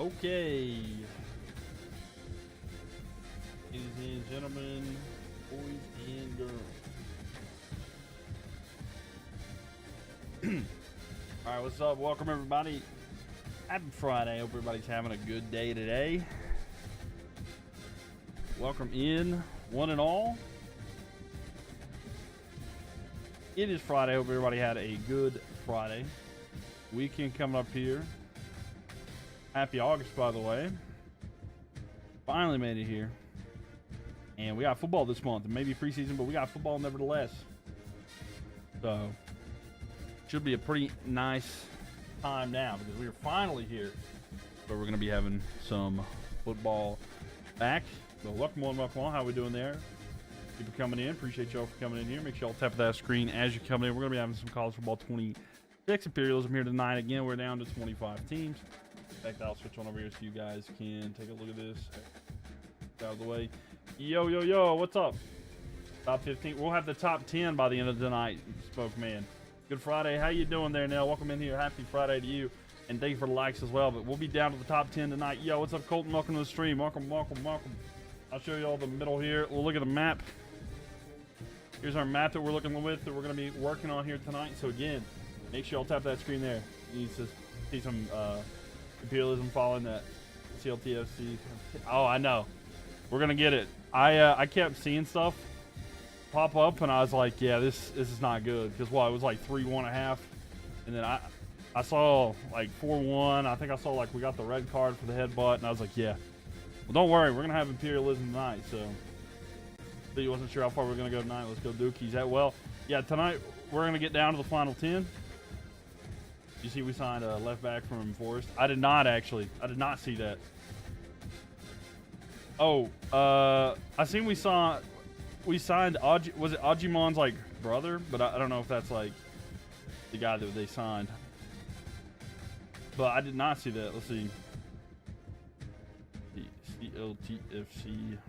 Okay. Ladies and gentlemen, boys and girls. Alright, what's up? Welcome everybody. Happy Friday. Hope everybody's having a good day today. Welcome in, one and all. It is Friday. Hope everybody had a good Friday. Weekend coming up here. Happy August, by the way. Finally made it here. And we got football this month. Maybe preseason, but we got football nevertheless. So, should be a pretty nice time now because we are finally here. But we're going to be having some football back. So, welcome on, welcome on. How we doing there? People coming in. Appreciate y'all for coming in here. Make sure y'all tap that screen as you come in. We're going to be having some college football 26 Imperialism here tonight. Again, we're down to 25 teams. In fact, I'll switch on over here so you guys can take a look at this. Out of the way. Yo, yo, yo, what's up? Top 15. We'll have the top 10 by the end of the night, Spoke Man. Good Friday. How you doing there, Nell? Welcome in here. Happy Friday to you. And thank you for the likes as well. But we'll be down to the top 10 tonight. Yo, what's up, Colton? Welcome to the stream. Welcome, welcome, welcome. I'll show you all the middle here. We'll look at the map. Here's our map that we're looking with that we're going to be working on here tonight. So, again, make sure y'all tap that screen there. You need to see some Imperialism following that CLTFC. Oh, I know. We're gonna get it. I kept seeing stuff pop up, and I was like, yeah, this is not good. Because it was like 3-1.5, and then I saw like 4-1. I think I saw like we got the red card for the headbutt, and I was like, yeah. Well, don't worry, we're gonna have Imperialism tonight. So you wasn't sure how far we're gonna go tonight. Let's go Dookies. Well, yeah, tonight we're gonna get down to the final 10. You see, we signed a left back from Forest. I did not actually. I did not see that. Oh, I seen we signed was it Ajimon's like brother? But I don't know if that's like the guy that they signed. But I did not see that. Let's see. CLTFC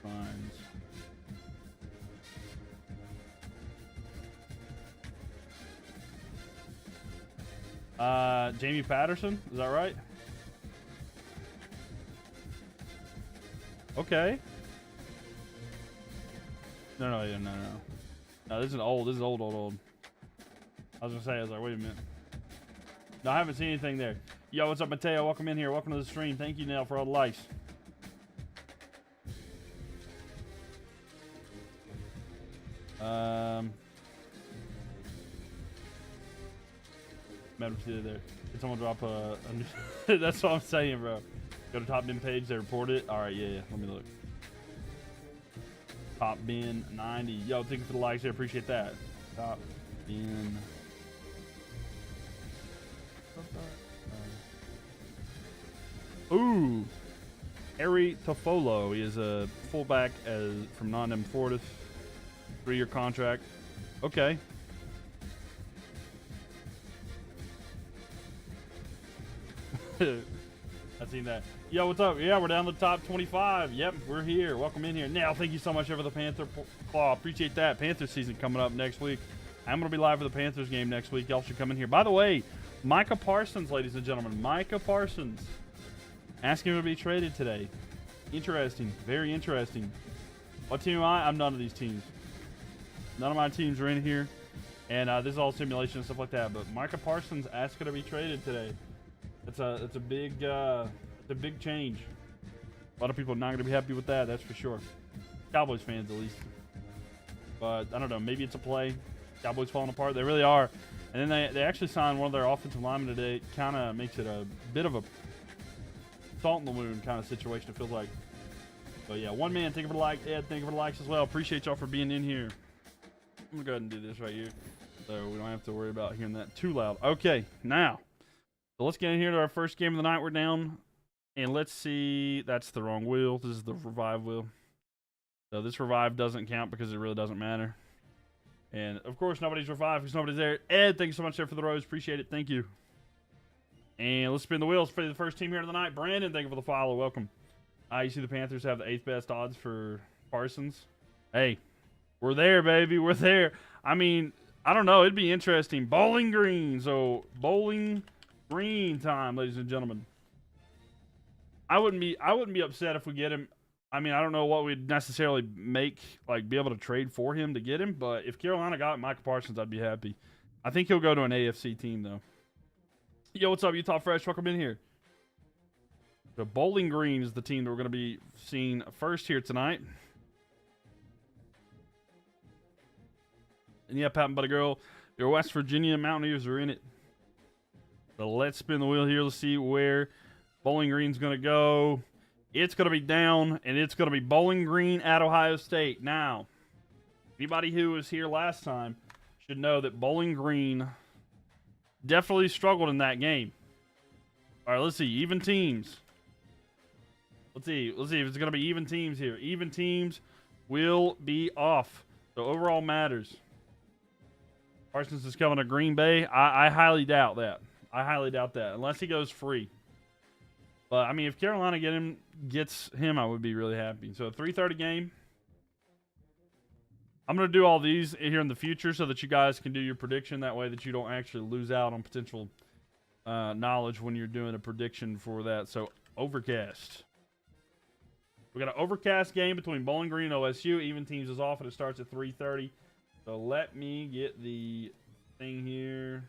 signs. Jamie Patterson, is that right? Okay. No. No, this is old. This is old. I was gonna say, I was like, wait a minute. No, I haven't seen anything there. Yo, what's up, Mateo? Welcome in here. Welcome to the stream. Thank you, Nell, for all the likes. Madam there. Did someone drop a new that's what I'm saying, bro. Go to Top Bin page, they report it. Alright, yeah. Let me look. Top Bin 90. Yo, thank you for the likes there. Appreciate that. Top Bin. Ooh. Harry Toffolo. He is a fullback from Nottingham Forest. 3-year contract. Okay. I've seen that. Yo, what's up? Yeah, we're down to the top 25. Yep, we're here. Welcome in here. Now, thank you so much for the Panther Claw. Appreciate that. Panther season coming up next week. I'm going to be live for the Panthers game next week. Y'all should come in here. By the way, Micah Parsons, ladies and gentlemen. Micah Parsons. Asking him to be traded today. Interesting. Very interesting. What team am I? I'm none of these teams. None of my teams are in here. And this is all simulation and stuff like that. But Micah Parsons asking to be traded today. It's a big change. A lot of people are not going to be happy with that, that's for sure. Cowboys fans, at least. But, I don't know, maybe it's a play. Cowboys falling apart. They really are. And then they actually signed one of their offensive linemen today. It kind of makes it a bit of a salt in the wound kind of situation, it feels like. But, yeah, one man, thank you for the like. Ed, thank you for the likes as well. Appreciate y'all for being in here. I'm going to go ahead and do this right here. So we don't have to worry about hearing that too loud. Okay, now. So let's get in here to our first game of the night. We're down. And let's see. That's the wrong wheel. This is the revive wheel. So this revive doesn't count because it really doesn't matter. And, of course, nobody's revived because nobody's there. Ed, thank you so much there for the rose. Appreciate it. Thank you. And let's spin the wheels for the first team here tonight. Brandon, thank you for the follow. Welcome. You see the Panthers have the 8th best odds for Parsons. Hey, we're there, baby. We're there. I mean, I don't know. It'd be interesting. Bowling Green. So, Bowling Green time, ladies and gentlemen. I wouldn't be upset if we get him. I mean, I don't know what we'd necessarily make, like, be able to trade for him to get him, but if Carolina got Micah Parsons, I'd be happy. I think he'll go to an AFC team, though. Yo, what's up, Utah Fresh? Welcome in here. The Bowling Green is the team that we're going to be seeing first here tonight. And yeah, Pat and Buddy Girl, your West Virginia Mountaineers are in it. So let's spin the wheel here. Let's see where Bowling Green's going to go. It's going to be down, and it's going to be Bowling Green at Ohio State. Now, anybody who was here last time should know that Bowling Green definitely struggled in that game. All right, let's see. Even teams. Let's see if it's going to be even teams here. Even teams will be off. So overall matters. Parsons is coming to Green Bay. I highly doubt that. Unless he goes free. But, I mean, if Carolina gets him, I would be really happy. So, a 3:30 game. I'm going to do all these here in the future so that you guys can do your prediction. That way that you don't actually lose out on potential knowledge when you're doing a prediction for that. So, overcast. We got an overcast game between Bowling Green and OSU. Even teams is off, and it starts at 3:30. So, let me get the thing here.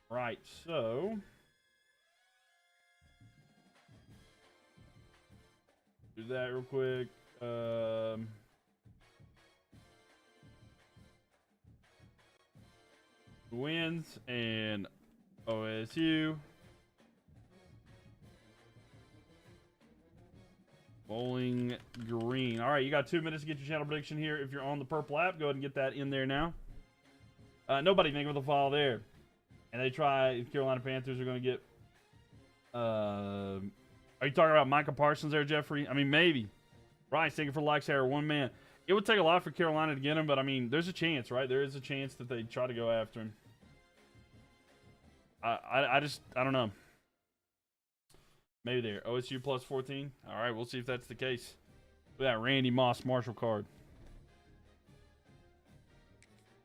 Right, so... do that real quick. Wins and OSU. Bowling Green. All right, you got 2 minutes to get your channel prediction here. If you're on the purple app, go ahead and get that in there now. Nobody think with the file there. And they try, Carolina Panthers are going to get... Are you talking about Micah Parsons there, Jeffrey? I mean, maybe. Rice taking for likes here, one man. It would take a lot for Carolina to get him, but I mean, there's a chance, right? There is a chance that they try to go after him. I don't know. Maybe there. OSU plus 14. All right, we'll see if that's the case. Look at that Randy Moss Marshall card.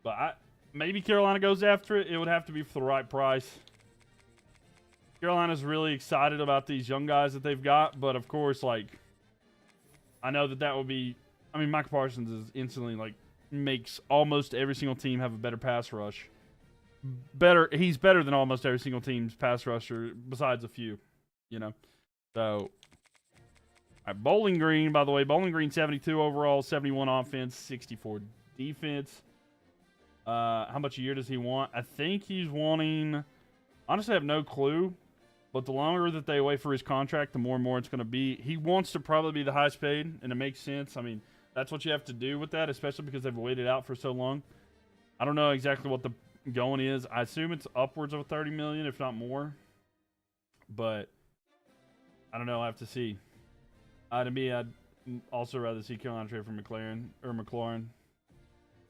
But maybe Carolina goes after it. It would have to be for the right price. Carolina's really excited about these young guys that they've got, but of course, like, I know that would be, I mean, Micah Parsons is instantly, like, makes almost every single team have a better pass rush. He's better than almost every single team's pass rusher, besides a few, you know. So, all right, Bowling Green, by the way, Bowling Green 72 overall, 71 offense, 64 defense. How much a year does he want? I think he's wanting, honestly, I have no clue. But the longer that they wait for his contract, the more and more it's going to be. He wants to probably be the highest paid, and it makes sense. I mean, that's what you have to do with that, especially because they've waited out for so long. I don't know exactly what the going is. I assume it's upwards of $30 million, if not more. But I don't know. I have to see. To me, I'd also rather see Carolina trade for McLaurin.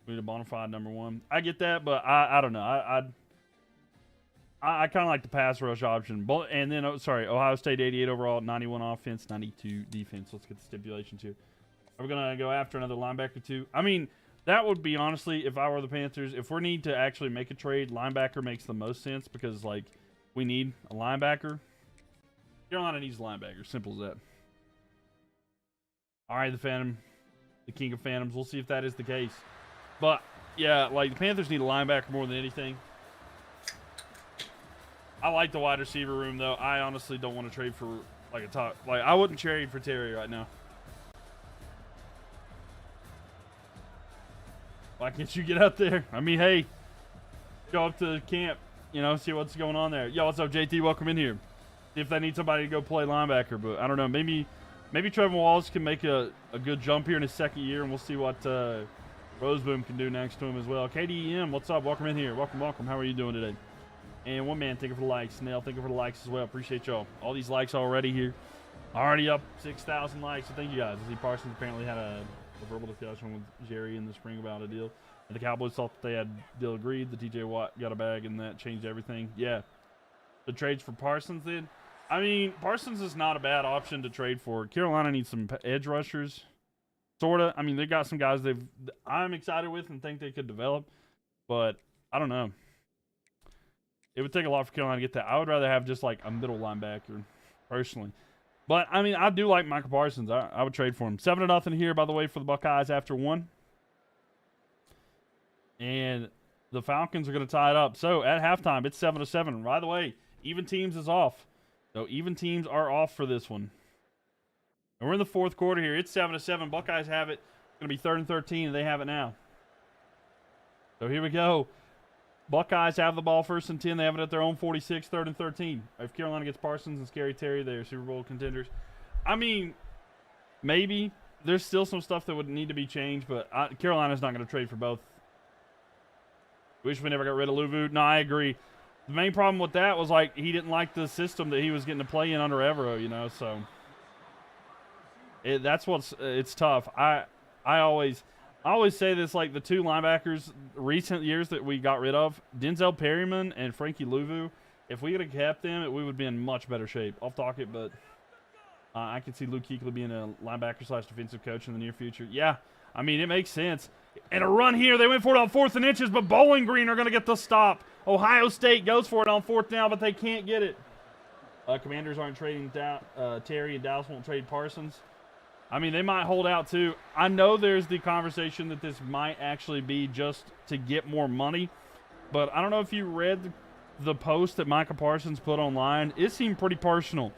We need a bona fide number one. I get that, but I don't know. I kind of like the pass rush option. And then, Ohio State 88 overall, 91 offense, 92 defense. Let's get the stipulations here. Are we going to go after another linebacker too? I mean, that would be, honestly, if I were the Panthers, if we need to actually make a trade, linebacker makes the most sense because, like, we need a linebacker. Carolina needs a linebacker. Simple as that. All right, the Phantom, the King of Phantoms. We'll see if that is the case. But, yeah, like, the Panthers need a linebacker more than anything. I like the wide receiver room, though. I honestly don't want to trade for, like, a top. Like, I wouldn't trade for Terry right now. Why can't you get out there? I mean, hey, go up to camp, you know, see what's going on there. Yo, what's up, JT? Welcome in here. See if they need somebody to go play linebacker. But I don't know. Maybe Trevor Wallace can make a good jump here in his second year, and we'll see what Roseboom can do next to him as well. KDEM, what's up? Welcome in here. Welcome. How are you doing today? And one man, thank you for the likes. Snail, thank you for the likes as well. Appreciate y'all. All these likes already here. Already up 6,000 likes. So thank you guys. Z Parsons apparently had a verbal discussion with Jerry in the spring about a deal. And the Cowboys thought that they had deal agreed. The TJ Watt got a bag, and that changed everything. Yeah. The trades for Parsons then. I mean, Parsons is not a bad option to trade for. Carolina needs some edge rushers. Sort of. I mean, they got some guys I'm excited with and think they could develop. But I don't know. It would take a lot for Carolina to get that. I would rather have just like a middle linebacker. personally. But, I mean, I do like Micah Parsons. I would trade for him. 7-0 here, by the way, for the Buckeyes after 1. And the Falcons are going to tie it up. So, at halftime, it's 7-7. By the way, even teams is off. So, even teams are off for this one. And we're in the fourth quarter here. It's 7-7. Buckeyes have it. It's going to be 3rd and 13, and they have it now. So, here we go. Buckeyes have the ball 1st and 10. They have it at their own 46, 3rd and 13. If Carolina gets Parsons and Scary Terry, they're Super Bowl contenders. I mean, maybe. There's still some stuff that would need to be changed, but Carolina's not going to trade for both. Wish we never got rid of Luvu. No, I agree. The main problem with that was, like, he didn't like the system that he was getting to play in under Evero, you know, so. That's what's, it's tough. I always say this, like, the 2 linebackers recent years that we got rid of, Denzel Perryman and Frankie Luvu, if we could have kept them, we would be in much better shape. I'll talk it, but I can see Luke Kuechly being a linebacker/defensive coach in the near future. Yeah, I mean, it makes sense. And a run here. They went for it on 4th and inches, but Bowling Green are going to get the stop. Ohio State goes for it on 4th down, but they can't get it. Commanders aren't trading Terry, and Dallas won't trade Parsons. I mean, they might hold out too. I know there's the conversation that this might actually be just to get more money, but I don't know if you read the post that Micah Parsons put online. It seemed pretty personal.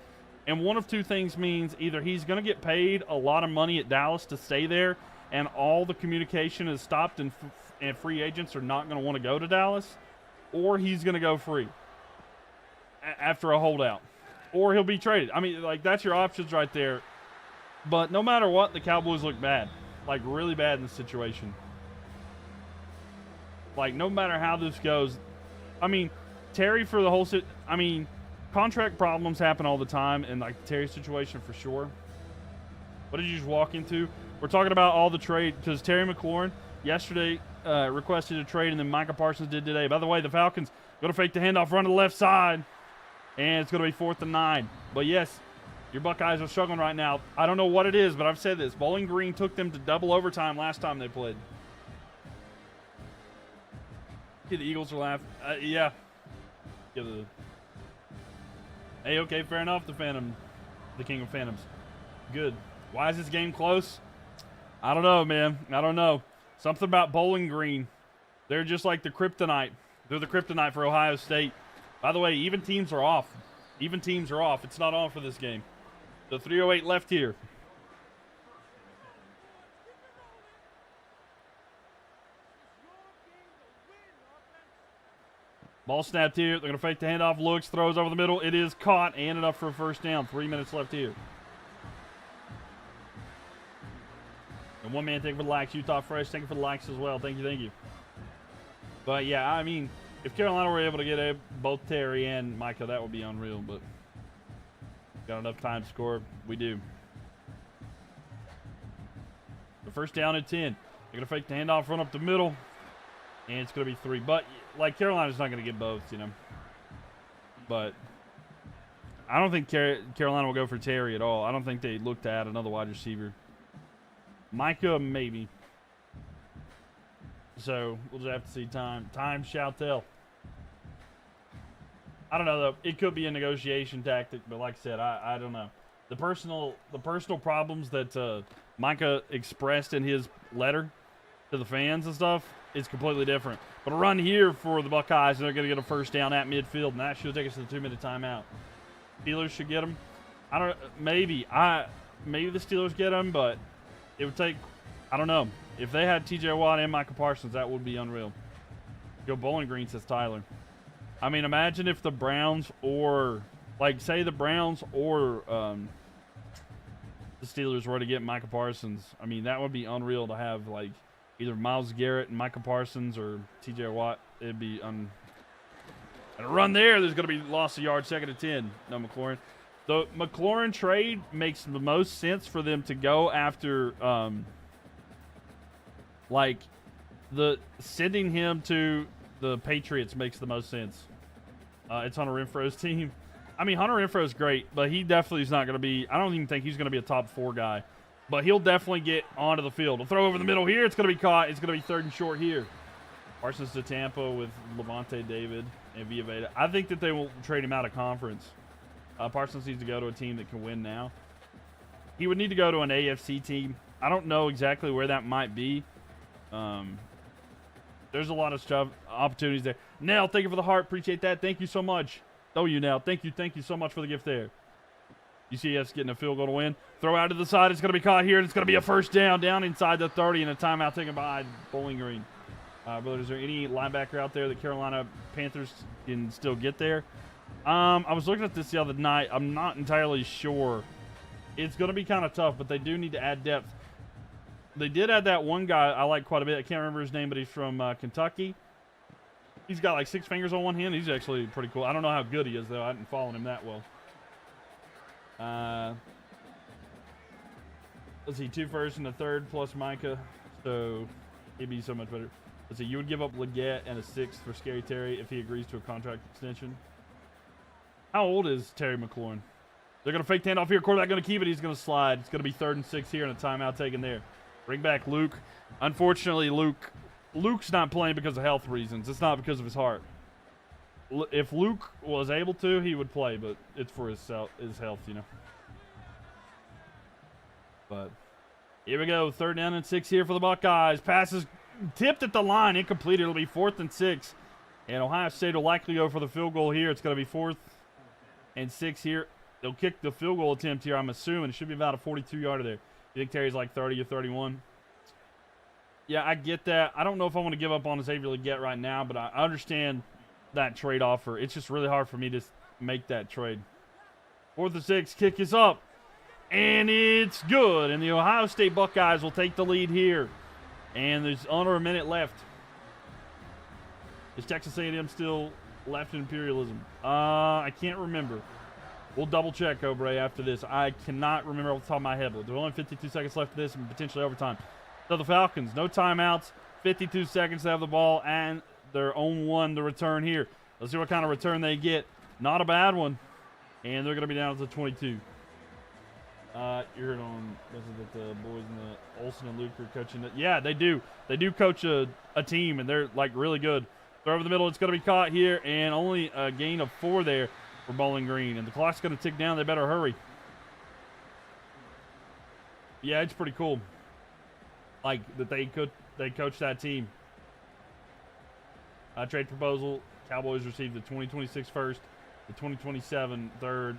And one of 2 things means either he's going to get paid a lot of money at Dallas to stay there, and all the communication is stopped and free agents are not going to want to go to Dallas, or he's going to go free after a holdout, or he'll be traded. I mean, like, that's your options right there. But no matter what, the Cowboys look bad. Like, really bad in this situation. Like, no matter how this goes. I mean, Terry for the whole contract problems happen all the time, and, like, Terry's situation for sure. What did you just walk into? We're talking about all the trade, because Terry McLaurin yesterday requested a trade, and then Micah Parsons did today. By the way, the Falcons going to fake the handoff, run to the left side, and it's going to be 4th and 9. But, yes, your Buckeyes are struggling right now. I don't know what it is, but I've said this. Bowling Green took them to double overtime last time they played. The Eagles are laughing. Yeah. Hey, okay, fair enough. The Phantom, the King of Phantoms. Good. Why is this game close? I don't know, man. I don't know. Something about Bowling Green. They're just like the kryptonite. They're the kryptonite for Ohio State. By the way, even teams are off. Even teams are off. It's not on for this game. The 3:08 left here. Ball snapped here. They're going to fake the handoff. Looks, throws over the middle. It is caught and enough for a 1st down. 3 minutes left here. And one man taking for the likes. Utah Fresh taking for the likes as well. Thank you, thank you. But, yeah, I mean, if Carolina were able to get both Terry and Micah, that would be unreal. But got enough time to score. We do. The 1st down at 10. They're going to fake the handoff, run up the middle. And it's going to be 3. But, like, Carolina's not going to get both, you know. But I don't think Carolina will go for Terry at all. I don't think they look to add another wide receiver. Micah, maybe. So, we'll just have to see time. Time shall tell. I don't know, though. It could be a negotiation tactic, but like I said, I don't know. The personal problems that Micah expressed in his letter to the fans and stuff is completely different. But a run here for the Buckeyes, and they're going to get a 1st down at midfield, and that should take us to the 2-minute timeout. Steelers should get them. I don't. Maybe the Steelers get them, but it would take. I don't know. If they had T.J. Watt and Micah Parsons, that would be unreal. Go Bowling Green, says Tyler. I mean, imagine if the Browns or, like, say the Browns or the Steelers were to get Micah Parsons. I mean, that would be unreal to have, like, either Myles Garrett and Micah Parsons or T.J. Watt. It'd be and a run there. There's going to be loss of yards, 2nd and 10. No McLaurin. The McLaurin trade makes the most sense for them to go after, like, sending him to the Patriots makes the most sense. It's Hunter Renfro's team. I mean, Hunter Renfro's great, but he definitely is not going to be – I don't even think he's going to be a top 4 guy. But he'll definitely get onto the field. He'll throw over the middle here. It's going to be caught. It's going to be 3rd and short here. Parsons to Tampa with Levante David and Villaveda. I think that they will trade him out of conference. Parsons needs to go to a team that can win now. He would need to go to an AFC team. I don't know exactly where that might be. There's a lot of opportunities there. Nell, thank you for the heart. Appreciate that. Thank you so much. Oh, you Nell. Thank you so much for the gift there. You see us getting a field goal to win. Throw out to the side. It's going to be caught here, and it's going to be a first down inside the 30, and a timeout taken by Bowling Green. Brother, is there any linebacker out there that Carolina Panthers can still get there? I was looking at this the other night. I'm not entirely sure. It's going to be kind of tough, but they do need to add depth. They did add that one guy I like quite a bit. I can't remember his name, but he's from Kentucky. He's got like 6 fingers on one hand. He's actually pretty cool. I don't know how good he is, though. I haven't followed him that well. Let's see, 2 firsts and a third plus Micah. So he'd be so much better. Let's see, you would give up Leggett and a 6th for Scary Terry if he agrees to a contract extension. How old is Terry McLaurin? They're going to fake handoff here. Quarterback going to keep it. He's going to slide. It's going to be 3rd and 6 here and a timeout taken there. Bring back Luke. Unfortunately, Luke's not playing because of health reasons. It's not because of his heart. If Luke was able to, he would play, but it's for his health, you know. But here we go. 3rd down and 6 here for the Buckeyes. Passes tipped at the line. Incomplete. It'll be 4th and 6. And Ohio State will likely go for the field goal here. It's going to be 4th and 6 here. They'll kick the field goal attempt here, I'm assuming. It should be about a 42-yarder there. You think Terry's like 30 or 31? Yeah, I get that. I don't know if I want to give up on Xavier Leggett right now, but I understand that trade offer. It's just really hard for me to make that trade. 4th and 6, kick is up. And it's good. And the Ohio State Buckeyes will take the lead here. And there's under a minute left. Is Texas A&M still left in Imperialism? I can't remember. We'll double check, Obre, after this. I cannot remember off the top of my head, but there's only 52 seconds left of this and potentially overtime. So the Falcons, no timeouts, 52 seconds to have the ball, and their own one to return here. Let's see what kind of return they get. Not a bad one. And they're going to be down to 22. You heard on that the boys in the Olsen and Luke are coaching it. Yeah, they do. They do coach a team, and they're like really good. Throw over the middle. It's going to be caught here, and only a gain of 4 there for Bowling Green. And the clock's going to tick down. They better hurry. Yeah, it's pretty cool. Like that they coach that team. Trade proposal. Cowboys received the 2026 first, the 2027 third.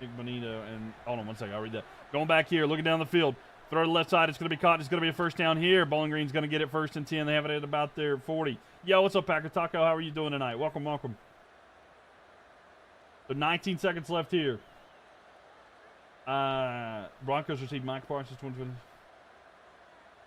Nick Bonito and hold on one second. I'll read that. Going back here, looking down the field. Throw to the left side. It's going to be caught. It's going to be a first down here. Bowling Green's going to get it 1st and 10. They have it at about their 40. Yo, what's up, Packer Taco? How are you doing tonight? Welcome, welcome. So 19 seconds left here. Broncos received Mike Parsons 2020.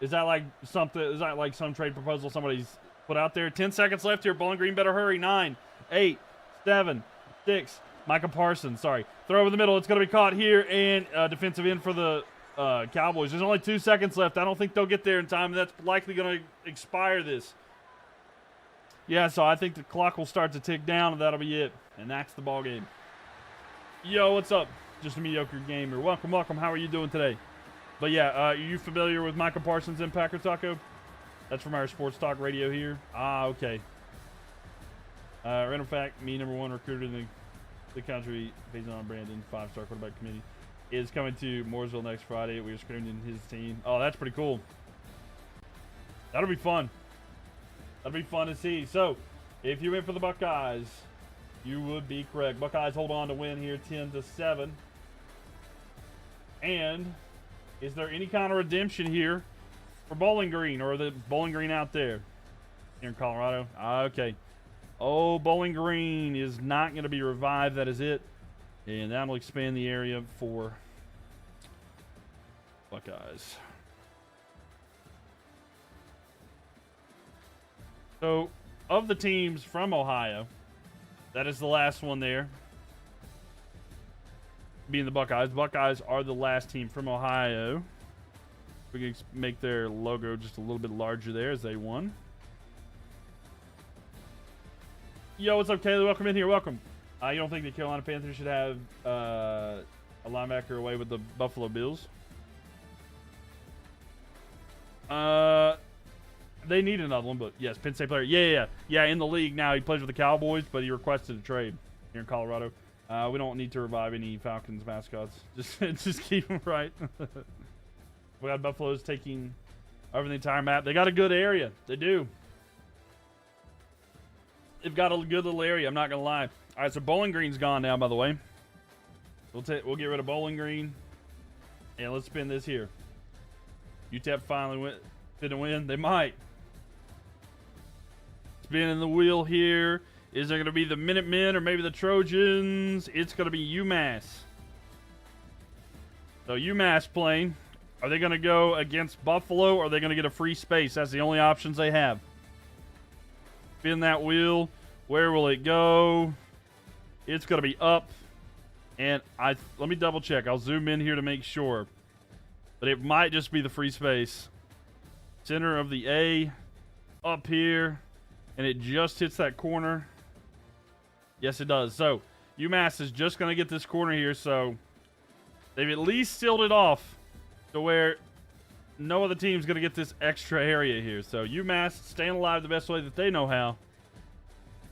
Is that like something? Is that like some trade proposal somebody's put out there? 10 seconds left here. Bowling Green better hurry. 9, 8, 7, 6. Micah Parsons, sorry. Throw over the middle. It's going to be caught here, and defensive end for the Cowboys. There's only 2 seconds left. I don't think they'll get there in time. That's likely going to expire this. Yeah, so I think the clock will start to tick down, and that'll be it. And that's the ball game. Yo, what's up? Just a mediocre gamer. Welcome, welcome. How are you doing today? But yeah, are you familiar with Micah Parsons and Packer Taco? That's from our sports talk radio here. Ah, okay. Random fact, me, #1 recruiter in the country, based on Brandon, 5-star quarterback committee, is coming to Mooresville next Friday. We are screaming his team. Oh, that's pretty cool. That'll be fun. That'll be fun to see. So, if you went for the Buckeyes, you would be correct. Buckeyes hold on to win here 10-7. And is there any kind of redemption here for Bowling Green, or the Bowling Green out there here in Colorado? Okay. Oh, Bowling Green is not going to be revived. That is it. And that will expand the area for Buckeyes. So, of the teams from Ohio, that is the last one there, being the Buckeyes. Buckeyes are the last team from Ohio. We can make their logo just a little bit larger there as they won. Yo, what's up, Kaylee? Welcome in here. Welcome. You don't think the Carolina Panthers should have a linebacker away with the Buffalo Bills? They need another one, but yes, Penn State player. Yeah, in the league now. He plays with the Cowboys, but he requested a trade here in Colorado. We don't need to revive any Falcons mascots. Just keep them right. We got Buffaloes taking over the entire map. They got a good area. They do. They've got a good little area. I'm not gonna lie. All right, so Bowling Green's gone now. By the way, we'll get rid of Bowling Green, and let's spin this here. UTEP finally didn't win. They might. Spinning the wheel here. Is there going to be the Minutemen or maybe the Trojans? It's going to be UMass. So UMass playing. Are they going to go against Buffalo or are they going to get a free space? That's the only options they have. Spin that wheel. Where will it go? It's going to be up. And let me double check. I'll zoom in here to make sure. But it might just be the free space. Center of the A. Up here. And it just hits that corner. Yes, it does. So, UMass is just going to get this corner here. So, they've at least sealed it off to where no other team's going to get this extra area here. So, UMass staying alive the best way that they know how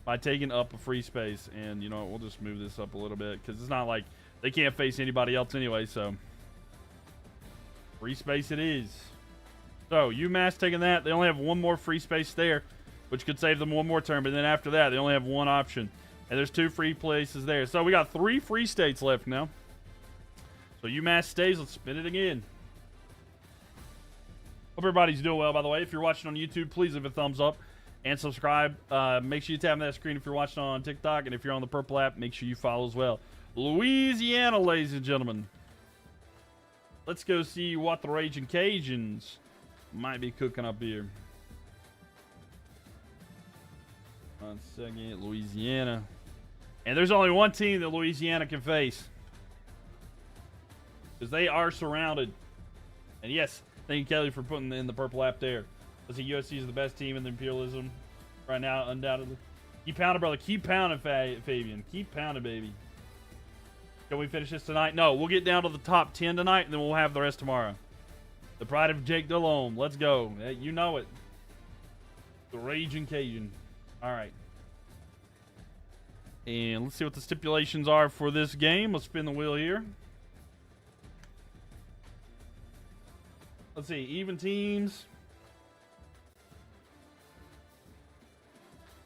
by taking up a free space. And, you know, we'll just move this up a little bit because it's not like they can't face anybody else anyway. So, free space it is. So, UMass taking that. They only have one more free space there, which could save them one more turn. But then after that, they only have one option. And there's 2 free places there. So we got 3 free states left now. So UMass stays. Let's spin it again. Hope everybody's doing well, by the way. If you're watching on YouTube, please leave a thumbs up and subscribe. Make sure you tap on that screen if you're watching on TikTok. And if you're on the Purple app, make sure you follow as well. Louisiana, ladies and gentlemen. Let's go see what the Raging Cajuns might be cooking up here. 1 second. Louisiana. And there's only one team that Louisiana can face. Because they are surrounded. And yes, thank you, Kelly, for putting in the Purple app there. Let's see, USC is the best team in the Imperialism right now, undoubtedly. Keep pounding, brother. Keep pounding, Fabian. Keep pounding, baby. Can we finish this tonight? No, we'll get down to the top 10 tonight, and then we'll have the rest tomorrow. The pride of Jake Delhomme. Let's go. You know it. The Raging Cajun. All right. And let's see what the stipulations are for this game. Let's spin the wheel here. Let's see. Even teams.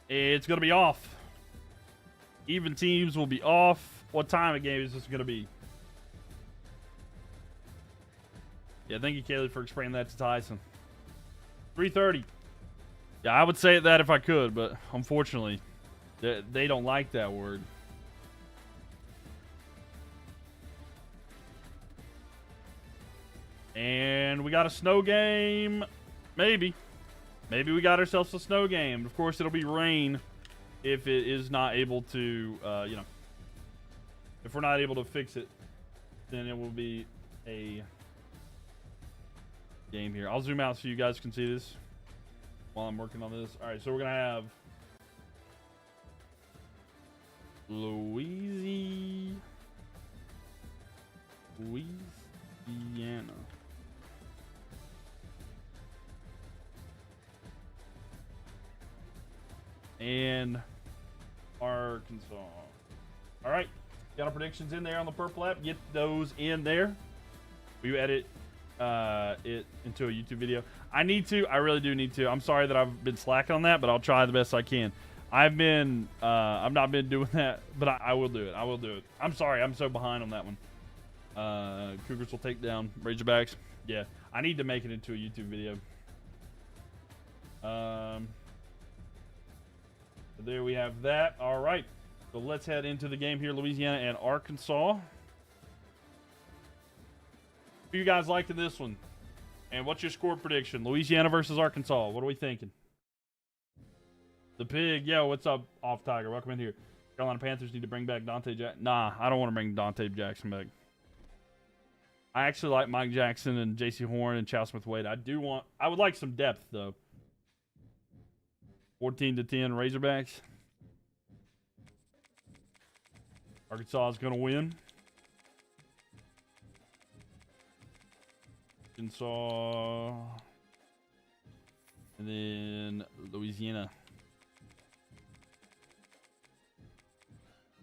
It's going to be off. Even teams will be off. What time of game is this going to be? Yeah, thank you, Kaylee, for explaining that to Tyson. 3:30. Yeah, I would say that if I could, but unfortunately, they don't like that word. And we got a snow game. Maybe. Maybe we got ourselves a snow game. Of course, it'll be rain if it is not able to, you know, if we're not able to fix it, then it will be a game here. I'll zoom out so you guys can see this while I'm working on this. All right, so we're going to have Louisiana. And Arkansas. All right. Got our predictions in there on the Purple app. Get those in there. We edit it into a YouTube video. I need to. I really do need to. I'm sorry that I've been slacking on that, but I'll try the best I can. I've not been doing that, but I will do it. I will do it. I'm sorry. I'm so behind on that one. Cougars will take down Razorbacks. Yeah. I need to make it into a YouTube video. There we have that. All right. So let's head into the game here. Louisiana and Arkansas. Who you guys liked in this one? And what's your score prediction? Louisiana versus Arkansas. What are we thinking? The Pig. Yo, what's up, Off Tiger? Welcome in here. Carolina Panthers need to bring back Dante Jackson. Nah, I don't want to bring Dante Jackson back. I actually like Mike Jackson and J.C. Horn and Chow Smith-Wade. I would like some depth, though. 14-10 Razorbacks. Arkansas is going to win. Arkansas. And then Louisiana.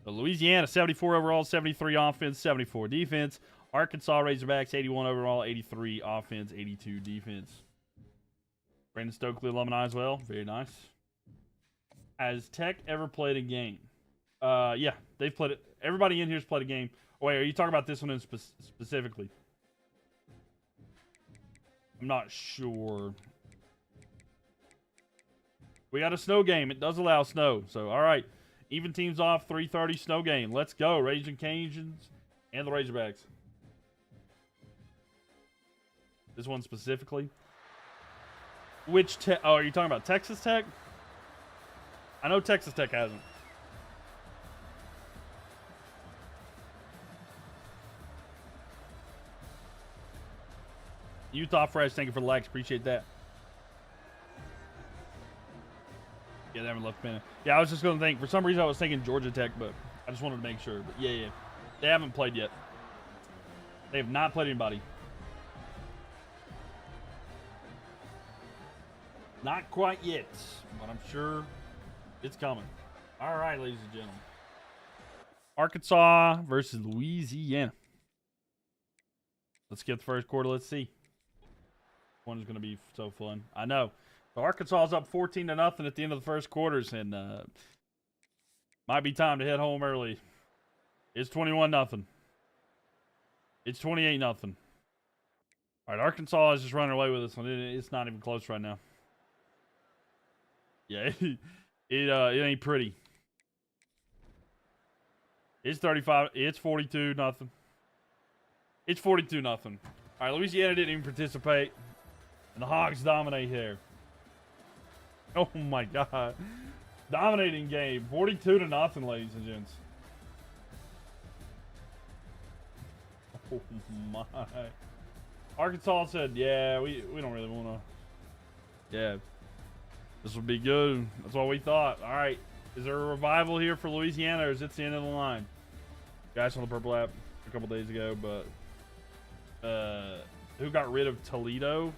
So Louisiana, 74 overall, 73 offense, 74 defense. Arkansas Razorbacks, 81 overall, 83 offense, 82 defense. Brandon Stokely alumni as well. Very nice. Has Tech ever played a game? Yeah, they've played it. Everybody in here's played a game. Oh, wait, are you talking about this one in specifically? I'm not sure. We got a snow game. It does allow snow. So, all right. Even teams off, 3:30 snow game. Let's go. Raging Cajuns and the Razorbacks. This one specifically. Which Tech? Oh, are you talking about Texas Tech? I know Texas Tech hasn't. Utah Fresh, thank you for the likes. Appreciate that. Yeah, they haven't left Penn. Yeah, I was just going to think. For some reason, I was thinking Georgia Tech, but I just wanted to make sure. But yeah. They haven't played yet. They have not played anybody. Not quite yet, but I'm sure it's coming. All right, ladies and gentlemen. Arkansas versus Louisiana. Let's get the first quarter. Let's see. One is going to be so fun. I know. So Arkansas is up 14-0 at the end of the first quarters, and might be time to head home early. It's 21-0. It's 28-0. All right, Arkansas is just running away with this one. It's not even close right now. Yeah, it ain't pretty. It's 35. It's 42-0. It's 42-0. All right, Louisiana didn't even participate, and the Hogs dominate here. Oh my God, dominating game, 42-0, ladies and gents. Oh my. Arkansas said, "Yeah, we don't really want to. Yeah, this would be good. That's what we thought." All right, is there a revival here for Louisiana, or is it the end of the line? Guys on the purple app a couple days ago, but who got rid of Toledo?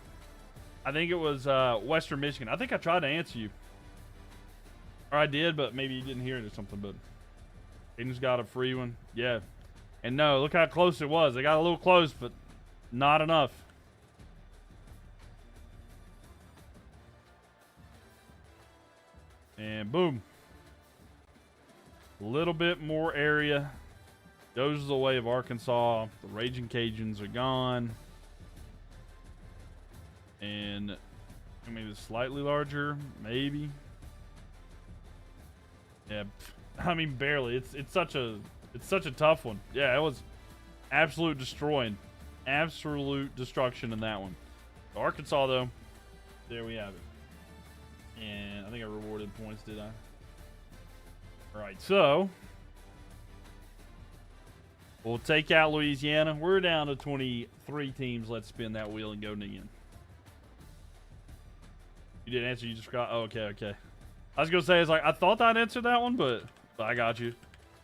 I think it was Western Michigan. I think I tried to answer you. Or I did, but maybe you didn't hear it or something. But Aiden's got a free one. Yeah. And no, look how close it was. They got a little close, but not enough. And boom. A little bit more area. Goes the way of Arkansas. The Raging Cajuns are gone. And maybe slightly larger, maybe. Yeah, I mean barely. It's such a tough one. Yeah, it was absolute destroying, absolute destruction in that one. Arkansas though, there we have it. And I think I rewarded points, did I? All right, so we'll take out Louisiana. We're down to 23 teams. Let's spin that wheel and go again. You didn't answer. You just got. Oh, okay. I was gonna say, it's like I thought I'd answer that one, but I got you.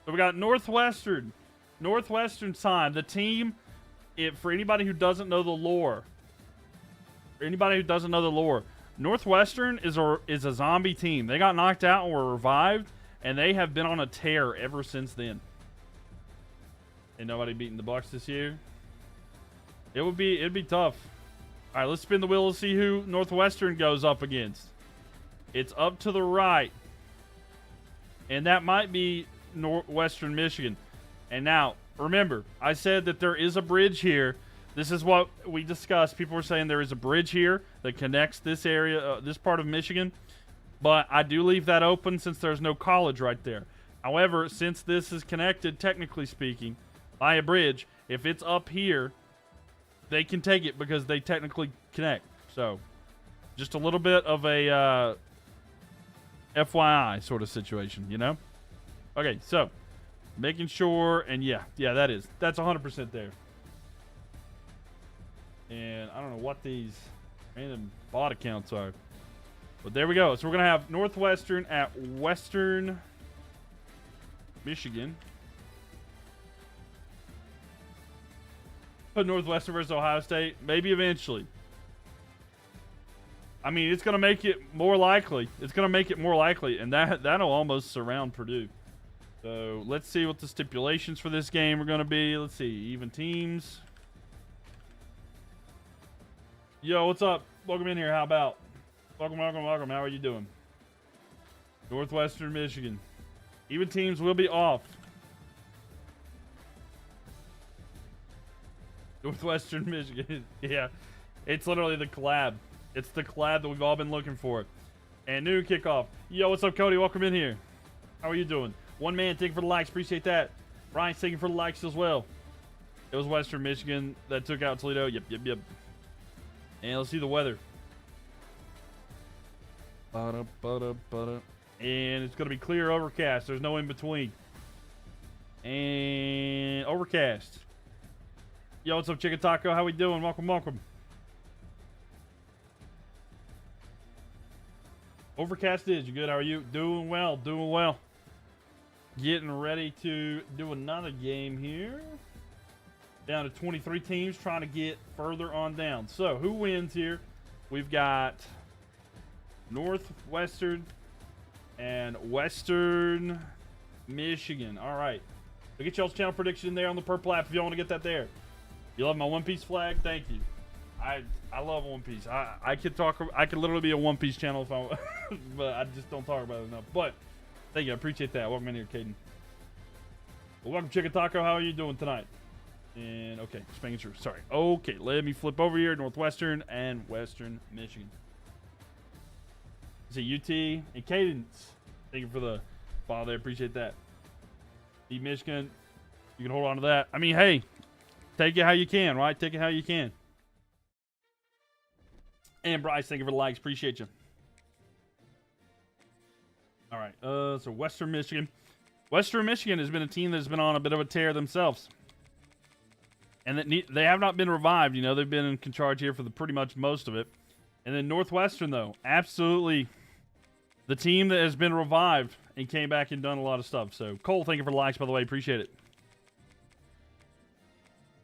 So we got Northwestern sign the team. For anybody who doesn't know the lore, Northwestern is a zombie team. They got knocked out and were revived, and they have been on a tear ever since then. Ain't nobody beating the Bucks this year. It'd be tough. All right, let's spin the wheel to see who Northwestern goes up against. It's up to the right. And that might be Western Michigan. And now, remember, I said that there is a bridge here. This is what we discussed. People were saying there is a bridge here that connects this area, this part of Michigan. But I do leave that open since there's no college right there. However, since this is connected, technically speaking, by a bridge, if it's up here, they can take it because they technically connect. So, just a little bit of a FYI sort of situation, you know? Okay, so, making sure, and yeah, that's 100% there. And I don't know what these random bot accounts are. But there we go. So we're going to have Northwestern at Western Michigan. Put Northwestern versus Ohio State. Maybe eventually. I mean, it's going to make it more likely. And that'll almost surround Purdue. So let's see what the stipulations for this game are going to be. Let's see. Even teams. Yo, what's up? Welcome in here. How about? Welcome, welcome, welcome. How are you doing? Northwestern Michigan. Even teams will be off. Northwestern Michigan. Yeah. It's literally the collab. It's the collab that we've all been looking for. And new kickoff. Yo, what's up, Cody? Welcome in here. How are you doing? One man, thank you for the likes. Appreciate that. Brian, thank you for the likes as well. It was Western Michigan that took out Toledo. Yep. And let's see the weather. And it's going to be clear overcast. There's no in between. And overcast. Yo, what's up, Chicken Taco? How we doing? Welcome, welcome. Overcast is. You good? How are you? Doing well. Doing well. Getting ready to do another game here. Down to 23 teams, trying to get further on down. So, who wins here? We've got Northwestern and Western Michigan. All right. So get y'all's channel prediction there on the purple app if y'all want to get that there. You love my One Piece flag? Thank you. I love One Piece. I could talk. I could literally be a One Piece channel if I, but I just don't talk about it enough. But thank you. I appreciate that. Welcome in here, Caden. Well, welcome, Chicken Taco. How are you doing tonight? And okay, just making sure. Sorry. Okay, let me flip over here. Northwestern and Western Michigan. Is it UT and Cadence? Thank you for the follow there. Appreciate that. Beat Michigan. You can hold on to that. I mean, hey, take it how you can, right? Take it how you can. And Bryce, thank you for the likes. Appreciate you. All right. So Western Michigan. Western Michigan has been a team that's been on a bit of a tear themselves. And they have not been revived. You know, they've been in charge here for pretty much most of it. And then Northwestern, though, absolutely the team that has been revived and came back and done a lot of stuff. So, Cole, thank you for the likes, by the way. Appreciate it.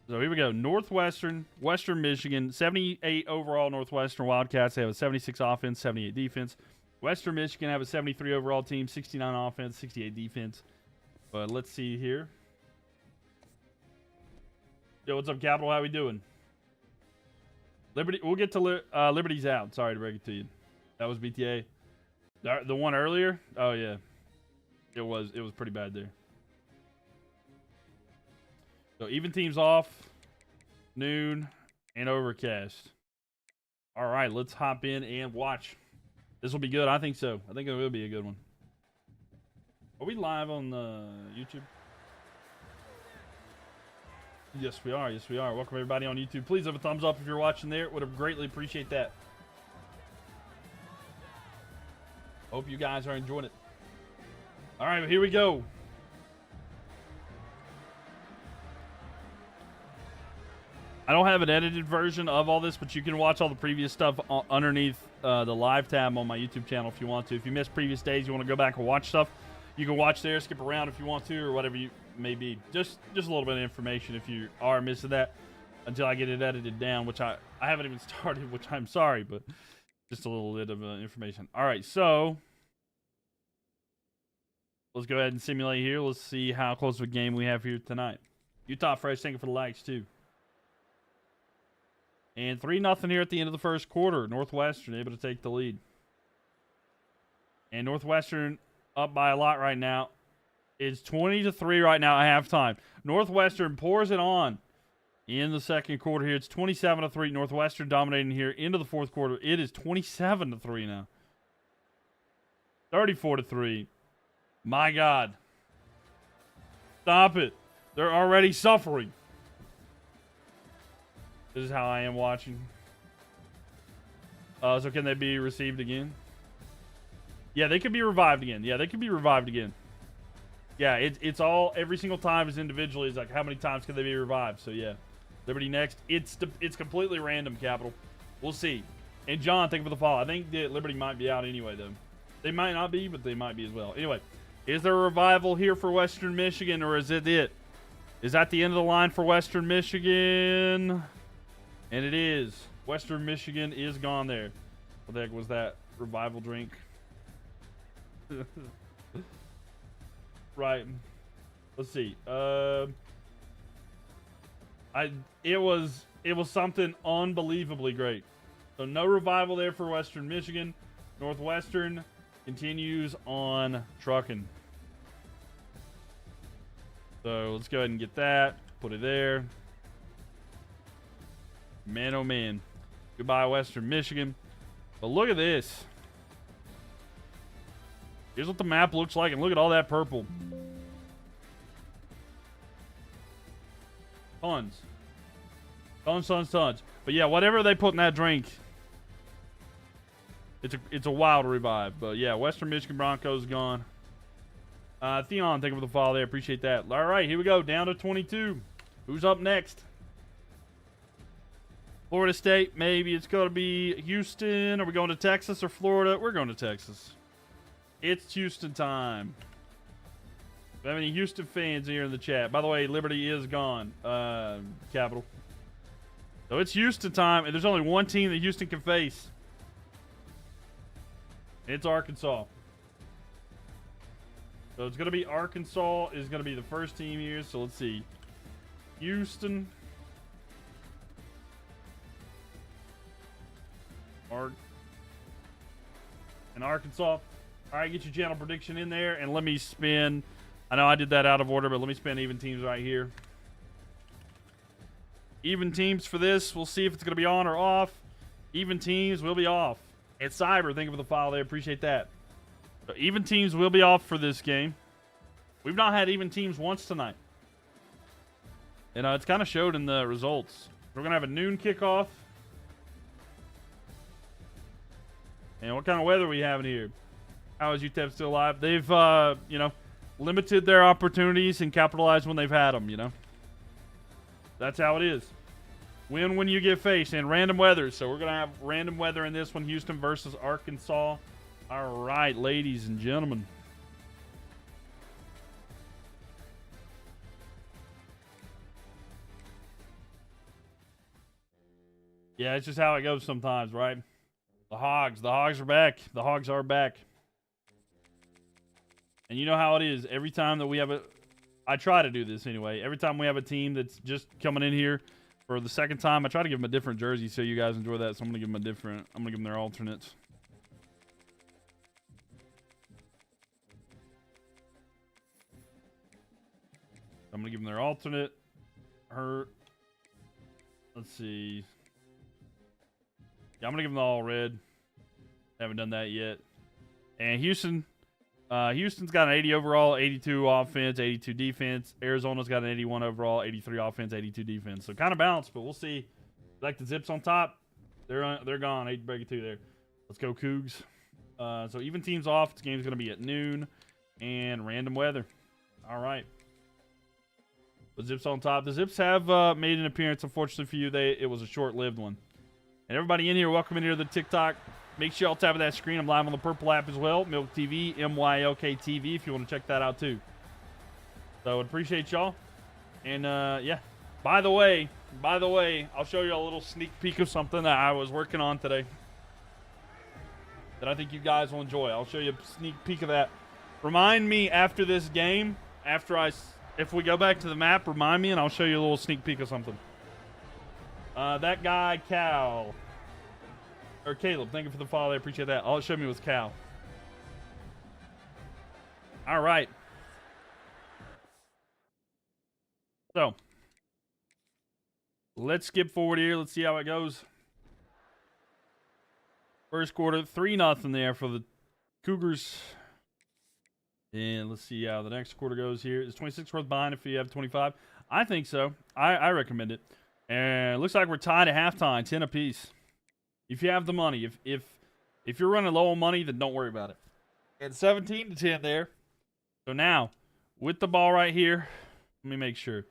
So, here we go. Northwestern, Western Michigan, 78 overall Northwestern Wildcats. They have a 76 offense, 78 defense. Western Michigan have a 73 overall team, 69 offense, 68 defense. But let's see here. Yo, what's up, Capital? How we doing? Liberty, we'll get to Liberty's out. Sorry to break it to you. That was BTA. The one earlier? Oh, yeah. It was pretty bad there. So, even teams off. Noon. And overcast. All right, let's hop in and watch. This will be good. I think so. I think it will be a good one. Are we live on YouTube? Yes, we are. Yes, we are. Welcome, everybody on YouTube. Please have a thumbs up if you're watching there. Would have greatly appreciate that. Hope you guys are enjoying it. All right, here we go. I don't have an edited version of all this, but you can watch all the previous stuff underneath the live tab on my YouTube channel if you want to. If you missed previous days, you want to go back and watch stuff, you can watch there, skip around if you want to, or whatever you may be. Just a little bit of information if you are missing that until I get it edited down, which I haven't even started, which I'm sorry, but just a little bit of information. All right, so let's go ahead and simulate here. Let's see how close of a game we have here tonight. Utah Fresh, thank you for the likes too. And 3-0 here at the end of the first quarter. Northwestern able to take the lead. And Northwestern up by a lot right now. It's 20-3 right now at halftime. Northwestern pours it on in the second quarter here. It's 27-3. Northwestern dominating here into the fourth quarter. It is 27-3 now. 34-3. My God. Stop it. They're already suffering. This is how I am watching. So can they be received again? Yeah, they could be revived again. Yeah, they could be revived again. Yeah, it's all, every single time is individually. It's like, how many times can they be revived? So, yeah. Liberty next. It's completely random, Capital. We'll see. And, John, thank you for the follow. I think that Liberty might be out anyway, though. They might not be, but they might be as well. Anyway, is there a revival here for Western Michigan, or is it it? Is that the end of the line for Western Michigan? And it is. Western Michigan is gone there. What the heck was that? Revival drink? Right. Let's see. It was something unbelievably great. So no revival there for Western Michigan. Northwestern continues on trucking. So let's go ahead and get that. Put it there. Man, oh man. Goodbye, Western Michigan. But look at this. Here's what the map looks like, and look at all that purple. Tons. Tons. But yeah, whatever they put in that drink, it's a wild revive. But yeah, Western Michigan Broncos gone. Theon, thank you for the follow there. Appreciate that. All right, here we go. Down to 22. Who's up next? Florida State, maybe it's going to be Houston. Are we going to Texas or Florida? We're going to Texas. It's Houston time. Do we have any Houston fans here in the chat? By the way, Liberty is gone. Capital. So it's Houston time, and there's only one team that Houston can face. It's Arkansas. So it's going to be Arkansas is going to be the first team here. So let's see. Houston. And Arkansas. All right, get your channel prediction in there, and let me spin. I know I did that out of order, but let me spin even teams right here. Even teams for this. We'll see if it's going to be on or off. Even teams will be off. And Cyber, thank you for the follow there. Appreciate that. So even teams will be off for this game. We've not had even teams once tonight. And it's kind of showed in the results. We're going to have a noon kickoff. And what kind of weather are we having here? How is UTEP still alive? They've, limited their opportunities and capitalized when they've had them, That's how it is. Win when you get faced. And random weather. So we're going to have random weather in this one. Houston versus Arkansas. All right, ladies and gentlemen. Yeah, it's just how it goes sometimes, right? The Hogs are back. The Hogs are back. And you know how it is. Every time that we have I try to do this anyway. Every time we have a team that's just coming in here for the second time, I try to give them a different jersey so you guys enjoy that. So I'm going to give them I'm going to give them their alternates. I'm going to give them their alternate. Let's see. Yeah, I'm going to give them the all red. Haven't done that yet. And Houston's got an 80 overall, 82 offense, 82 defense. Arizona's got an 81 overall, 83 offense, 82 defense. So kind of balanced, but we'll see. Like the Zips on top, they're gone. 8-2 there. Let's go Cougs. So even teams off. This game's going to be at noon and random weather. All right. The Zips on top. The Zips have made an appearance. Unfortunately for you, it was a short-lived one. And everybody in here, welcome in here to the TikTok. Make sure y'all tap that screen. I'm live on the purple app as well. Mylk TV, MYLK TV, if you want to check that out too. So I'd appreciate y'all. And yeah. By the way, I'll show you a little sneak peek of something that I was working on today that I think you guys will enjoy. I'll show you a sneak peek of that. Remind me after this game, if we go back to the map, remind me and I'll show you a little sneak peek of something. That guy, Cal. Or Caleb, thank you for the follow. I appreciate that. All it showed me was Cal. All right. So, let's skip forward here. Let's see how it goes. First quarter, 3-0 there for the Cougars. And let's see how the next quarter goes here. Is 26 worth buying if you have 25? I think so. I recommend it. And it looks like we're tied at halftime, 10 apiece. If you have the money. If you're running low on money, then don't worry about it. And 17-10 there. So now, with the ball right here, let me make sure.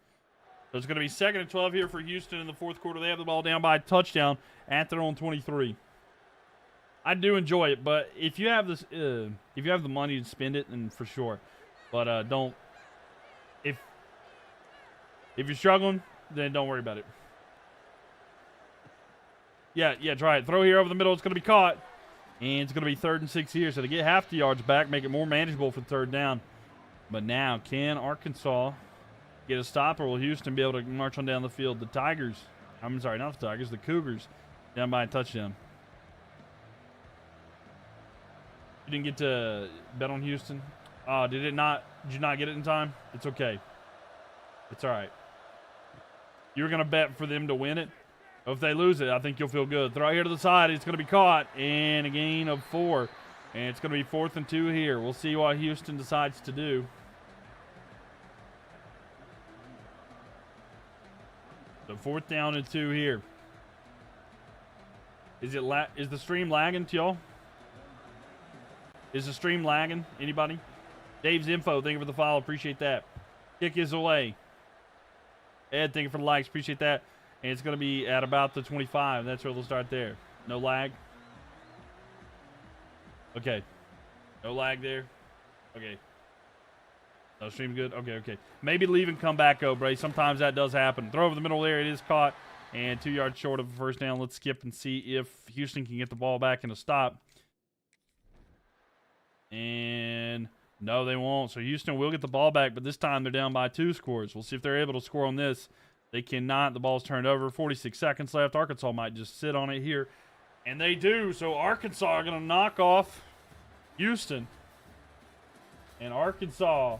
So it's going to be 2nd and 12 here for Houston in the fourth quarter. They have the ball down by a touchdown at their own 23. I do enjoy it, but if you have this, if you have the money to spend it, then for sure. But don't. If you're struggling, then don't worry about it. Yeah, try it. Throw here over the middle. It's going to be caught. And it's going to be 3rd and 6 here. So to get half the yards back, make it more manageable for 3rd down. But now, can Arkansas get a stop, or will Houston be able to march on down the field? The Tigers, I'm sorry, not the Tigers, the Cougars, down by a touchdown. You didn't get to bet on Houston? Did you not get it in time? It's okay. It's all right. You were going to bet for them to win it. If they lose it, I think you'll feel good. Throw it here to the side. It's going to be caught. And a gain of 4. And it's going to be 4th and 2 here. We'll see what Houston decides to do. So 4th down and 2 here. Is the stream lagging to y'all? Is the stream lagging? Anybody? Dave's info, thank you for the follow. Appreciate that. Kick is away. Ed, thank you for the likes. Appreciate that. And it's going to be at about the 25. That's where they'll start there. No lag. Okay. No lag there. Okay. No stream good. Okay. Maybe leave and come back, Bray. Sometimes that does happen. Throw over the middle there. It is caught. And 2 yards short of a first down. Let's skip and see if Houston can get the ball back in a stop. And no, they won't. So Houston will get the ball back, but this time they're down by 2 scores. We'll see if they're able to score on this. They cannot. The ball's turned over. 46 seconds left. Arkansas might just sit on it here. And they do. So Arkansas are going to knock off Houston. And Arkansas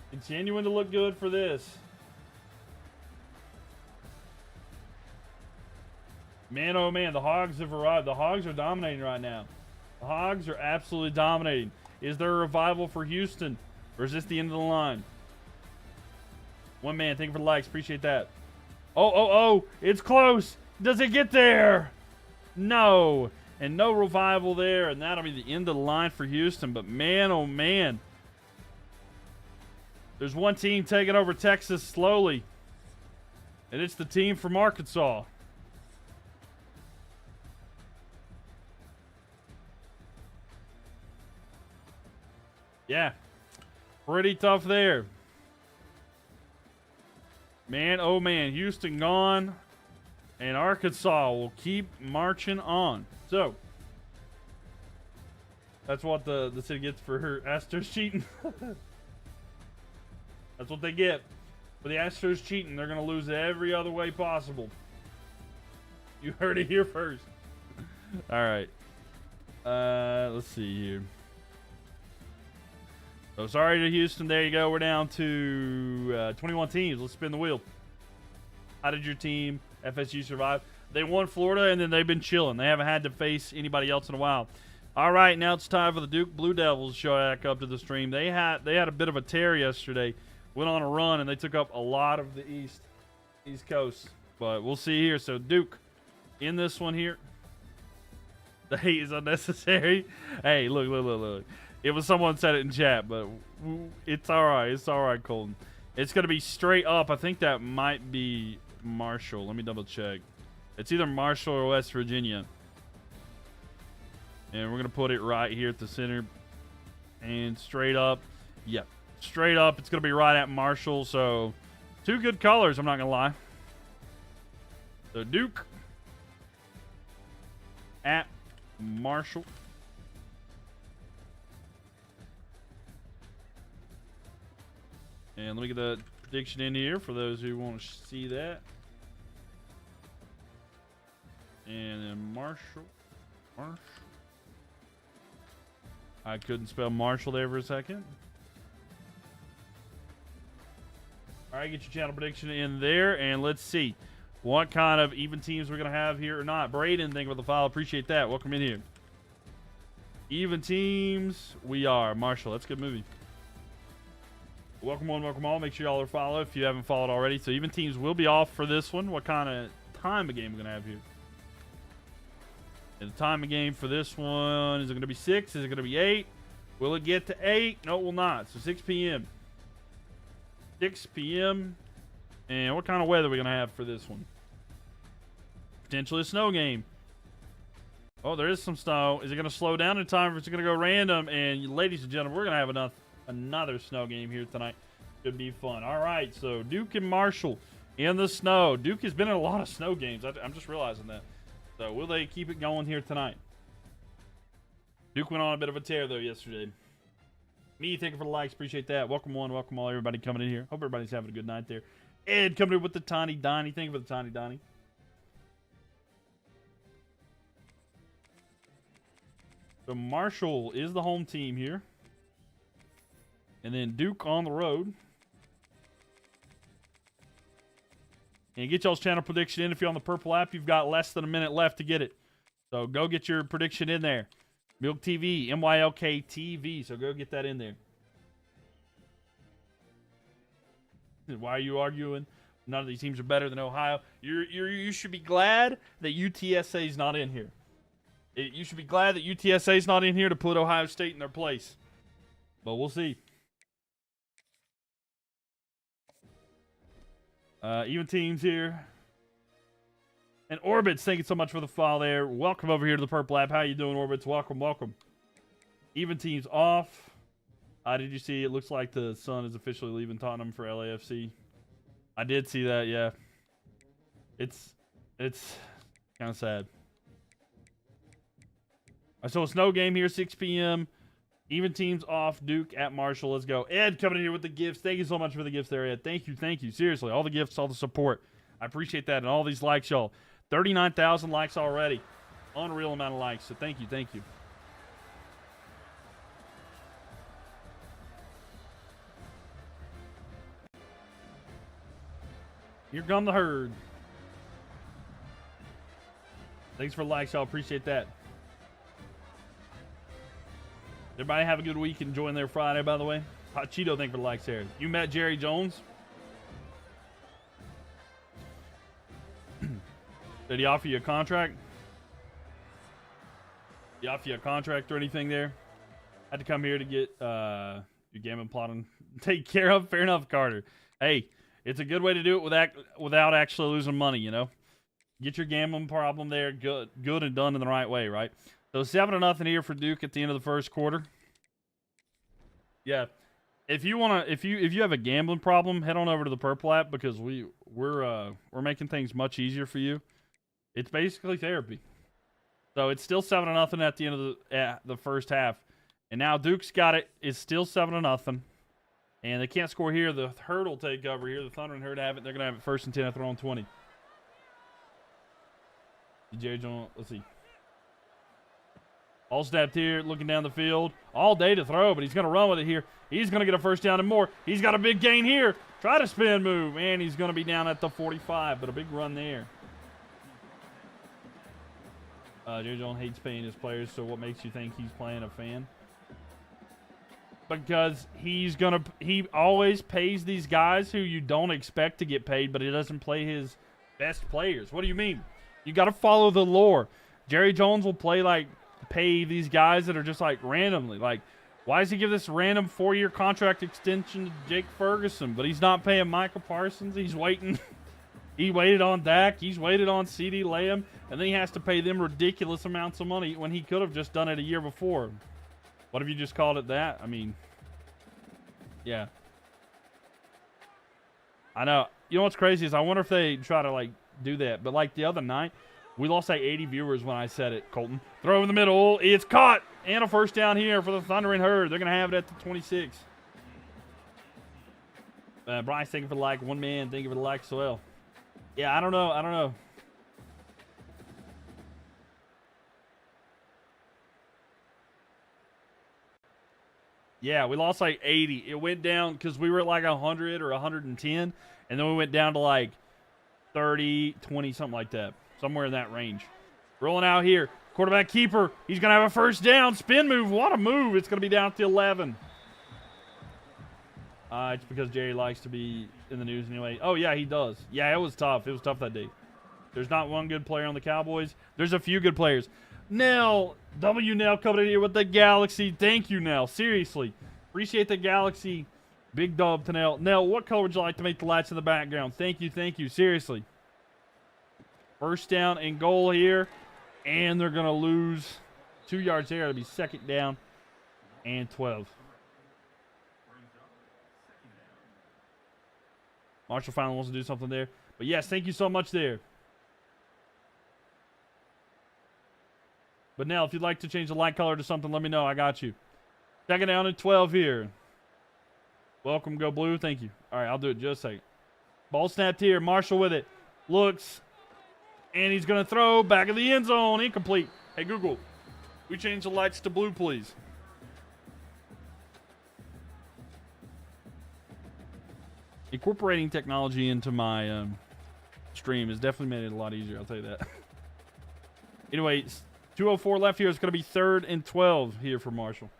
continuing to look good for this. Man, oh man, the Hogs have arrived. The Hogs are dominating right now. The Hogs are absolutely dominating. Is there a revival for Houston? Or is this the end of the line? One man, thank you for the likes. Appreciate that. Oh. It's close. Does it get there? No. And no revival there. And that'll be the end of the line for Houston. But man, oh man. There's one team taking over Texas slowly. And it's the team from Arkansas. Yeah. Pretty tough there. Man, oh man, Houston gone, and Arkansas will keep marching on. So, that's what the city gets for her Astros cheating. That's what they get. For the Astros cheating, they're going to lose every other way possible. You heard it here first. All right. Let's see here. So sorry to Houston. There you go. We're down to 21 teams. Let's spin the wheel. How did your team, FSU, survive? They won Florida, and then they've been chilling. They haven't had to face anybody else in a while. All right, now it's time for the Duke Blue Devils to show back up to the stream. They had a bit of a tear yesterday. Went on a run, and they took up a lot of the East Coast. But we'll see here. So Duke in this one here. The hate is unnecessary. Hey, look. It was someone said it in chat, but it's all right. It's all right, Colton. It's going to be straight up. I think that might be Marshall. Let me double check. It's either Marshall or West Virginia. And we're going to put it right here at the center. And straight up. Yep. Straight up. It's going to be right at Marshall. So, 2 good colors, I'm not going to lie. So, Duke at Marshall. And let me get the prediction in here for those who want to see that. And then Marshall. I couldn't spell Marshall there for a second. All right, get your channel prediction in there, and let's see what kind of even teams we're going to have here or not. Braden, thank you for the follow. Appreciate that. Welcome in here. Even teams, we are. Marshall, that's a good movie. Welcome one, welcome all. Make sure y'all are followed if you haven't followed already. So even teams will be off for this one. What kind of time of game we're going to have here? And the time of game for this one, is it going to be 6? Is it going to be 8? Will it get to 8? No, it will not. So 6 p.m. 6 p.m. And what kind of weather are we going to have for this one? Potentially a snow game. Oh, there is some snow. Is it going to slow down in time or is it going to go random? And ladies and gentlemen, we're going to have another snow game here tonight. Should be fun. All right, so Duke and Marshall in the snow. Duke has been in a lot of snow games. I'm just realizing that. So will they keep it going here tonight? Duke went on a bit of a tear, though, yesterday. Me, thank you for the likes. Appreciate that. Welcome one, welcome all, everybody coming in here. Hope everybody's having a good night there. Ed coming in with the Tiny Donnie. Thank you for the Tiny Donnie. So Marshall is the home team here. And then Duke on the road. And get y'all's channel prediction in. If you're on the Purple app, you've got less than a minute left to get it. So go get your prediction in there. Mylk TV, MYLK TV. So go get that in there. Why are you arguing? None of these teams are better than Ohio. You should be glad that UTSA is not in here. You should be glad that UTSA is not in here to put Ohio State in their place. But we'll see. Even teams here. And Orbits, thank you so much for the follow there. Welcome over here to the Purple app. How you doing, Orbits? Welcome, welcome. Even teams off. Did you see? It looks like the Sun is officially leaving Tottenham for LAFC. I did see that, yeah. It's kind of sad. So it's no game here, 6 p.m. Even teams off. Duke at Marshall. Let's go. Ed coming in here with the gifts. Thank you so much for the gifts there, Ed. Thank you, thank you. Seriously, all the gifts, all the support. I appreciate that. And all these likes, y'all. 39,000 likes already. Unreal amount of likes. So thank you, thank you. Here come the herd. Thanks for the likes, y'all. Appreciate that. Everybody have a good week. Enjoying their Friday, by the way. Hot Cheeto, thank you for the likes there. You met Jerry Jones? Did he offer you a contract? Did he offer you a contract or anything there? Had to come here to get your gambling plotting taken care of. Fair enough, Carter. Hey, it's a good way to do it without actually losing money, you know? Get your gambling problem there good and done in the right way, right? So 7-0 here for Duke at the end of the first quarter. Yeah. If you have a gambling problem, head on over to the Purple app because we're making things much easier for you. It's basically therapy. So it's still 7-0 at the end of the first half. And now Duke's got it. It's still 7-0. And they can't score here. The Herd will take over here. The Thunder and Herd have it. They're going to have it 1st and 10 at their own 20. Jerry Jones, let's see. All snapped here, looking down the field. All day to throw, but he's going to run with it here. He's going to get a first down and more. He's got a big gain here. Try to spin move. And he's going to be down at the 45, but a big run there. Jerry Jones hates paying his players, so what makes you think he's playing a fan? Because he always pays these guys who you don't expect to get paid, but he doesn't play his best players. What do you mean? You got to follow the lore. Jerry Jones will pay these guys that are just like randomly. Like, why does he give this random 4-year contract extension to Jake Ferguson, but he's not paying Micah Parsons? He's waiting. He waited on Dak. He's waited on CeeDee Lamb, and then he has to pay them ridiculous amounts of money when he could have just done it a year before. What if you just called it that? I mean, yeah. I know. You know what's crazy is I wonder if they try to, like, do that. But, like, the other night, we lost, like, 80 viewers when I said it, Colton. Throw in the middle. It's caught. And a first down here for the Thunder and Herd. They're going to have it at the 26. Bryce, thank you for the like. One man, thank you for the like as well. Yeah, I don't know. Yeah, we lost like 80. It went down because we were at like 100 or 110, and then we went down to like 30, 20, something like that. Somewhere in that range. Rolling out here. Quarterback keeper. He's going to have a first down. Spin move. What a move. It's going to be down to 11. It's because Jerry likes to be in the news anyway. Oh, yeah, he does. Yeah, it was tough. It was tough that day. There's not one good player on the Cowboys. There's a few good players. Nell, Nell coming in here with the Galaxy. Thank you, Nell. Seriously. Appreciate the Galaxy. Big dub to Nell. Nell, what color would you like to make the lights in the background? Thank you, thank you. Seriously. First down and goal here. And they're going to lose 2 yards there. It'll be 2nd down and 12. Marshall finally wants to do something there. But yes, thank you so much there. But now, if you'd like to change the light color to something, let me know. I got you. Second down and 12 here. Welcome, go blue. Thank you. All right, I'll do it just a second. Ball snapped here. Marshall with it. Looks. And he's going to throw back of the end zone. Incomplete. Hey, Google, we change the lights to blue, please. Incorporating technology into my stream has definitely made it a lot easier. I'll tell you that. Anyway, 2:04 left here. It's going to be 3rd and 12 here for Marshall.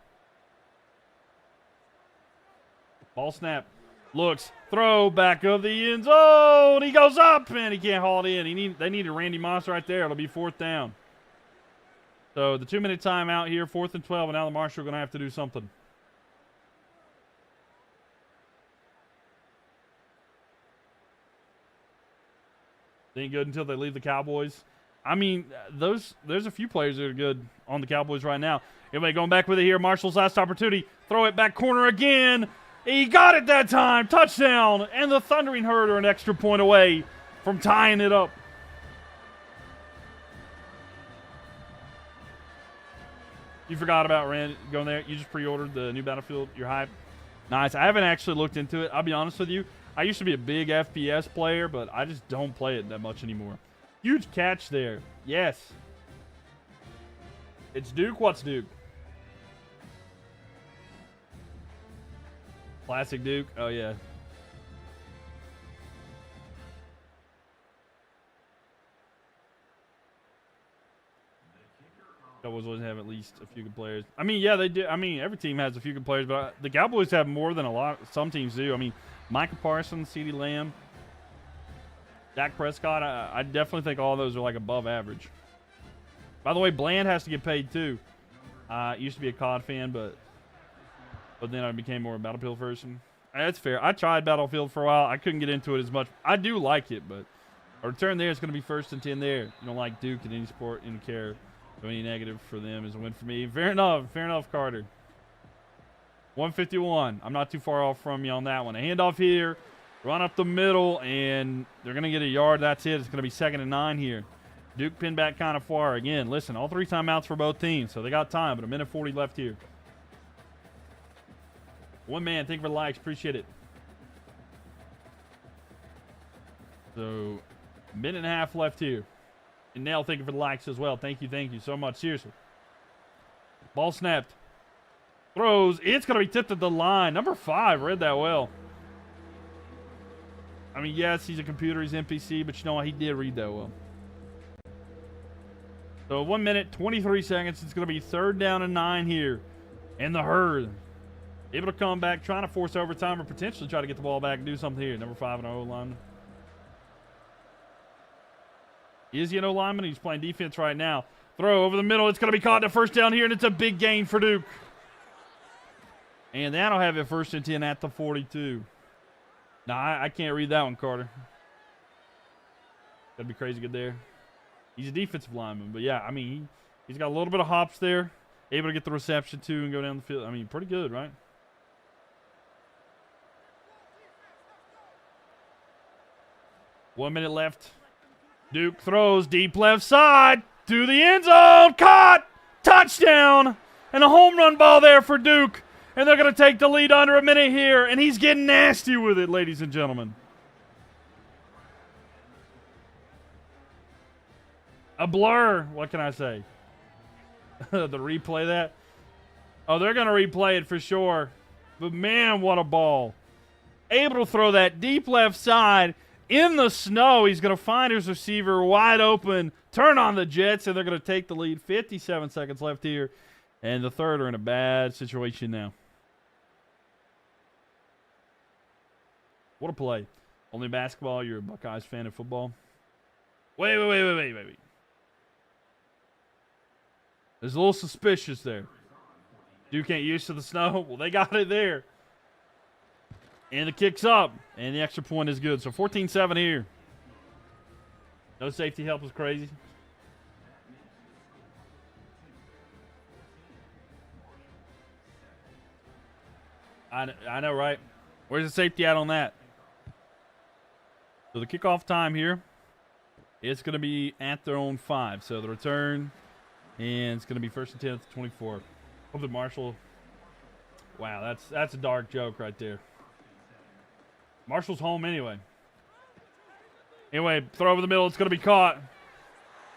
Ball snap. Looks. Throw back of the end zone. He goes up and he can't haul it in. They needed Randy Moss right there. It'll be 4th down. So the 2-minute timeout here, 4th and 12, and now the Marshall are going to have to do something. They ain't good until they leave the Cowboys. I mean, there's a few players that are good on the Cowboys right now. Anyway, going back with it here. Marshall's last opportunity. Throw it back corner again. He got it that time. Touchdown. And the Thundering Herd are an extra point away from tying it up. You forgot about Rand going there. You just pre-ordered the new Battlefield. You're hyped. Nice. I haven't actually looked into it. I'll be honest with you. I used to be a big FPS player, but I just don't play it that much anymore. Huge catch there. Yes. It's Duke. What's Duke? Classic Duke. Oh, yeah. Cowboys always have at least a few good players. I mean, yeah, they do. I mean, every team has a few good players, but the Cowboys have more than a lot. Some teams do. I mean, Micah Parsons, CeeDee Lamb, Dak Prescott. I definitely think all of those are like above average. By the way, Bland has to get paid too. Used to be a COD fan, but then I became more a Battlefield person. That's fair. I tried Battlefield for a while. I couldn't get into it as much. I do like it, but a return there is going to be 1st and 10 there. You don't like Duke in any sport, any care. So any negative for them is a win for me. Fair enough. Fair enough, Carter. 151. I'm not too far off from you on that one. A handoff here. Run up the middle, and they're going to get a yard. That's it. It's going to be 2nd and 9 here. Duke pinned back kind of far. Again, listen, all 3 timeouts for both teams, so they got time, but 1:40 left here. One man, thank you for the likes. Appreciate it. So, 1.5 left here. And Nell, thank you for the likes as well. Thank you so much. Seriously. Ball snapped. Throws. It's going to be tipped at the line. Number 5. Read that well. I mean, yes, he's a computer. He's NPC. But you know what? He did read that well. So 1 minute, 23 seconds. It's going to be 3rd down and 9 here. And the Herd able to come back, trying to force overtime or potentially try to get the ball back and do something here. Number 5 in our O-line. Is he an O-lineman? He's playing defense right now. Throw over the middle. It's going to be caught in a 1st down here, and it's a big gain for Duke. And that'll have it 1st and 10 at the 42. Nah, I can't read that one, Carter. That'd be crazy good there. He's a defensive lineman, but yeah, I mean, he's got a little bit of hops there. Able to get the reception, too, and go down the field. I mean, pretty good, right? One minute left. Duke throws deep left side to the end zone. Caught! Touchdown! And a home run ball there for Duke. And they're going to take the lead under a minute here. And he's getting nasty with it, ladies and gentlemen. A blur. What can I say? The replay that. Oh, they're going to replay it for sure. But man, what a ball. Able to throw that deep left side in the snow. He's going to find his receiver wide open. Turn on the Jets, and they're going to take the lead. 57 seconds left here. And the Third are in a bad situation now. What a play. Only basketball. You're a Buckeyes fan of football. Wait. There's a little suspicious there. Duke ain't used to the snow. Well, they got it there. And the kick's up. And the extra point is good. So 14-7 here. No safety help was crazy. I know, right? Where's the safety at on that? So the kickoff time here, it's going to be at their own 5. So the return, and it's going to be 1st and 10 at the 24. Hope that Marshall Wow, that's a dark joke right there. Marshall's home anyway. Anyway, throw over the middle. It's going to be caught.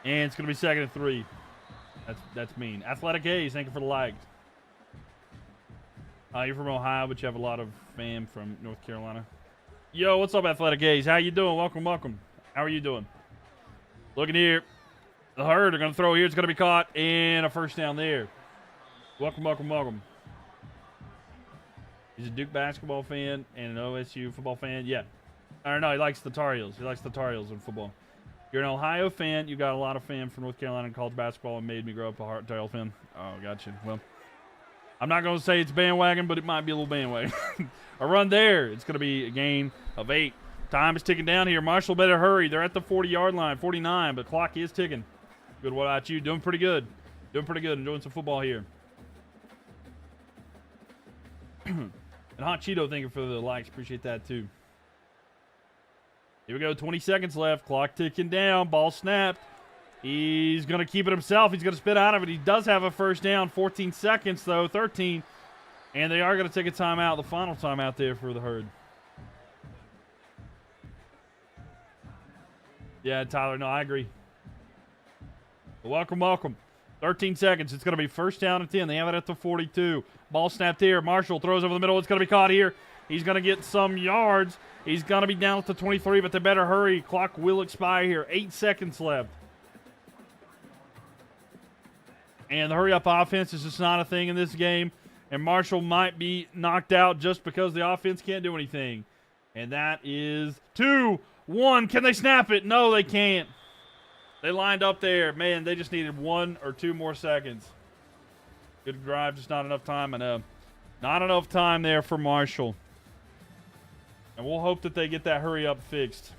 And it's going to be 2nd and 3. That's mean. Athletic A's, thank you for the like. You're from Ohio, but you have a lot of fam from North Carolina. Yo, what's up, Athletic A's? How you doing? Welcome, welcome. How are you doing? Looking here. The Herd are going to throw here. It's going to be caught. And a first down there. Welcome, welcome, welcome. He's a Duke basketball fan and an OSU football fan. Yeah. I don't know. He likes the Tar Heels. He likes the Tar Heels in football. You're an Ohio fan. You got a lot of fans from North Carolina in college basketball and made me grow up a Tar Heel fan. Oh, gotcha. Well, I'm not going to say it's bandwagon, but it might be a little bandwagon. A run there. It's going to be a gain of 8. Time is ticking down here. Marshall better hurry. They're at the 40-yard line, 49, but clock is ticking. Good. What about you? Doing pretty good. Doing pretty good. Enjoying some football here. And Hot Cheeto, thank you for the likes. Appreciate that, too. Here we go. 20 seconds left. Clock ticking down. Ball snapped. He's going to keep it himself. He's going to spit out of it. He does have a first down. 14 seconds, though. 13. And they are going to take a timeout. The final timeout there for the Herd. Yeah, Tyler. No, I agree. But welcome, welcome. 13 seconds. It's going to be first down and 10. They have it at the 42. Ball snapped here. Marshall throws over the middle. It's going to be caught here. He's going to get some yards. He's going to be down at the 23, but they better hurry. Clock will expire here. 8 seconds left. And the hurry-up offense is just not a thing in this game. And Marshall might be knocked out just because the offense can't do anything. And that is 2-1. Can they snap it? No, they can't. They lined up there. Man, they just needed 1 or 2 more seconds. Good drive, just not enough time. I know. Not enough time there for Marshall. And we'll hope that they get that hurry-up fixed.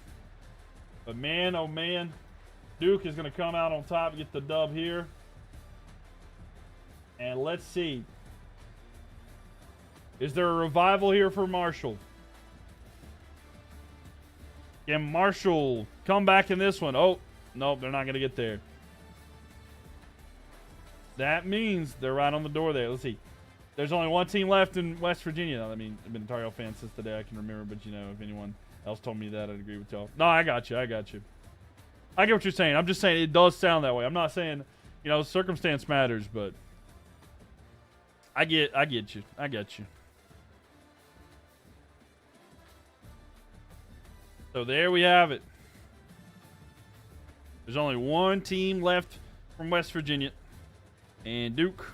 But man, oh man, Duke is going to come out on top and get the dub here. And let's see. Is there a revival here for Marshall? Can Marshall come back in this one? Oh, nope, they're not going to get there. That means they're right on the door there. Let's see. There's only one team left in West Virginia. I mean, I've been a Tar Heel fan since the day I can remember, but, you know, if anyone else told me that, I'd agree with y'all. No, I got you. I got you. I get what you're saying. I'm just saying it does sound that way. I'm not saying, you know, circumstance matters, but I get you. I got you. So there we have it. There's only one team left from West Virginia. And Duke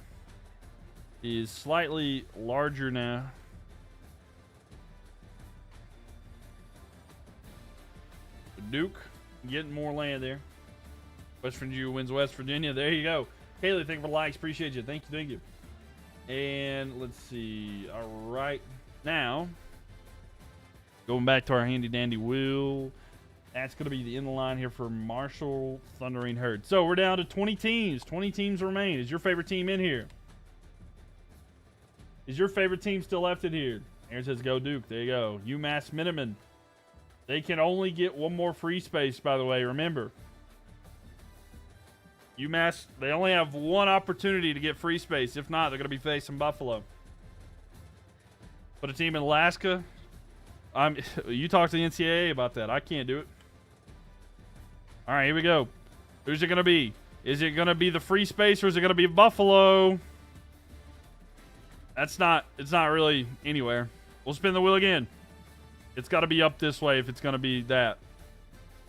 is slightly larger now. Duke getting more land there. West Virginia wins West Virginia. There you go. Haley, thank you for the likes. Appreciate you. Thank you. Thank you. And let's see. All right. Now, going back to our handy dandy wheel. That's going to be the end of the line here for Marshall Thundering Herd. So we're down to 20 teams. 20 teams remain. Is your favorite team in here? Is your favorite team still left in here? Aaron says go Duke. There you go. UMass Minutemen. They can only get one more free space, by the way. Remember. UMass, they only have one opportunity to get free space. If not, they're going to be facing Buffalo. But a team in Alaska, you talk to the NCAA about that. I can't do it. All right, here we go. Who's it going to be? Is it going to be the free space or is it going to be Buffalo? It's not really anywhere. We'll spin the wheel again. It's got to be up this way if it's going to be that.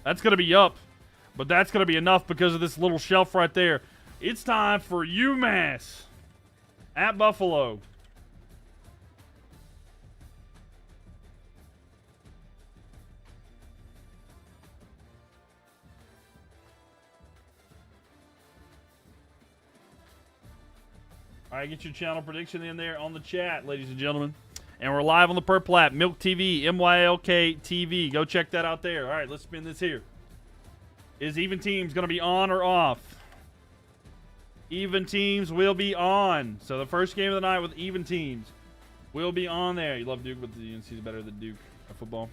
That's going to be up. But that's going to be enough because of this little shelf right there. It's time for UMass at Buffalo. All right, get your channel prediction in there on the chat, ladies and gentlemen. And we're live on the Purple app, Mylk TV, MYLK TV. Go check that out there. All right, let's spin this here. Is even teams going to be on or off? Even teams will be on. So the first game of the night with even teams will be on there. You love Duke, but the UNC is better than Duke at football.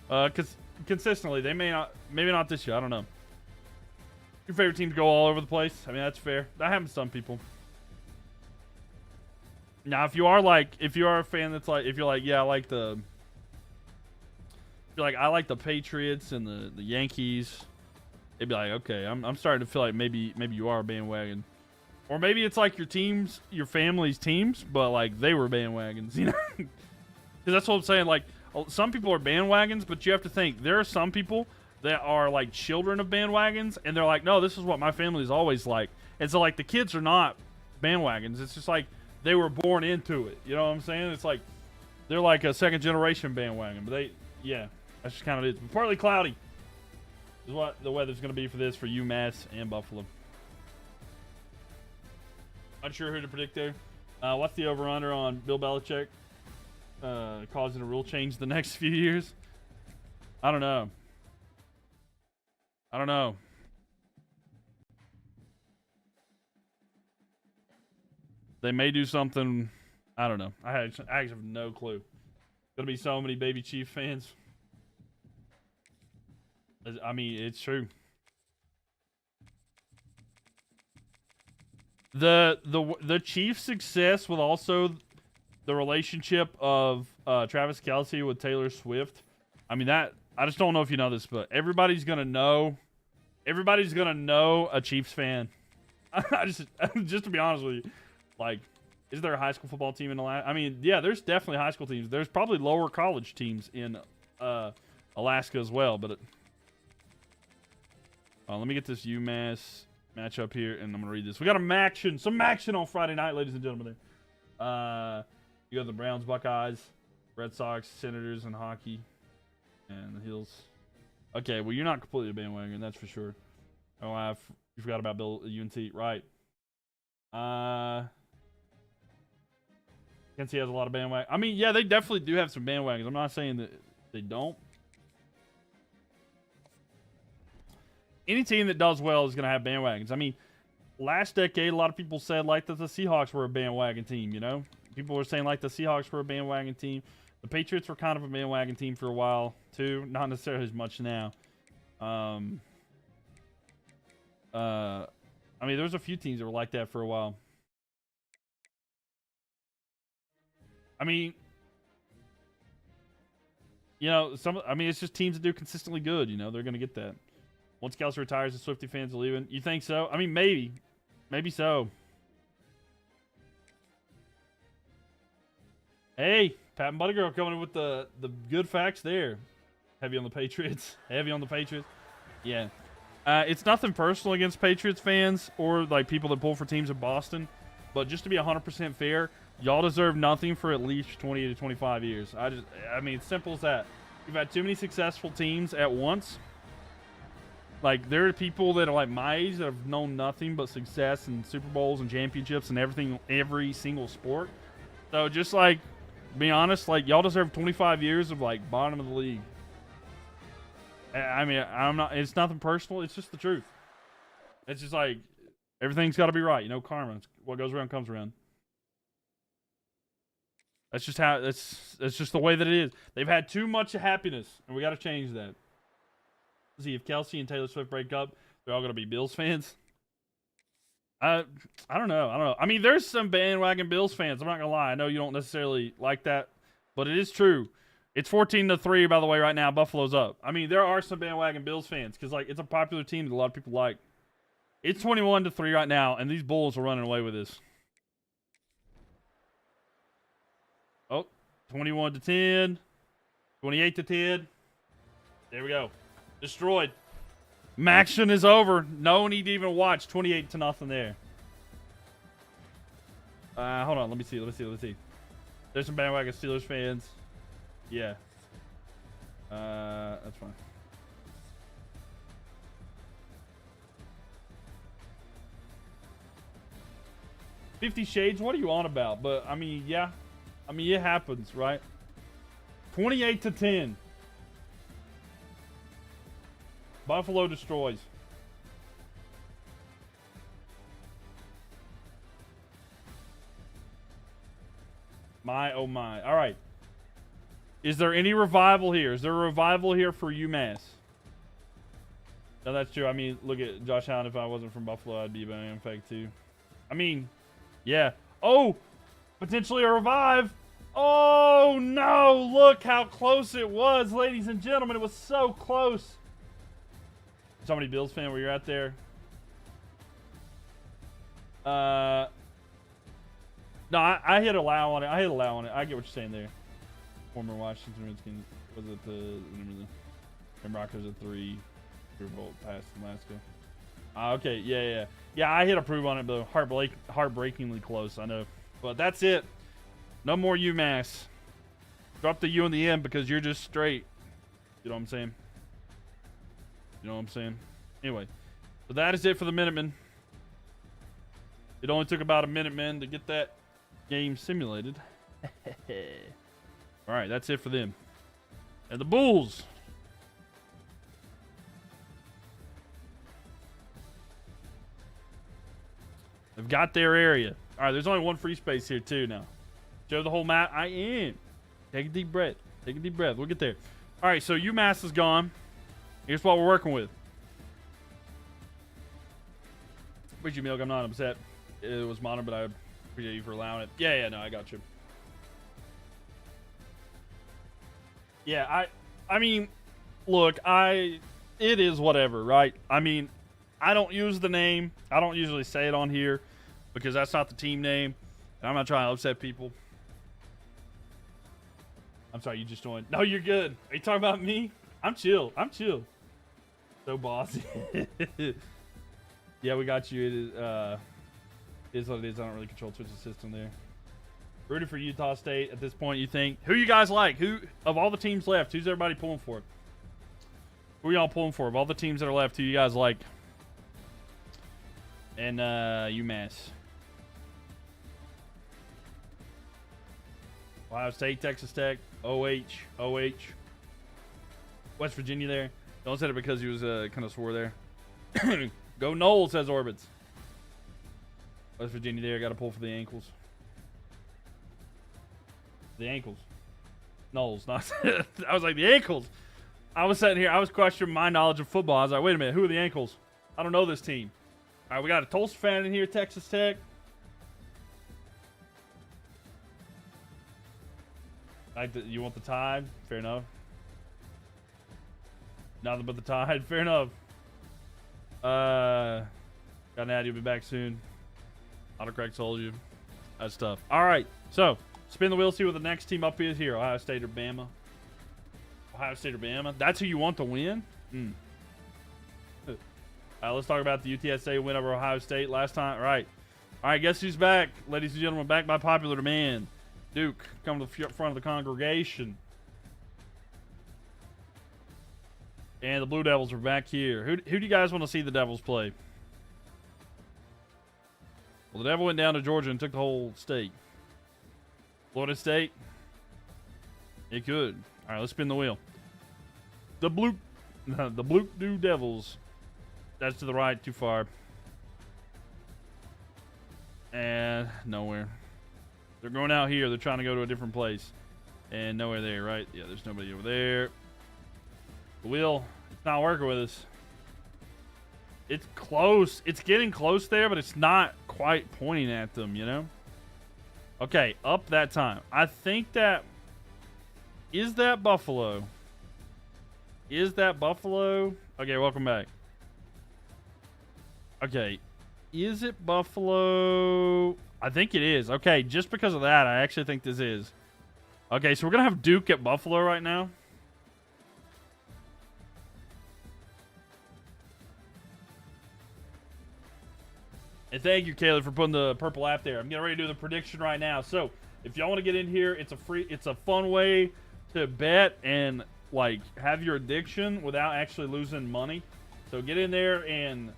Because consistently, they may not, maybe not this year. I don't know. Your favorite teams go all over the place. I mean, that's fair. That happens to some people. Now, if you are a fan that's like, if you're like, yeah, I like the, if you're like, I like the Patriots and the Yankees, it'd be like, okay, I'm starting to feel like maybe you are a bandwagon. Or maybe it's like your family's teams, but like they were bandwagons, you know? Because that's what I'm saying. Like, some people are bandwagons, but you have to think there are some people that are like children of bandwagons, and they're like, no, this is what my family's always like. And so like the kids are not bandwagons. It's just like they were born into it. You know what I'm saying? It's like they're like a second generation bandwagon, but yeah, that's just kind of it. But partly cloudy is what the weather's going to be for this for UMass and Buffalo. Unsure who to predict there. What's the over-under on Bill Belichick causing a rule change the next few years? I don't know. They may do something. I don't know. I actually have no clue. Gonna be so many baby Chief fans. I mean, it's true. The Chiefs' success with also the relationship of Travis Kelce with Taylor Swift. I mean, that I just don't know if you know this, but everybody's gonna know a Chiefs fan. Just to be honest with you, like, is there a high school football team in Alaska? I mean, yeah, there's definitely high school teams. There's probably lower college teams in Alaska as well. But let me get this UMass matchup here, and I'm gonna read this. We got some action on Friday night, ladies and gentlemen. You got the Browns, Buckeyes, Red Sox, Senators, and hockey, and the Hills. Okay, well, you're not completely a bandwagon, that's for sure. Oh, you forgot about Bill UNT, right? Tennessee has a lot of bandwagon. I mean, yeah, they definitely do have some bandwagons. I'm not saying that they don't. Any team that does well is going to have bandwagons. I mean, last decade, a lot of people said like that the Seahawks were a bandwagon team, you know? People were saying like the Seahawks were a bandwagon team. The Patriots were kind of a bandwagon team for a while, too. Not necessarily as much now. I mean, there's a few teams that were like that for a while. I mean, you know, it's just teams that do consistently good, you know? They're going to get that. Once Kelce retires, the Swiftie fans are leaving. You think so? I mean, maybe. Maybe so. Hey, Pat and Buddy Girl coming in with the good facts there. Heavy on the Patriots. Yeah. It's nothing personal against Patriots fans or like people that pull for teams in Boston. But just to be 100% fair, y'all deserve nothing for at least 20 to 25 years. I mean, it's simple as that. You've had too many successful teams at once. Like, there are people that are like my age that have known nothing but success and Super Bowls and championships and everything, every single sport. So just like, be honest, like y'all deserve 25 years of like bottom of the league. I mean, it's nothing personal. It's just the truth. It's just like, everything's got to be right. You know, karma. What goes around comes around. That's just how, that's just the way that it is. They've had too much happiness, and we got to change that. See, if Kelce and Taylor Swift break up, they're all going to be Bills fans. I don't know. I mean, there's some bandwagon Bills fans. I'm not going to lie. I know you don't necessarily like that, but it is true. It's 14-3, by the way, right now. Buffalo's up. I mean, there are some bandwagon Bills fans because, like, it's a popular team that a lot of people like. It's 21-3 right now, and these Bulls are running away with this. Oh, 21-10. 28-10. There we go. Destroyed. Maction is over. No need to even watch. 28-0 there. Hold on. Let me see. There's some bandwagon Steelers fans. Yeah. That's fine. $50 Shades, what are you on about? But, I mean, yeah. I mean, it happens, right? 28-10. Buffalo destroys. My, oh my. All right. Is there any revival here? Is there a revival here for UMass? No, that's true. I mean, look at Josh Allen. If I wasn't from Buffalo, I'd be a bandwagon fake too. I mean, yeah. Oh, Potentially a revive. Oh, no. Look how close it was, ladies and gentlemen. It was so close. Somebody Bills fan where you're at there. No, I hit allow on it. I get what you're saying there. Former Washington Redskins. Was it the Rockers at 3? Volt past Alaska. Okay, yeah. Yeah, I hit approve on it, but heartbreakingly close, I know. But that's it. No more UMass. Drop the U in the end because you're just straight. You know what I'm saying? Anyway, so that is it for the Minutemen. It only took about a minute, man, to get that game simulated. All right, that's it for them. And the Bulls. They've got their area. All right, there's only one free space here, too, now. Show the whole map. I am. Take a deep breath. We'll get there. All right, so UMass is gone. Here's what we're working with. Appreciate you, Mylk. I'm not upset. It was modern, but I appreciate you for allowing it. Yeah, no, I got you. Yeah, I mean, look, it is whatever, right? I mean, I don't use the name. I don't usually say it on here because that's not the team name. And I'm not trying to upset people. I'm sorry, you just joined. No, you're good. Are you talking about me? I'm chill. So bossy. Yeah, we got you. It is what it is. I don't really control Twitch's system there. Rooting for Utah State at this point, you think? Who you guys like? Who, of all the teams left, who's everybody pulling for? Who are y'all pulling for? Of all the teams that are left, who you guys like? And UMass. Ohio State, Texas Tech, OH. West Virginia there. Don't say it because he was kind of swore there. Go Noles, says Orbits. West Virginia there. Got to pull for the ankles. The ankles. Noles, not. I was like, the ankles. I was sitting here. I was questioning my knowledge of football. I was like, wait a minute. Who are the ankles? I don't know this team. All right, we got a Tulsa fan in here, Texas Tech. You want the Tide? Fair enough. Nothing but the Tide. Fair enough. Got an ad. You'll be back soon. Autocorrect told you. That's tough. All right. So, spin the wheel. See what the next team up is here. Ohio State or Bama. Ohio State or Bama. That's who you want to win? Let's talk about the UTSA win over Ohio State last time. All right. Guess who's back? Ladies and gentlemen, back by popular demand. Duke, come to the front of the congregation. And the Blue Devils are back here. Who do you guys want to see the Devils play? Well, the Devil went down to Georgia and took the whole state. Florida State? It could. All right, let's spin the wheel. The Blue Devils. That's to the right, too far. And nowhere. They're going out here. They're trying to go to a different place. And nowhere there, right? Yeah, there's nobody over there. The wheel, it's not working with us. It's close. It's getting close there, but it's not quite pointing at them, you know? Okay, up that time. I think that... Is that Buffalo? Is that Buffalo? Okay, welcome back. Okay, is it Buffalo? I think it is. Okay, just because of that, I actually think this is. Okay, so we're going to have Duke at Buffalo right now. And thank you, Caleb, for putting the purple app there. I'm getting ready to do the prediction right now. So, if y'all want to get in here, it's a fun way to bet and, like, have your addiction without actually losing money. So, get in there and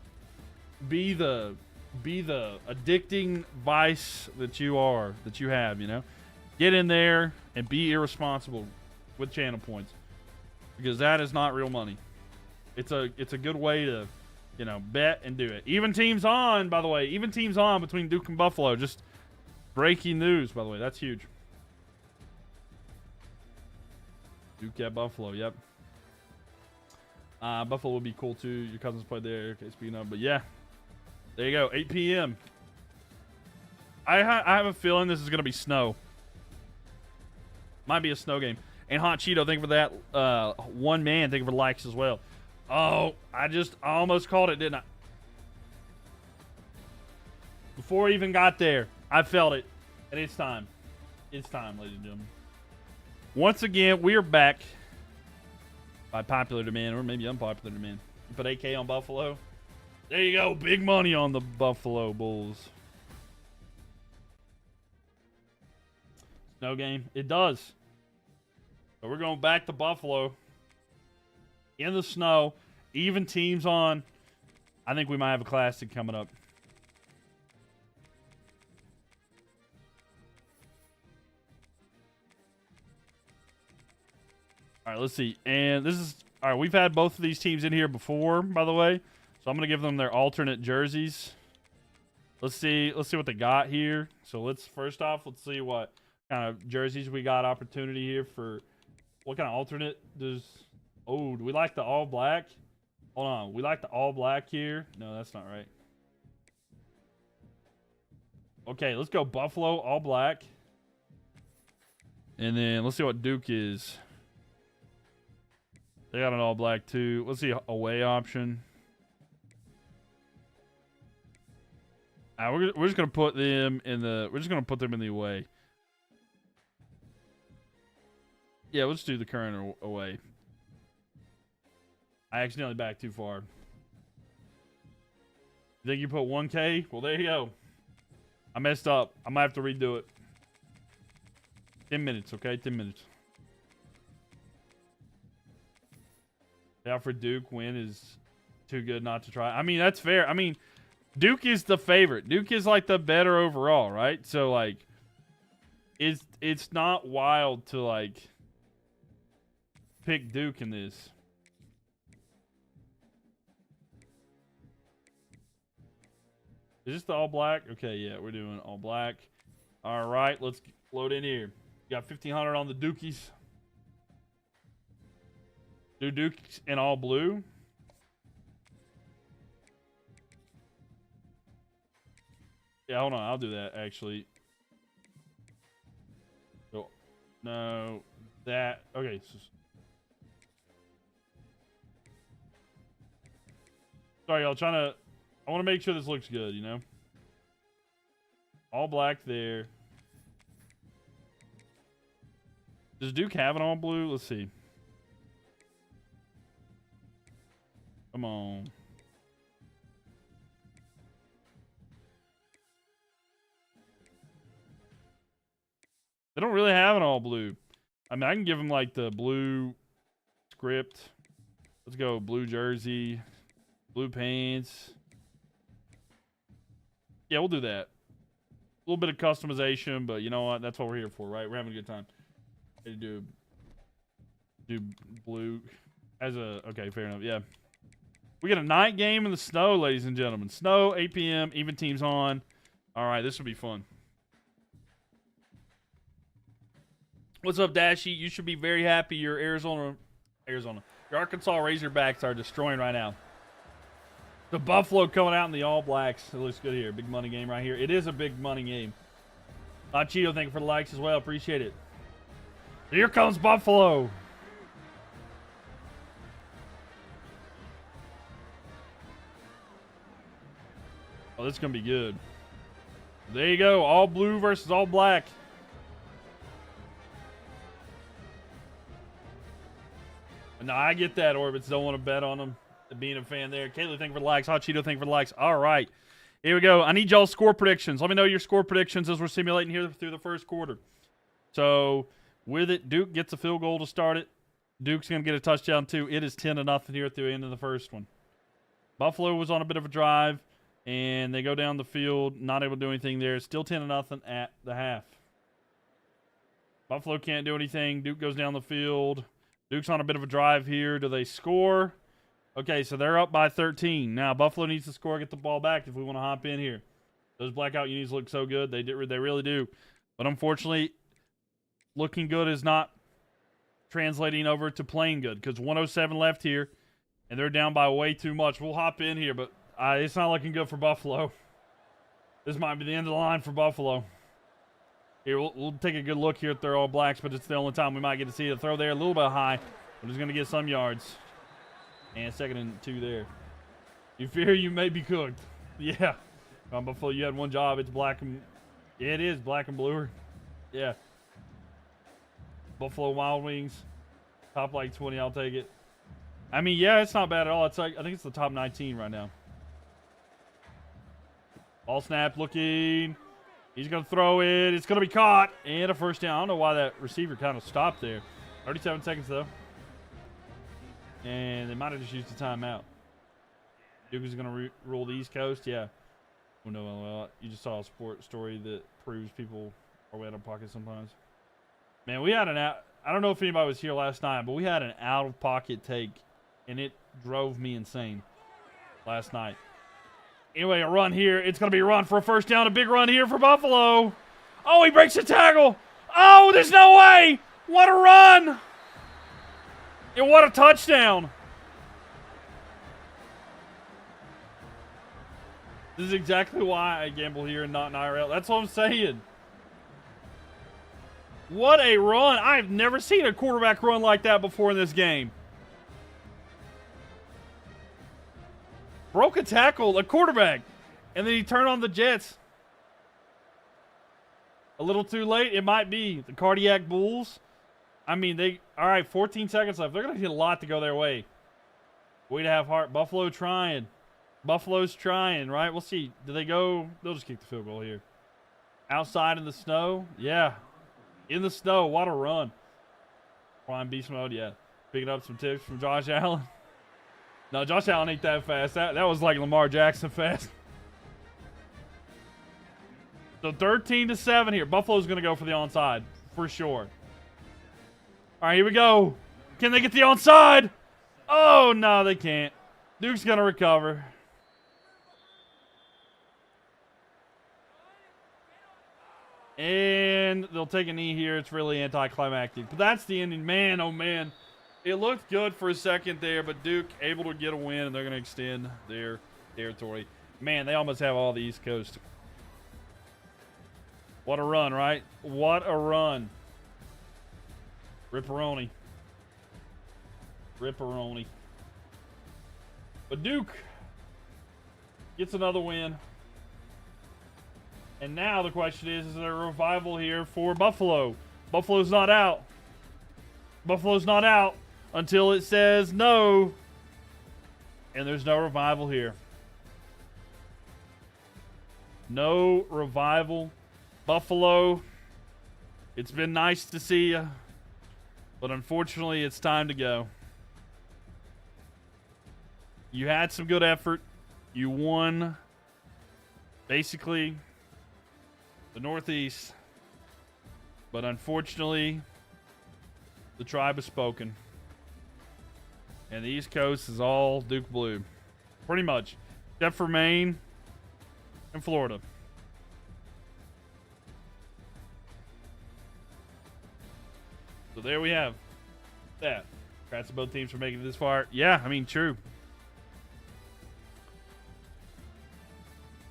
be the addicting vice that you have, you know. Get in there and be irresponsible with channel points, because that is not real money. It's a good way to, you know, bet and do it. Even teams on, by the way, between Duke and Buffalo. Just breaking news, by the way. That's huge. Duke at Buffalo, yep. Buffalo would be cool too. Your cousins played there. Okay, speaking of, but yeah. There you go, 8 p.m. I have a feeling this is going to be snow. Might be a snow game. And Hot Cheeto, thank you for that. One man, thank you for the likes as well. Oh, I almost called it, didn't I? Before I even got there, I felt it. And it's time. It's time, ladies and gentlemen. Once again, we are back by popular demand, or maybe unpopular demand. You put 8K on Buffalo. There you go. Big money on the Buffalo Bulls. Snow game. It does. So we're going back to Buffalo. In the snow. Even teams on. I think we might have a classic coming up. All right, let's see. And this is... All right, we've had both of these teams in here before, by the way. So I'm going to give them their alternate jerseys. Let's see what they got here. So let's see what kind of jerseys we got opportunity here for. What kind of alternate does... Oh, do we like the all black? Hold on. We like the all black here. No, that's not right. Okay, let's go Buffalo all black. And then let's see what Duke is. They got an all black too. Let's see away option. We're just gonna put them in the. We're just gonna put them in the away. Yeah, let's do the current away. I accidentally backed too far. You think you put 1K? Well, there you go. I messed up. I might have to redo it. 10 minutes, okay? 10 minutes. Alfred Duke win is too good not to try. I mean, that's fair. I mean, Duke is the favorite. Duke is like the better overall, right? So like, it's not wild to like pick Duke in this. Is this the all black? Okay, yeah, we're doing all black. All right, let's load in here. Got 1,500 on the Dukies. Do Dukes in all blue. Yeah, hold on. I'll do that, actually. Oh, no. That. Okay. Sorry, y'all. I want to make sure this looks good, you know? All black there. Does Duke have an all blue? Let's see. Come on. They don't really have an all blue. I mean, I can give them like the blue script. Let's go blue jersey, blue pants. Yeah, we'll do that. A little bit of customization, but you know what? That's what we're here for, right? We're having a good time. Do blue as a... Okay, fair enough. Yeah. We got a night game in the snow, ladies and gentlemen. Snow, 8 p.m., even teams on. All right, this will be fun. What's up, Dashy? You should be very happy your Arizona. Your Arkansas Razorbacks are destroying right now. The Buffalo coming out in the All Blacks. It looks good here. Big money game right here. It is a big money game. Cheeto, thank you for the likes as well. Appreciate it. Here comes Buffalo. Oh, this is going to be good. There you go. All blue versus all black. No, I get that, Orbits. Don't want to bet on them. Being a fan there. Kaylee, thank you for the likes. Hot Cheeto, thank you for the likes. All right. Here we go. I need y'all's score predictions. Let me know your score predictions as we're simulating here through the first quarter. So, with it, Duke gets a field goal to start it. Duke's going to get a touchdown, too. It is 10-0 here at the end of the first one. Buffalo was on a bit of a drive, and they go down the field, not able to do anything there. Still 10-0 at the half. Buffalo can't do anything. Duke goes down the field. Duke's on a bit of a drive here. Do they score? Okay, so they're up by 13. Now, Buffalo needs to score, get the ball back if we want to hop in here. Those blackout unis look so good. They really do. But unfortunately, looking good is not translating over to playing good because 107 left here, and they're down by way too much. We'll hop in here, but it's not looking good for Buffalo. This might be the end of the line for Buffalo. Here, we'll take a good look here at their All Blacks, but it's the only time we might get to see the throw there. A little bit high, but he's going to get some yards. And 2nd and 2 there. You fear you may be cooked. Yeah. Buffalo, you had one job. It's black and... Yeah, it is black and bluer. Yeah. Buffalo Wild Wings. Top like 20, I'll take it. I mean, yeah, it's not bad at all. It's like, I think it's the top 19 right now. Ball snap looking. He's going to throw it. It's going to be caught. And a first down. I don't know why that receiver kind of stopped there. 37 seconds, though. And they might have just used a timeout. Duke is going to rule the East Coast. Yeah. Oh, no, well, you just saw a sports story that proves people are way out of pocket sometimes. Man, we had I don't know if anybody was here last night, but we had an out-of-pocket take, and it drove me insane last night. Anyway, a run here. It's going to be a run for a first down. A big run here for Buffalo. Oh, he breaks the tackle. Oh, there's no way. What a run. And what a touchdown. This is exactly why I gamble here and not in IRL. That's what I'm saying. What a run. I've never seen a quarterback run like that before in this game. Broke a tackle, a quarterback, and then he turned on the Jets. A little too late, it might be. The Cardiac Bulls. I mean, all right, 14 seconds left. They're going to get a lot to go their way. Way to have heart. Buffalo trying. Buffalo's trying, right? We'll see. Do they go? They'll just kick the field goal here. Outside in the snow? Yeah. In the snow. What a run. Prime beast mode, yeah. Picking up some tips from Josh Allen. No, Josh Allen ain't that fast. That was like Lamar Jackson fast. So 13-7 here. Buffalo's going to go for the onside for sure. All right, here we go. Can they get the onside? Oh, no, they can't. Duke's going to recover. And they'll take a knee here. It's really anticlimactic. But that's the ending. Man, oh, man. It looked good for a second there, but Duke able to get a win, and they're going to extend their territory. Man, they almost have all the East Coast. What a run, right? What a run. Ripperoni. Ripperoni. But Duke gets another win. And now the question is there a revival here for Buffalo? Buffalo's not out. Buffalo's not out until it says no. And there's no revival here. No revival. Buffalo, it's been nice to see you. But unfortunately, it's time to go. You had some good effort. You won basically the Northeast. But unfortunately, the tribe has spoken. And the East Coast is all Duke Blue. Pretty much. Except for Maine and Florida. So there we have that. Congrats to both teams for making it this far. Yeah, I mean, true.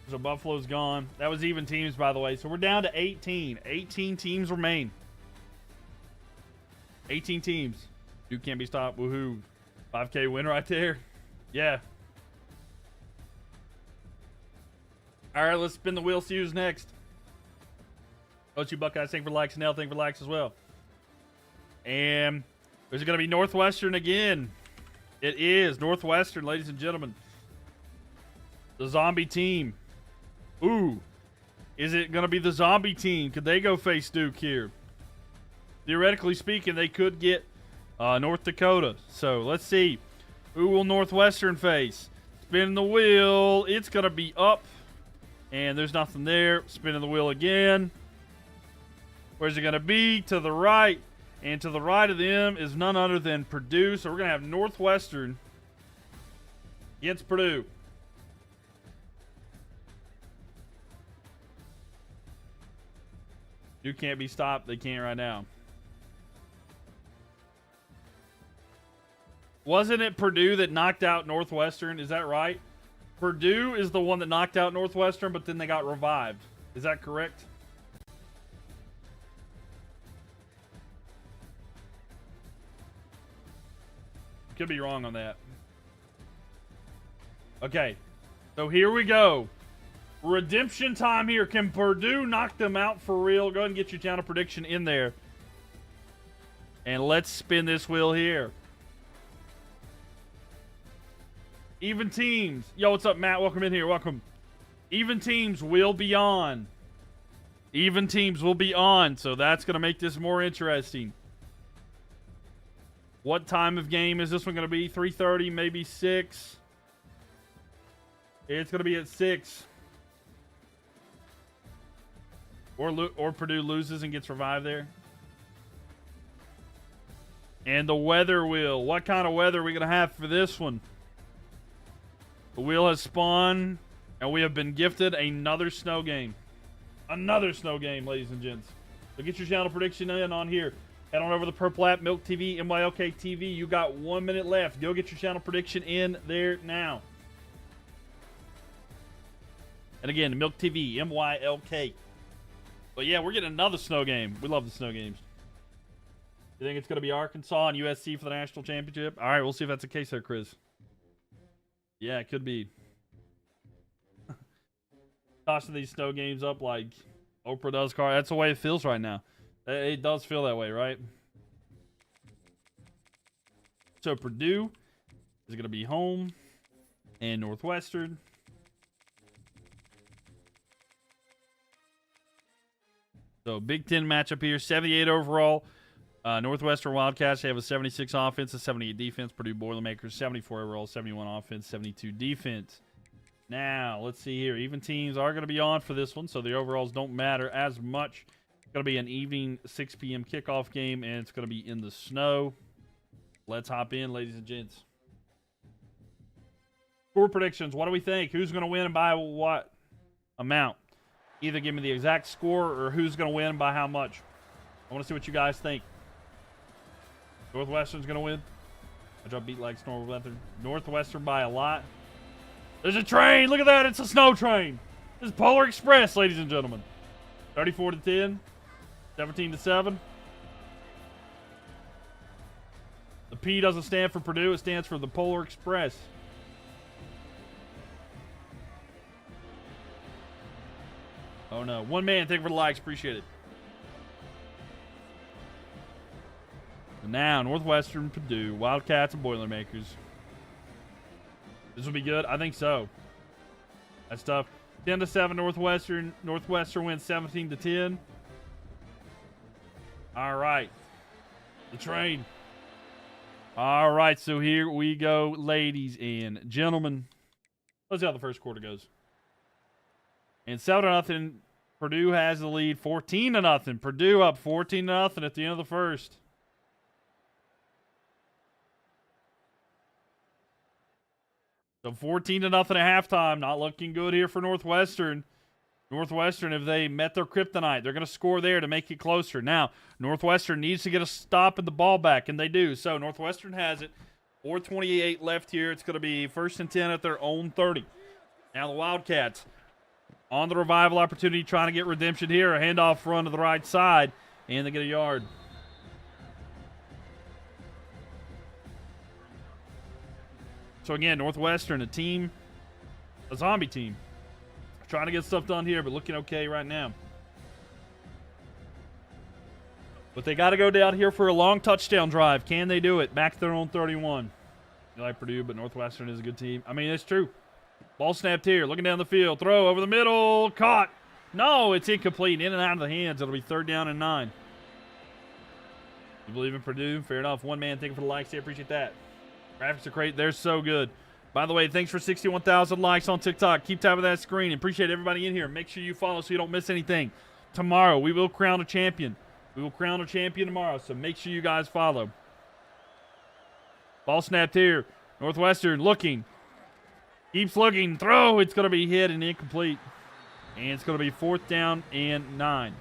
So Buffalo's gone. That was even teams, by the way. So we're down to 18. 18 teams remain. 18 teams. Duke can't be stopped. Woohoo. 5K win right there. Yeah. All right, let's spin the wheel. See who's next. Coach, you Buckeyes, thank you for likes. Nell, thank you for likes as well. And there's going to be Northwestern again. It is Northwestern, ladies and gentlemen. The zombie team. Ooh. Is it going to be the zombie team? Could they go face Duke here? Theoretically speaking, they could get North Dakota. So let's see. Who will Northwestern face? Spinning the wheel. It's going to be up. And there's nothing there. Spinning the wheel again. Where's it going to be? To the right. And to the right of them is none other than Purdue. So we're going to have Northwestern against Purdue. Duke can't be stopped. They can't right now. Wasn't it Purdue that knocked out Northwestern? Is that right? Purdue is the one that knocked out Northwestern, but then they got revived. Is that correct? Could be wrong on that. Okay, so here we go. Redemption time here. Can Purdue knock them out for real? Go ahead and get your channel prediction in there. And let's spin this wheel here. Even teams. Yo, what's up, Matt? Welcome in here. Welcome. Even teams will be on. Even teams will be on. So that's going to make this more interesting. What time of game is this one going to be? 3:30, maybe 6. It's going to be at 6. Or Purdue loses and gets revived there. And the weather wheel. What kind of weather are we going to have for this one? The wheel has spawned, and we have been gifted another snow game. Another snow game, ladies and gents. So get your channel prediction in on here. Head on over to the Purple app, Mylk TV, MYLK TV. You got 1 minute left. Go get your channel prediction in there now. And again, Mylk TV, MYLK. But yeah, we're getting another snow game. We love the snow games. You think it's going to be Arkansas and USC for the national championship? All right, we'll see if that's the case there, Chris. Yeah, it could be. Tossing these snow games up like Oprah does, Carl. That's the way it feels right now. It does feel that way, right? So Purdue is going to be home, and Northwestern. So Big Ten matchup here, 78 overall. Northwestern Wildcats, they have a 76 offense, a 78 defense. Purdue Boilermakers, 74 overall, 71 offense, 72 defense. Now, let's see here. Even teams are going to be on for this one, so the overalls don't matter as much. It's going to be an evening 6 p.m. kickoff game, and it's going to be in the snow. Let's hop in, ladies and gents. Score predictions. What do we think? Who's going to win and by what amount? Either give me the exact score or who's going to win by how much. I want to see what you guys think. Northwestern's going to win. I drop beat like Northwestern. Northwestern by a lot. There's a train. Look at that. It's a snow train. This is Polar Express, ladies and gentlemen. 34-10. 17-7. The P doesn't stand for Purdue. It stands for the Polar Express. Oh, no. One man. Thank you for the likes. Appreciate it. And now, Northwestern, Purdue, Wildcats, and Boilermakers. This will be good? I think so. That's tough. 10-7 Northwestern. Northwestern wins 17-10. All right. The train. All right, so here we go, ladies and gentlemen. Let's see how the first quarter goes. And 7-0. Purdue has the lead. 14-0. Purdue up 14-0 at the end of the first. So 14-0 at halftime. Not looking good here for Northwestern. Northwestern, if they met their kryptonite, they're going to score there to make it closer. Now, Northwestern needs to get a stop in the ball back, and they do. So Northwestern has it. 4:28 left here. It's going to be 1st and 10 at their own 30. Now the Wildcats on the revival opportunity, trying to get redemption here. A handoff run to the right side, and they get a yard. So again, Northwestern, a zombie team. Trying to get stuff done here, but looking okay right now. But they got to go down here for a long touchdown drive. Can they do it? Back to their own 31. You like Purdue, but Northwestern is a good team. I mean, it's true. Ball snapped here. Looking down the field. Throw over the middle. Caught. No, it's incomplete. In and out of the hands. It'll be 3rd down and 9. You believe in Purdue? Fair enough. One man, thank you for the likes. I appreciate that. Graphics are great. They're so good. By the way, thanks for 61,000 likes on TikTok. Keep tapping that screen. Appreciate everybody in here. Make sure you follow so you don't miss anything. Tomorrow, we will crown a champion. We will crown a champion tomorrow, so make sure you guys follow. Ball snapped here. Northwestern looking. Keeps looking. Throw. It's going to be hit and incomplete. And it's going to be 4th down and 9.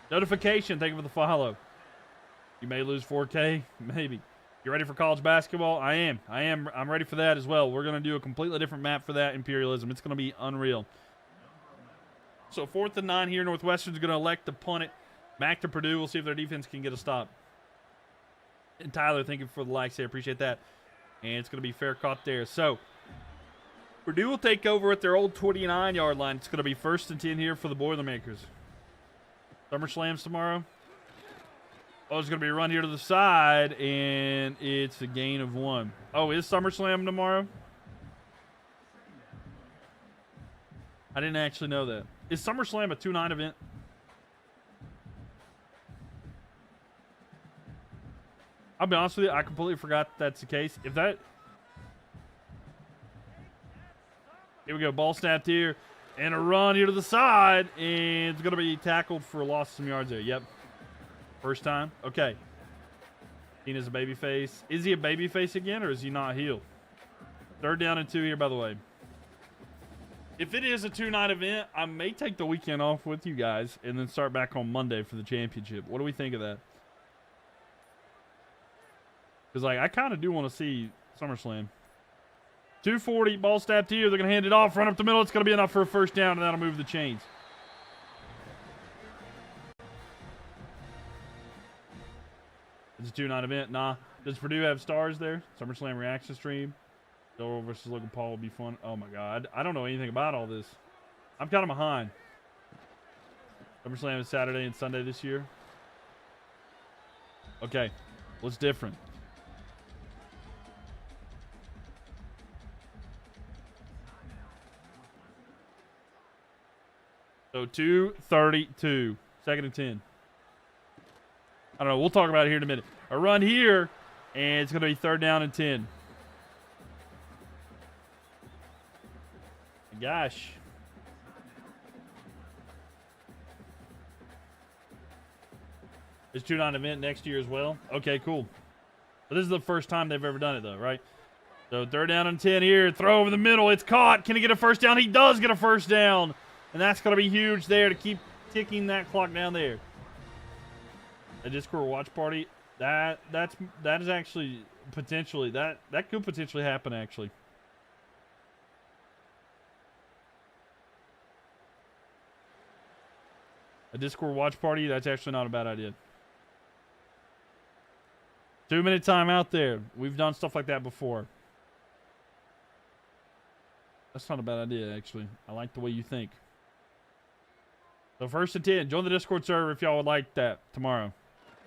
Notification. Thank you for the follow. You may lose 4K. Maybe. You ready for college basketball? I am. I'm ready for that as well. We're going to do a completely different map for that, Imperialism. It's going to be unreal. So 4th and 9 here. Northwestern's going to elect to punt it back to Purdue. We'll see if their defense can get a stop. And Tyler, thank you for the likes there. Appreciate that. And it's going to be fair caught there. So Purdue will take over at their old 29-yard line. It's going to be 1st and 10 here for the Boilermakers. SummerSlam's tomorrow. Oh, it's going to be a run here to the side, and it's a gain of 1. Oh, is SummerSlam tomorrow? I didn't actually know that. Is SummerSlam a 2-night event? I'll be honest with you, I completely forgot that's the case. If that... Here we go, ball snapped here, and a run here to the side, and it's going to be tackled for a loss of some yards there. Yep. First time? Okay. Seen as a babyface. Is he a babyface again, or is he not healed? 3rd down and 2 here, by the way. If it is a 2-night event, I may take the weekend off with you guys and then start back on Monday for the championship. What do we think of that? Because, like, I kind of do want to see SummerSlam. 240, ball snapped here. They're going to hand it off, run up the middle. It's going to be enough for a first down, and that'll move the chains. It's a 2-night event. Nah. Does Purdue have stars there? SummerSlam reaction stream. Dover versus Logan Paul would be fun. Oh, my God. I don't know anything about all this. I'm kind of behind. SummerSlam is Saturday and Sunday this year. Okay. What's different? So 2:32. 2nd and 10. I don't know. We'll talk about it here in a minute. A run here, and it's going to be 3rd down and 10. Gosh. It's a 2-night event next year as well. Okay, cool. But this is the first time they've ever done it, though, right? So 3rd down and 10 here. Throw over the middle. It's caught. Can he get a first down? He does get a first down. And that's going to be huge there to keep ticking that clock down there. A Discord watch party. That is actually potentially that could potentially happen actually. A Discord watch party, that's actually not a bad idea. 2-minute timeout there. We've done stuff like that before. That's not a bad idea actually. I like the way you think. So 1st and 10. Join the Discord server if y'all would like that tomorrow.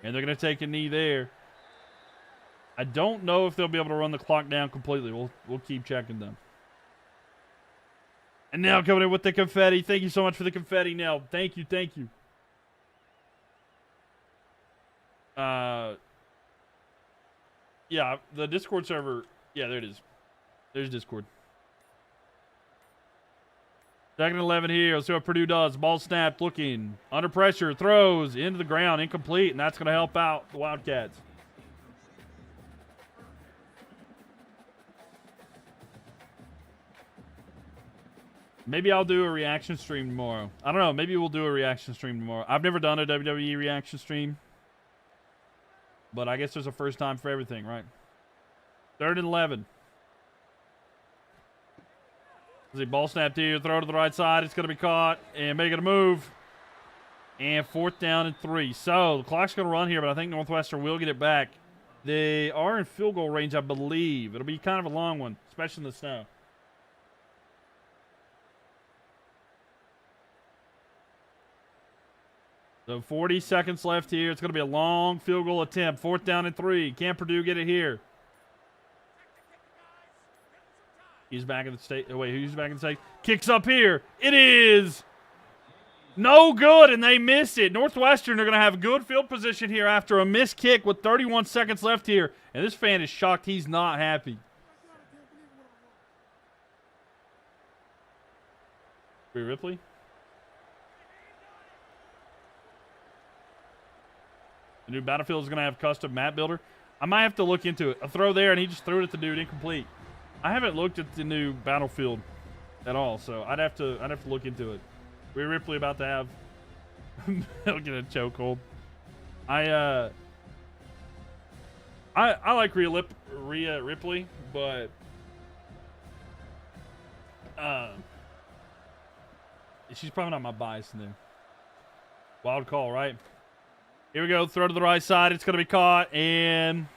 And they're going to take a knee there. I don't know if they'll be able to run the clock down completely. We'll keep checking them. And now coming in with the confetti. Thank you so much for the confetti, Nell. Thank you, thank you. Yeah, the Discord server. Yeah, there it is. There's Discord. 2nd and 11 here. Let's see what Purdue does. Ball snapped, looking. Under pressure, throws into the ground, incomplete, and that's going to help out the Wildcats. Maybe I'll do a reaction stream tomorrow. I don't know. Maybe we'll do a reaction stream tomorrow. I've never done a WWE reaction stream. But I guess there's a first time for everything, right? 3rd and 11. See, ball snapped here, throw to the right side. It's going to be caught and making a move. And 4th down and 3. So the clock's going to run here, but I think Northwestern will get it back. They are in field goal range, I believe. It'll be kind of a long one, especially in the snow. So 40 seconds left here. It's going to be a long field goal attempt. 4th down and 3. Can Purdue get it here? He's back in the state. Oh, wait, who's back in the state? Kicks up here. It is no good, and they miss it. Northwestern are going to have good field position here after a missed kick with 31 seconds left here. And this fan is shocked he's not happy. Ripley? The new Battlefield is going to have custom map builder. I might have to look into it. A throw there, and he just threw it at the dude, incomplete. I haven't looked at the new Battlefield at all, so I'd have to look into it. We're Ripley about to have He'll get a chokehold. I I like Rhea Ripley, but she's probably not my bias in there. Wild call, right? Here we go. Throw to the right side. It's going to be caught. And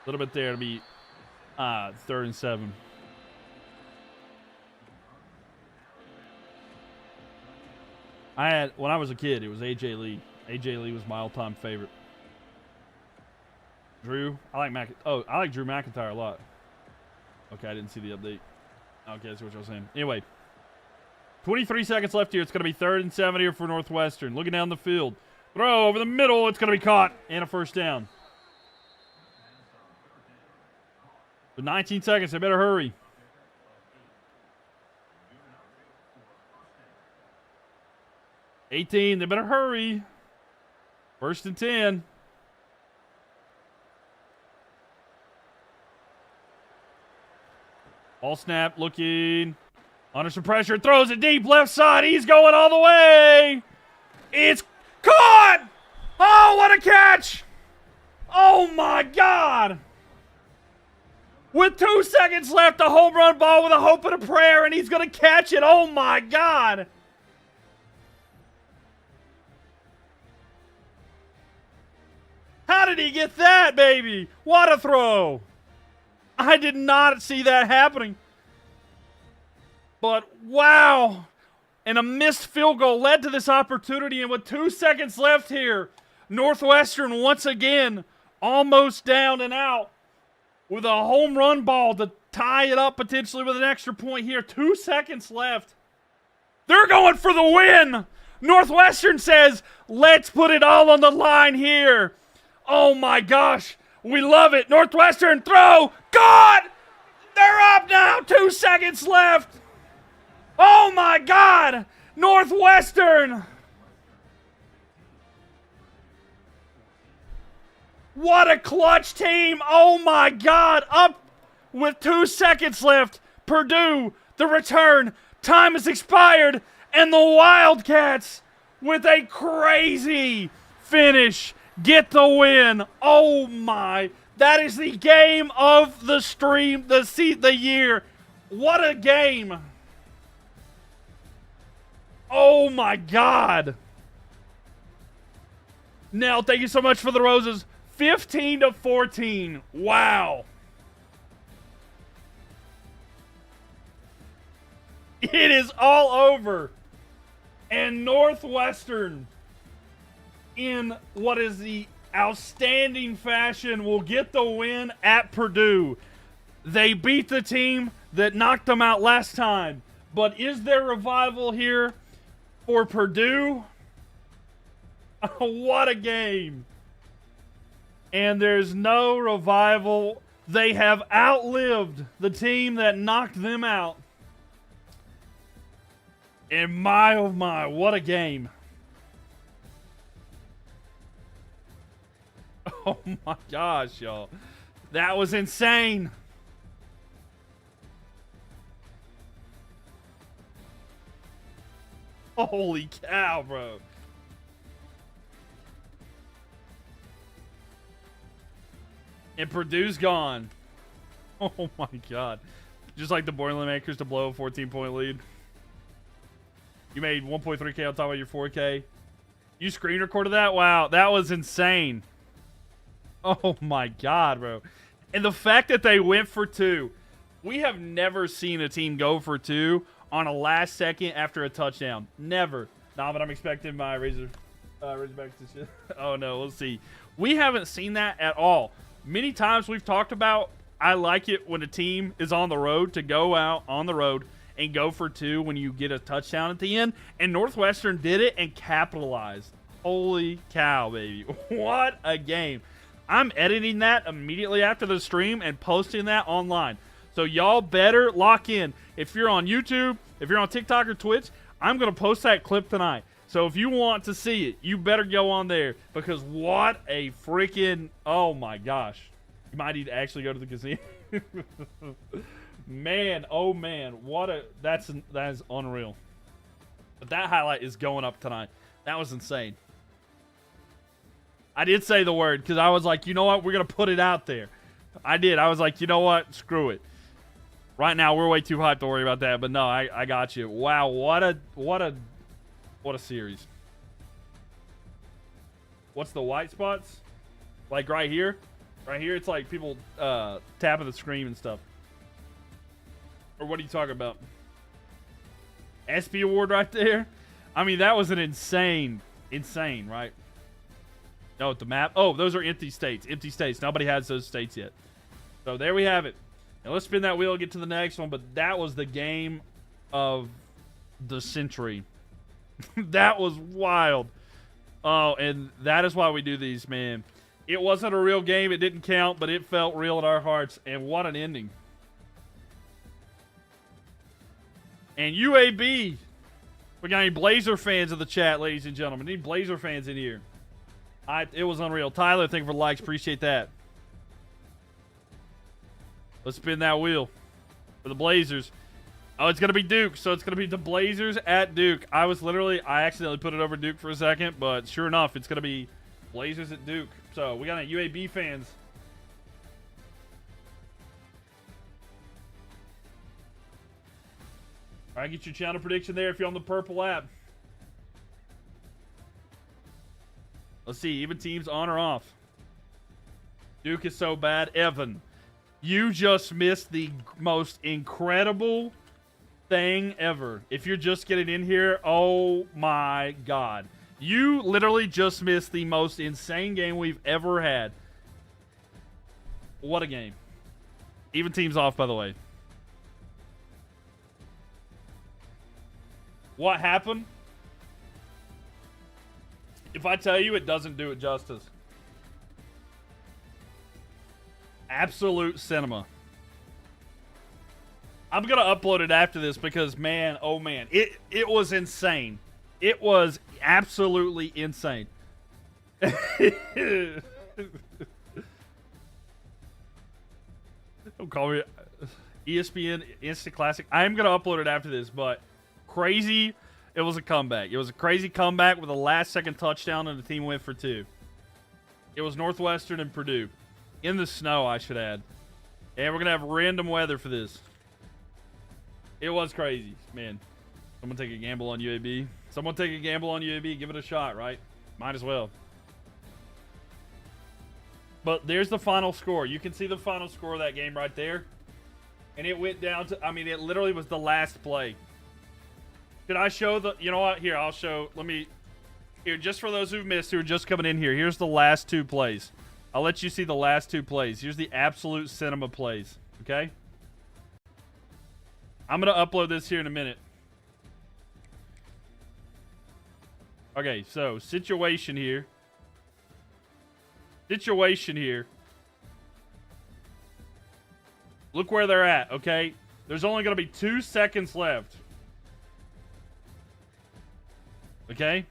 a little bit there to be 3rd and 7. When I was a kid, it was AJ Lee. AJ Lee was my all-time favorite. Drew, I like Drew McIntyre a lot. Okay, I didn't see the update. Okay, that's what I was saying. Anyway, 23 seconds left here. It's going to be 3rd and 7 here for Northwestern. Looking down the field. Throw over the middle. It's going to be caught. And a first down. For 19 seconds. They better hurry. $18. They better hurry. 1st and 10. Ball snap. Looking. Under some pressure. Throws it deep. Left side. He's going all the way. It's caught! Oh, what a catch! Oh, my God! With 2 seconds left, a home run ball with a hope and a prayer, and he's going to catch it. Oh, my God! How did he get that, baby? What a throw! I did not see that happening. But, wow! And a missed field goal led to this opportunity. And with 2 seconds left here, Northwestern once again almost down and out with a home run ball to tie it up potentially with an extra point here. 2 seconds left. They're going for the win. Northwestern says, let's put it all on the line here. Oh my gosh. We love it. Northwestern throw. God! They're up now. 2 seconds left. Oh my God! Northwestern! What a clutch team! Oh my God! Up with 2 seconds left. Purdue, the return. Time has expired. And the Wildcats, with a crazy finish, get the win. Oh my. That is the game of the stream, the year. What a game. Oh my God. Nell, thank you so much for the roses. 15-14. Wow. It is all over. And Northwestern, in what is the outstanding fashion, will get the win at Purdue. They beat the team that knocked them out last time. But is there revival here for Purdue? What a game. And there's no revival. They have outlived the team that knocked them out. And my, oh my, what a game. Oh my gosh, y'all. That was insane. Holy cow, bro. And Purdue's gone. Oh my God. Just like the Boilermakers to blow a 14-point lead. You made 1.3K on top of your 4K. You screen recorded that? Wow, that was insane. Oh my God, bro. And the fact that they went for two. We have never seen a team go for two on a last second after a touchdown. Never. Nah, but I'm expecting my Razorbacks to shit. Oh no, we'll see. We haven't seen that at all. Many times we've talked about, I like it when a team is on the road to go out on the road and go for two when you get a touchdown at the end. And Northwestern did it and capitalized. Holy cow, baby. What a game. I'm editing that immediately after the stream and posting that online. So y'all better lock in. If you're on YouTube, if you're on TikTok or Twitch, I'm going to post that clip tonight. So if you want to see it, you better go on there. Because what a freaking... Oh my gosh. You might need to actually go to the casino. Man, oh man. What a... That is unreal. But that highlight is going up tonight. That was insane. I did say the word because I was like, you know what? We're going to put it out there. I did. I was like, you know what? Screw it. Right now, we're way too hyped to worry about that. But no, I got you. Wow, what a series. What's the white spots? Like right here? Right here, it's like people tapping the screen and stuff. Or what are you talking about? ESPY award right there? I mean, that was an insane, right? No, the map. Oh, those are empty states. Empty states. Nobody has those states yet. So there we have it. Now let's spin that wheel and get to the next one. But that was the game of the century. That was wild. Oh, and that is why we do these, man. It wasn't a real game. It didn't count, but it felt real in our hearts. And what an ending. And UAB. We got any Blazer fans in the chat, ladies and gentlemen? Any Blazer fans in here? It was unreal. Tyler, thank you for the likes. Appreciate that. Let's spin that wheel for the Blazers. Oh, it's going to be Duke. So it's going to be the Blazers at Duke. I accidentally put it over Duke for a second, but sure enough, it's going to be Blazers at Duke. So we got any UAB fans. All right, get your channel prediction there if you're on the purple app. Let's see, even teams on or off. Duke is so bad. Evan, you just missed the most incredible thing ever. If you're just getting in here, oh my God. You literally just missed the most insane game we've ever had. What a game. Even teams off, by the way. What happened? If I tell you, it doesn't do it justice. Absolute cinema. I'm going to upload it after this because, man, oh man, it was insane. It was absolutely insane. Don't call me ESPN Instant Classic. I am going to upload it after this, but crazy. It was a comeback. It was a crazy comeback with a last-second touchdown, and the team went for 2. It was Northwestern and Purdue. In the snow, I should add. And we're going to have random weather for this. It was crazy, man. Someone take a gamble on UAB. Someone take a gamble on UAB. Give it a shot, right? Might as well. But there's the final score. You can see the final score of that game right there. And it went down to, I mean, it literally was the last play. Could I show the, you know what? Here, I'll show, here, just for those who've missed, who are just coming in here, here's the last 2 plays. I'll let you see the last 2 plays. Here's the absolute cinema plays, okay? I'm going to upload this here in a minute. Okay, so, situation here. Look where they're at, okay? There's only going to be 2 seconds left. Okay?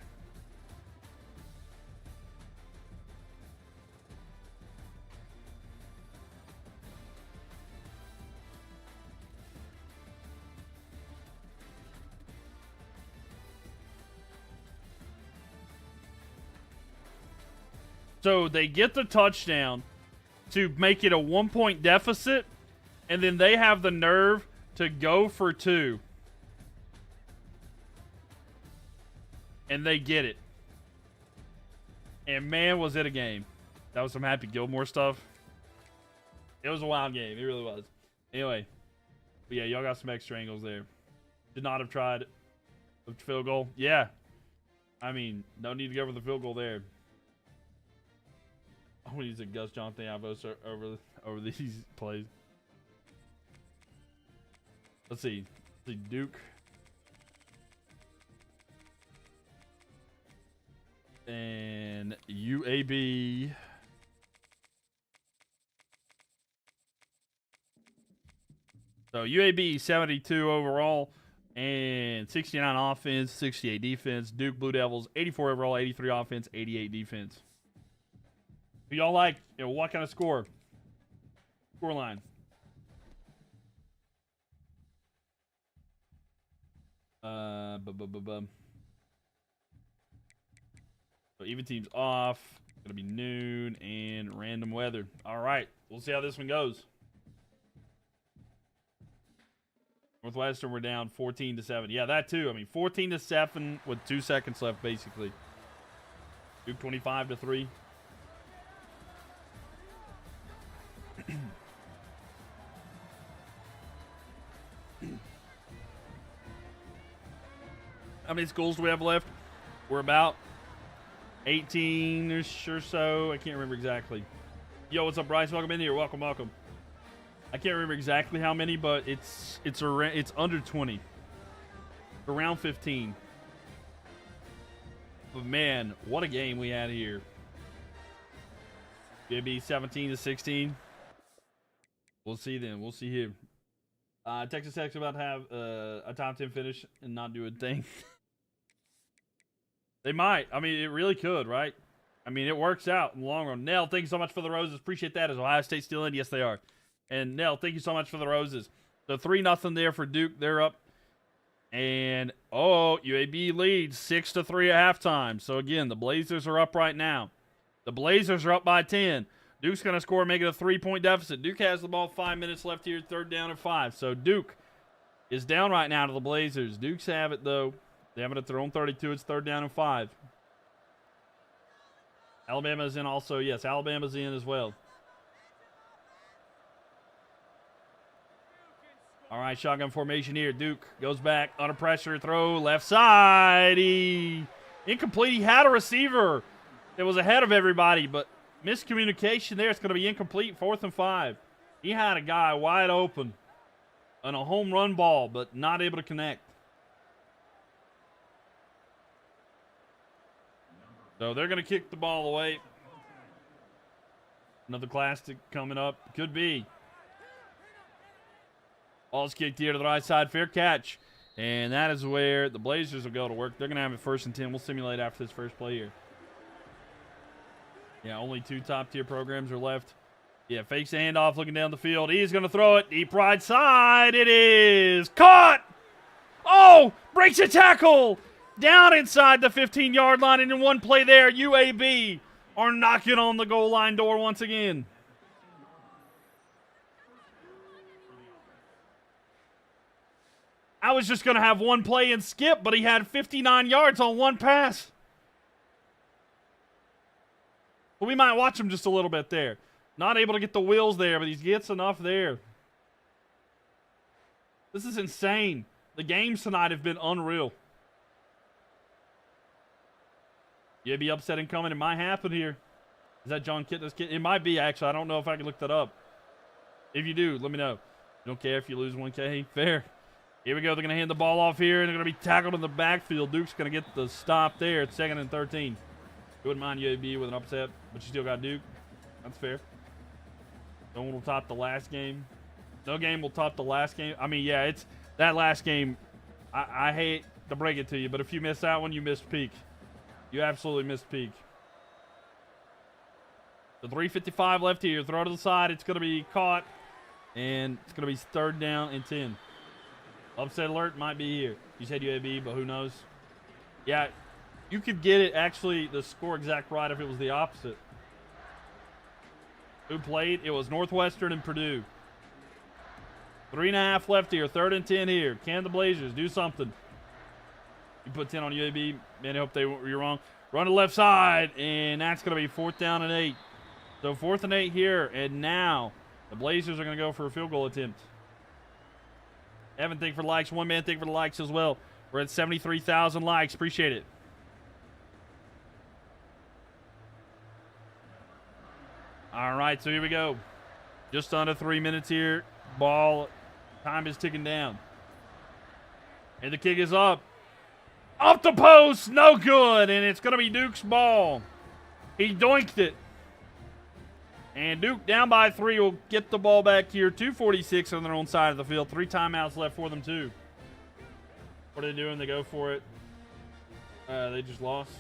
So they get the touchdown to make it a 1-point deficit, and then they have the nerve to go for 2. And they get it. And man, was it a game. That was some Happy Gilmore stuff. It was a wild game. It really was. Anyway. But yeah, y'all got some extra angles there. Should not have tried the field goal. Yeah. I mean, no need to go for the field goal there. I'm going to use a Gus Jonathan Avos over these plays. Let's see. Duke. And UAB. So UAB 72 overall and 69 offense, 68 defense. Duke Blue Devils 84 overall, 83 offense, 88 defense. Who y'all like? You know, what kind of score? Scoreline. So even teams off. Gonna be noon and random weather. All right, we'll see how this one goes. Northwestern, we're down 14-7. Yeah, that too. I mean, 14-7 with 2 seconds left, basically. Duke 25-3. How many schools do we have left? We're about 18-ish or so. I can't remember exactly. Yo, what's up, Bryce? Welcome in here. Welcome, welcome. I can't remember exactly how many, but it's under 20. Around 15. But man, what a game we had here. Maybe 17-16. We'll see then. We'll see here. Texas Tech's about to have a top 10 finish and not do a thing. They might. I mean, it really could, right? I mean, it works out in the long run. Nell, thank you so much for the roses. Appreciate that. Is Ohio State still in? Yes, they are. And Nell, thank you so much for the roses. So 3-0 there for Duke. They're up. And, UAB leads 6-3 at halftime. So, again, the Blazers are up right now. The Blazers are up by 10. Duke's going to score, make it a 3-point deficit. Duke has the ball, 5 minutes left here, 3rd down and 5. So, Duke is down right now to the Blazers. Dukes have it, though. They have it at their own 32. It's 3rd down and 5. Alabama's in also. Yes, Alabama's in as well. All right, shotgun formation here. Duke goes back, under pressure, throw, left side. Incomplete. He had a receiver that was ahead of everybody, but miscommunication there. It's going to be incomplete, 4th and 5. He had a guy wide open on a home run ball, but not able to connect. So they're going to kick the ball away. Another classic coming up. Could be. Ball's kicked here to the right side. Fair catch. And that is where the Blazers will go to work. They're going to have it 1st and 10. We'll simulate after this first play here. Yeah, only 2 top-tier programs are left. Yeah, fakes the handoff, looking down the field. He's going to throw it. Deep right side. It is caught. Oh, breaks a tackle. Down inside the 15-yard line. And in one play there, UAB are knocking on the goal line door once again. I was just going to have one play and skip, but he had 59 yards on one pass. Well, we might watch him just a little bit there. Not able to get the wheels there, but he gets enough there. This is insane. The games tonight have been unreal. You'd be upsetting coming. It might happen here. Is that John Kitna's kid? It might be, actually. I don't know if I can look that up. If you do, let me know. Don't care if you lose 1K. Fair. Here we go. They're going to hand the ball off here, and they're going to be tackled in the backfield. Duke's going to get the stop there. It's 2nd and 13. Wouldn't mind UAB with an upset, but you still got Duke. That's fair. No one will top the last game. No game will top the last game. I mean, yeah, it's that last game. I hate to break it to you, but if you miss that one, you missed peak. You absolutely missed peak. The 3:55 left here. Throw to the side. It's going to be caught, and it's going to be 3rd down and 10. Upset alert might be here. You said UAB, but who knows? Yeah, you could get it, actually, the score exact right if it was the opposite. Who played? It was Northwestern and Purdue. 3.5 left here. 3rd and 10 here. Can the Blazers do something? You put 10 on UAB. Man, I hope you're wrong. Run to the left side, and that's going to be 4th down and 8. So 4th and 8 here, and now the Blazers are going to go for a field goal attempt. Evan, thank you for the likes. One man, thank you for the likes as well. We're at 73,000 likes. Appreciate it. All right, so here we go. Just under 3 minutes here. Ball time is ticking down. And the kick is up. Off the post, no good. And it's going to be Duke's ball. He doinked it. And Duke down by 3 will get the ball back here. 2:46 on their own side of the field. 3 timeouts left for them, too. What are they doing? They go for it. They just lost.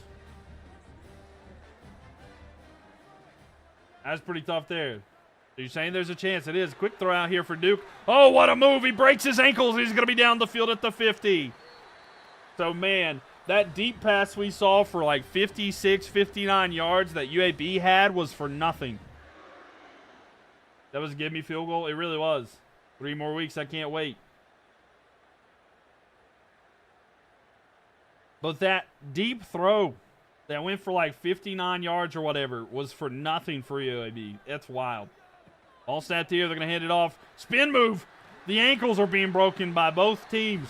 That's pretty tough there. So you're saying there's a chance? It is. Quick throw out here for Duke. Oh, what a move. He breaks his ankles. He's going to be down the field at the 50. So, man, That deep pass we saw for like 56, 59 yards that UAB had was for nothing. That was a give me field goal. It really was. 3 more weeks. I can't wait. But that deep throw that went for like 59 yards or whatever was for nothing for UAB. That's wild. All snapped here. They're going to hand it off. Spin move. The ankles are being broken by both teams.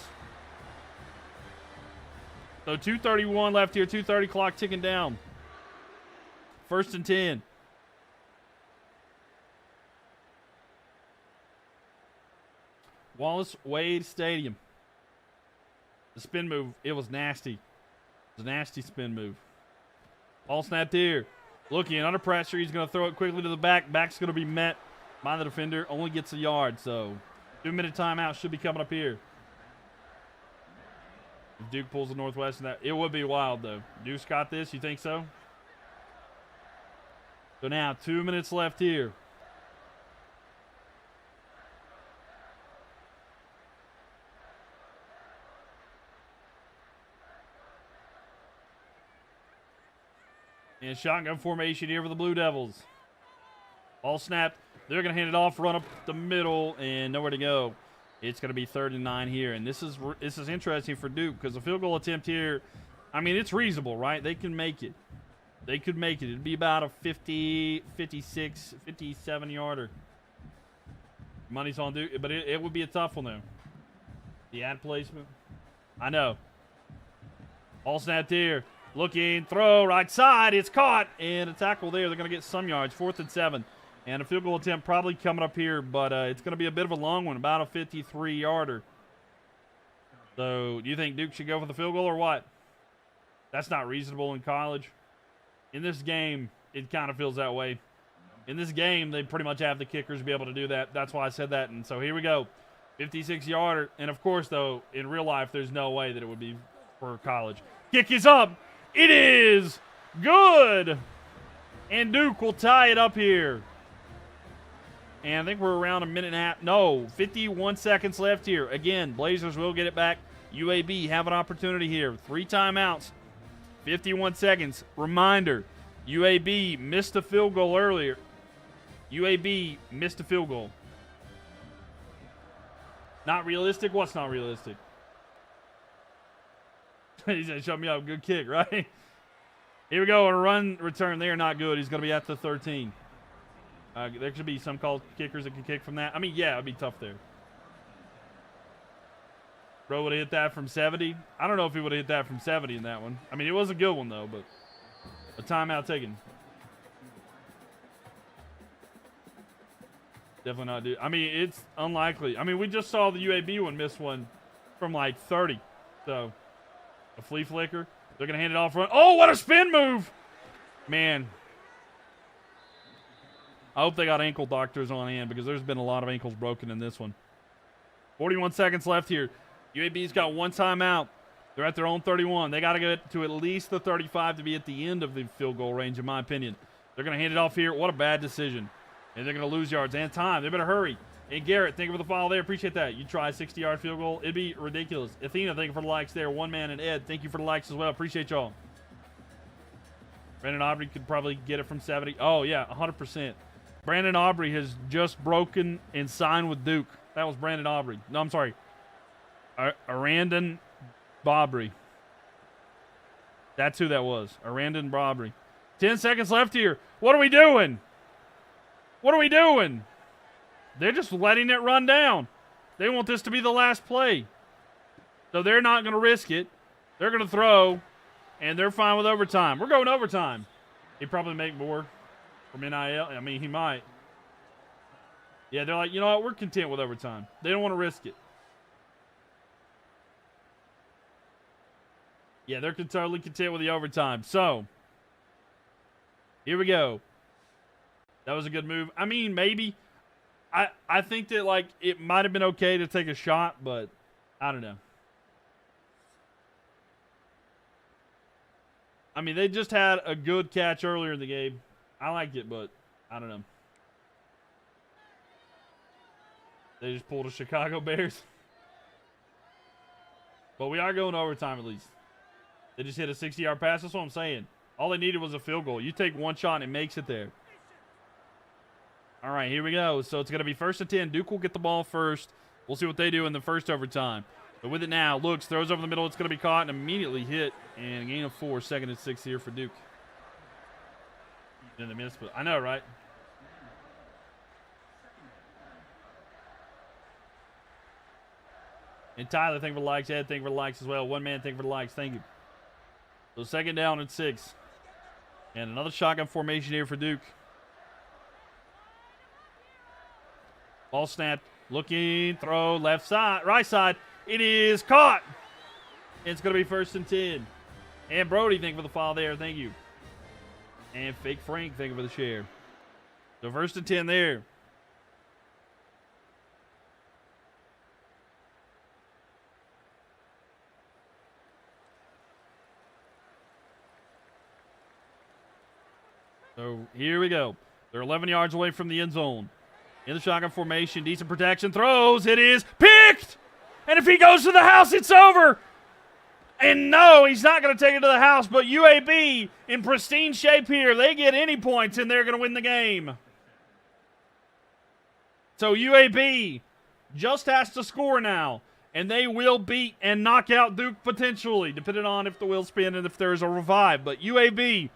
So 2:31 left here. 2:30 clock ticking down. 1st and 10. Wallace Wade Stadium. The spin move, it was nasty. It was a nasty spin move. Ball snapped here. Looking under pressure. He's going to throw it quickly to the back. Back's going to be met by the defender. Only gets a yard. So 2-minute timeout should be coming up here. If Duke pulls the Northwestern, it would be wild, though. Duke's got this. You think so? So now 2 minutes left here. And shotgun formation here for the Blue Devils. Ball snapped. They're going to hand it off, run up the middle, and nowhere to go. It's going to be 3rd and 9 here. And this is interesting for Duke because the field goal attempt here, I mean, it's reasonable, right? They can make it. They could make it. It'd be about a 50, 56, 57-yarder. Money's on Duke, but it would be a tough one, though. The ad placement. I know. Ball snapped here. Looking, throw, right side. It's caught. And a tackle there. They're going to get some yards. 4th and 7. And a field goal attempt probably coming up here, but it's going to be a bit of a long one, about a 53-yarder. So, do you think Duke should go for the field goal or what? That's not reasonable in college. In this game, it kind of feels that way. In this game, they pretty much have the kickers be able to do that. That's why I said that. And so here we go. 56-yarder. And, of course, though, in real life, there's no way that it would be for college. Kick is up. It is good. And Duke will tie it up here. And I think we're around a minute and a half. No, 51 seconds left here. Again, Blazers will get it back. UAB have an opportunity here. 3 timeouts. 51 seconds. Reminder, UAB missed a field goal earlier. UAB missed a field goal. Not realistic? What's not realistic? He said, shut me up. Good kick, right? Here we go. A run return there. Not good. He's going to be at the 13. There should be some called kickers that can kick from that. I mean, yeah, it'd be tough there. Bro would have hit that from 70. I don't know if he would have hit that from 70 in that one. I mean, it was a good one, though, but a timeout taken. Definitely not do. I mean, it's unlikely. I mean, we just saw the UAB one miss one from like 30. So, a flea flicker. They're going to hand it off front. Oh, what a spin move! Man. I hope they got ankle doctors on hand because there's been a lot of ankles broken in this one. 41 seconds left here. UAB's got 1 timeout. They're at their own 31. They got to get to at least the 35 to be at the end of the field goal range, in my opinion. They're going to hand it off here. What a bad decision. And they're going to lose yards and time. They better hurry. And Garrett, thank you for the follow there. Appreciate that. You try a 60-yard field goal. It'd be ridiculous. Athena, thank you for the likes there. One Man and Ed, thank you for the likes as well. Appreciate y'all. Brandon Aubrey could probably get it from 70. Oh, yeah, 100%. Brandon Aubrey has just broken and signed with Duke. That was Brandon Aubrey. No, I'm sorry. Arandon Bobry. That's who that was. Arandon Bobry. 10 seconds left here. What are we doing? What are we doing? They're just letting it run down. They want this to be the last play. So they're not going to risk it. They're going to throw, and they're fine with overtime. We're going overtime. He'd probably make more from NIL. I mean, he might. Yeah, they're like, you know what? We're content with overtime. They don't want to risk it. Yeah, they're totally content with the overtime. So, here we go. That was a good move. I mean, maybe. I think that, like, it might have been okay to take a shot, but I don't know. I mean, they just had a good catch earlier in the game. I liked it, but I don't know. They just pulled a Chicago Bears. But we are going overtime at least. They just hit a 60-yard pass. That's what I'm saying. All they needed was a field goal. You take one shot and it makes it there. All right, here we go. So it's going to be 1st and 10. Duke will get the ball first. We'll see what they do in the first overtime. But with it now, looks, throws over the middle. It's going to be caught and immediately hit. And a gain of 4, 2nd and 6 here for Duke. In the minutes, but I know, right? And Tyler, thank you for the likes. Ed, thank you for the likes as well. One man, thank you for the likes. Thank you. So 2nd down and 6. And another shotgun formation here for Duke. Ball snapped. Looking, throw, left side, right side. It is caught. It's going to be 1st and 10. And Brody, thank you for the follow there. Thank you. And Fake Frank, thank you for the share. So 1st and 10 there. So here we go. They're 11 yards away from the end zone. In the shotgun formation, decent protection, throws, it is picked! And if he goes to the house, it's over! And no, he's not going to take it to the house, but UAB in pristine shape here. They get any points, and they're going to win the game. So UAB just has to score now, and they will beat and knock out Duke potentially, depending on if the wheels spin and if there's a revive. But UAB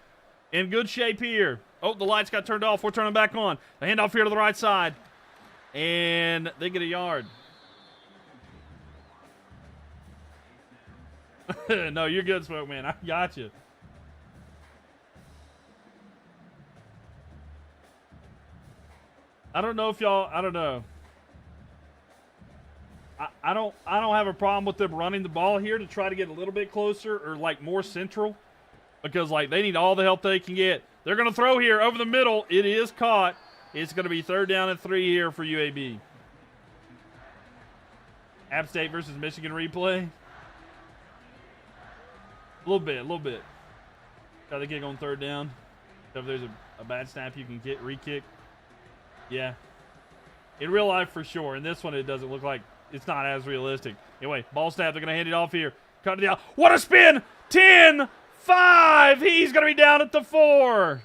in good shape here. Oh, the lights got turned off. We're turning back on. The handoff here to the right side. And they get a yard. No, you're good, Smoke Man. I got you. I don't know if y'all, I don't know. I don't have a problem with them running the ball here to try to get a little bit closer or like more central. Because like they need all the help they can get. They're going to throw here over the middle. It is caught. It's going to be 3rd down and 3 here for UAB. App State versus Michigan replay. A little bit. Try the kick on 3rd down. So if there's a bad snap, you can get re-kick. Yeah. In real life, for sure. In this one, it doesn't look like it's not as realistic. Anyway, ball snap. They're going to hand it off here. Cut it out. What a spin! 10-5. He's going to be down at the 4.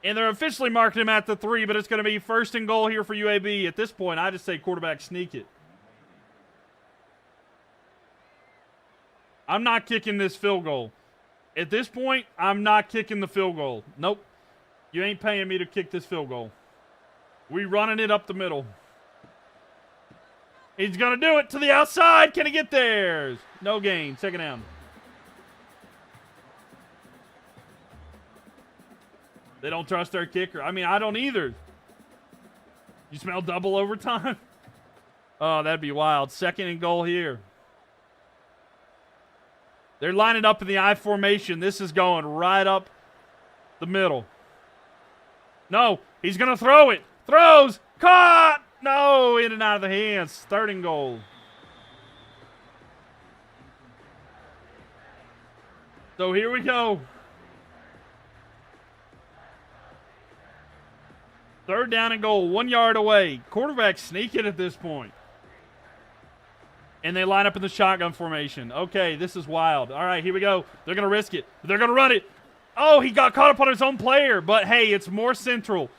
And they're officially marking him at the 3, but it's going to be 1st and goal here for UAB. At this point, I just say quarterback sneak it. I'm not kicking this field goal. At this point, I'm not kicking the field goal. Nope. You ain't paying me to kick this field goal. We running it up the middle. He's going to do it to the outside. Can he get there? No gain. 2nd down. They don't trust their kicker. I mean, I don't either. You smell double overtime? Oh, that'd be wild. 2nd and goal here. They're lining up in the I formation. This is going right up the middle. No, he's going to throw it. Throws. Caught. No, in and out of the hands. 3rd and goal. So here we go. 3rd down and goal, 1 yard away. Quarterback sneaking at this point. And they line up in the shotgun formation. Okay, this is wild. All right, here we go. They're going to risk it. They're going to run it. Oh, he got caught up on his own player. But, hey, it's more central.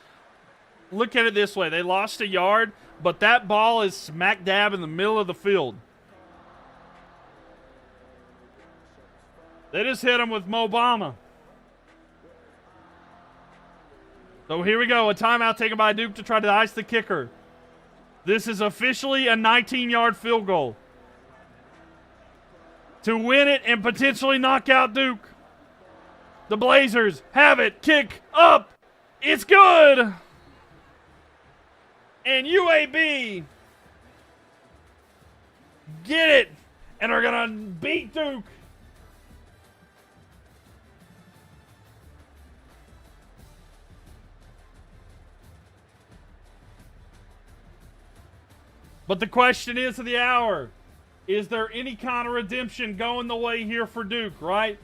Look at it this way. They lost a yard, but that ball is smack dab in the middle of the field. They just hit him with Mo Bama. So here we go. A timeout taken by Duke to try to ice the kicker. This is officially a 19-yard field goal to win it and potentially knock out Duke. The Blazers have it. Kick up. It's good. And UAB get it and are going to beat Duke. But the question is of the hour, is there any kind of redemption going the way here for Duke, right?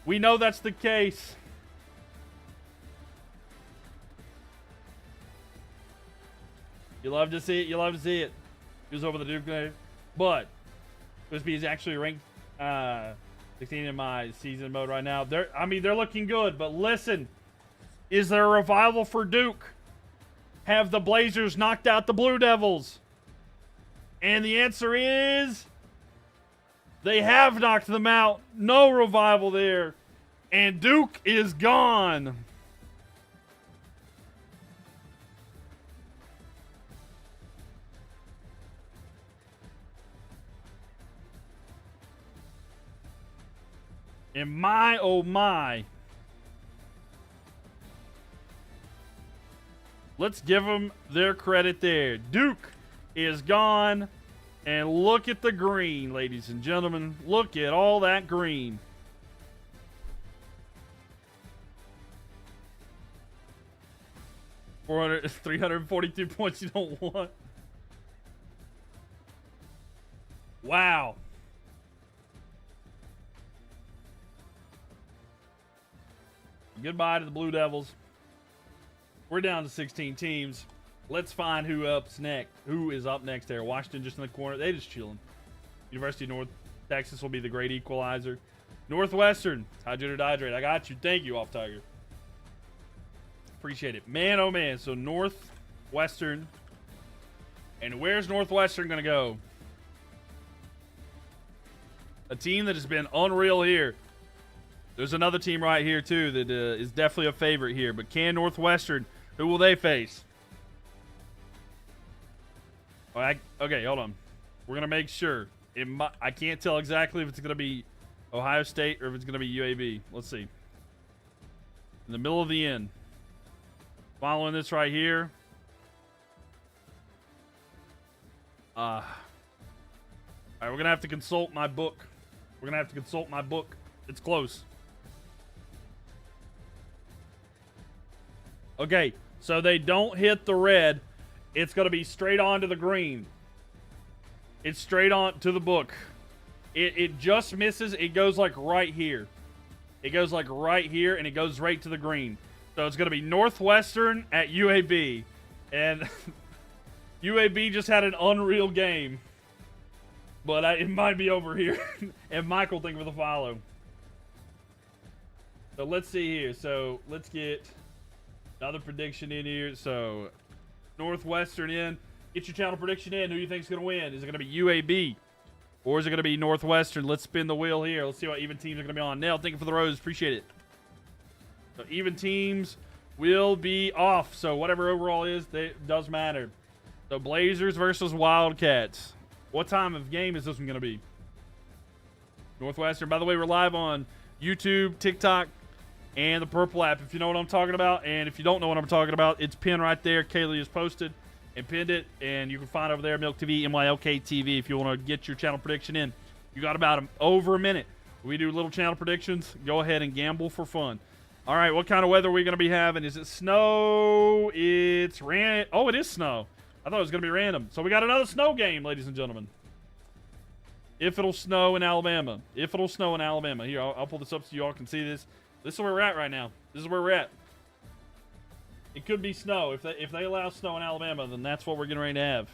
We know that's the case. You love to see it. You love to see it. He was over the Duke game. But Crispy is actually ranked 16 in my season mode right now. I mean, they're looking good, but listen. Is there a revival for Duke? Have the Blazers knocked out the Blue Devils? And the answer is they have knocked them out. No revival there. And Duke is gone. And my, oh my. Let's give them their credit there. Duke is gone. And look at the green, ladies and gentlemen. Look at all that green. $400, 342 points you don't want. Wow. Goodbye to the Blue Devils. We're down to 16 teams. Let's find who is up next there. Washington just in the corner. They just chilling. University of North Texas will be the great equalizer. Northwestern. Hydrate or dihydrate. I got you. Thank you, Off Tiger. Appreciate it. Man, oh man. So Northwestern. And where's Northwestern going to go? A team that has been unreal here. There's another team right here, too, that is definitely a favorite here. But can Northwestern, who will they face? Okay, hold on. We're going to make sure. I can't tell exactly if it's going to be Ohio State or if it's going to be UAB. Let's see. In the middle of the end. Following this right here. All right, we're going to have to consult my book. We're going to have to consult my book. It's close. Okay, so they don't hit the red. It's going to be straight on to the green. It's straight on to the book. It just misses. It goes like right here. It goes like right here, and it goes right to the green. So it's going to be Northwestern at UAB. And UAB just had an unreal game. But it might be over here. And Michael, thank you for the follow. So let's see here. So let's get another prediction in here. So Northwestern in. Get your channel prediction in. Who do you think is going to win? Is it going to be UAB? Or is it going to be Northwestern? Let's spin the wheel here. Let's see what even teams are going to be on. Nell, thank you for the rose. Appreciate it. So even teams will be off. So whatever overall is, it does matter. So Blazers versus Wildcats. What time of game is this one going to be? Northwestern. By the way, we're live on YouTube, TikTok, and the Purple app, if you know what I'm talking about. And if you don't know what I'm talking about, it's pinned right there. Kaylee has posted and pinned it, and you can find it over there, Mylk TV, MYLK TV, if you want to get your channel prediction in. You got about over a minute. We do little channel predictions. Go ahead and gamble for fun. All right, what kind of weather are we going to be having? Is it snow? It's rain. Oh, it is snow. I thought it was going to be random. So we got another snow game, ladies and gentlemen. If it'll snow in Alabama. If it'll snow in Alabama. Here, I'll pull this up so you all can see this. This is where we're at right now. This is where we're at. It could be snow. If they allow snow in Alabama, then that's what we're getting ready to have.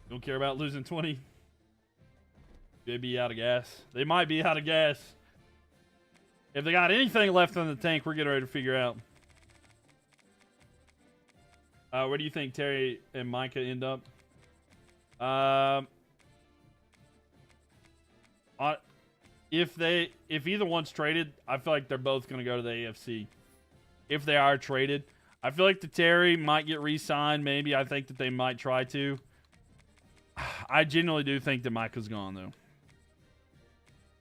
Don't care about losing 20. They be out of gas. They might be out of gas. If they got anything left in the tank, we're getting ready to figure out. Where do you think Terry and Micah end up? If either one's traded, I feel like they're both going to go to the AFC. If they are traded, I feel like the Terry might get re-signed. Maybe I think that they might try to. I genuinely do think that Micah's gone though.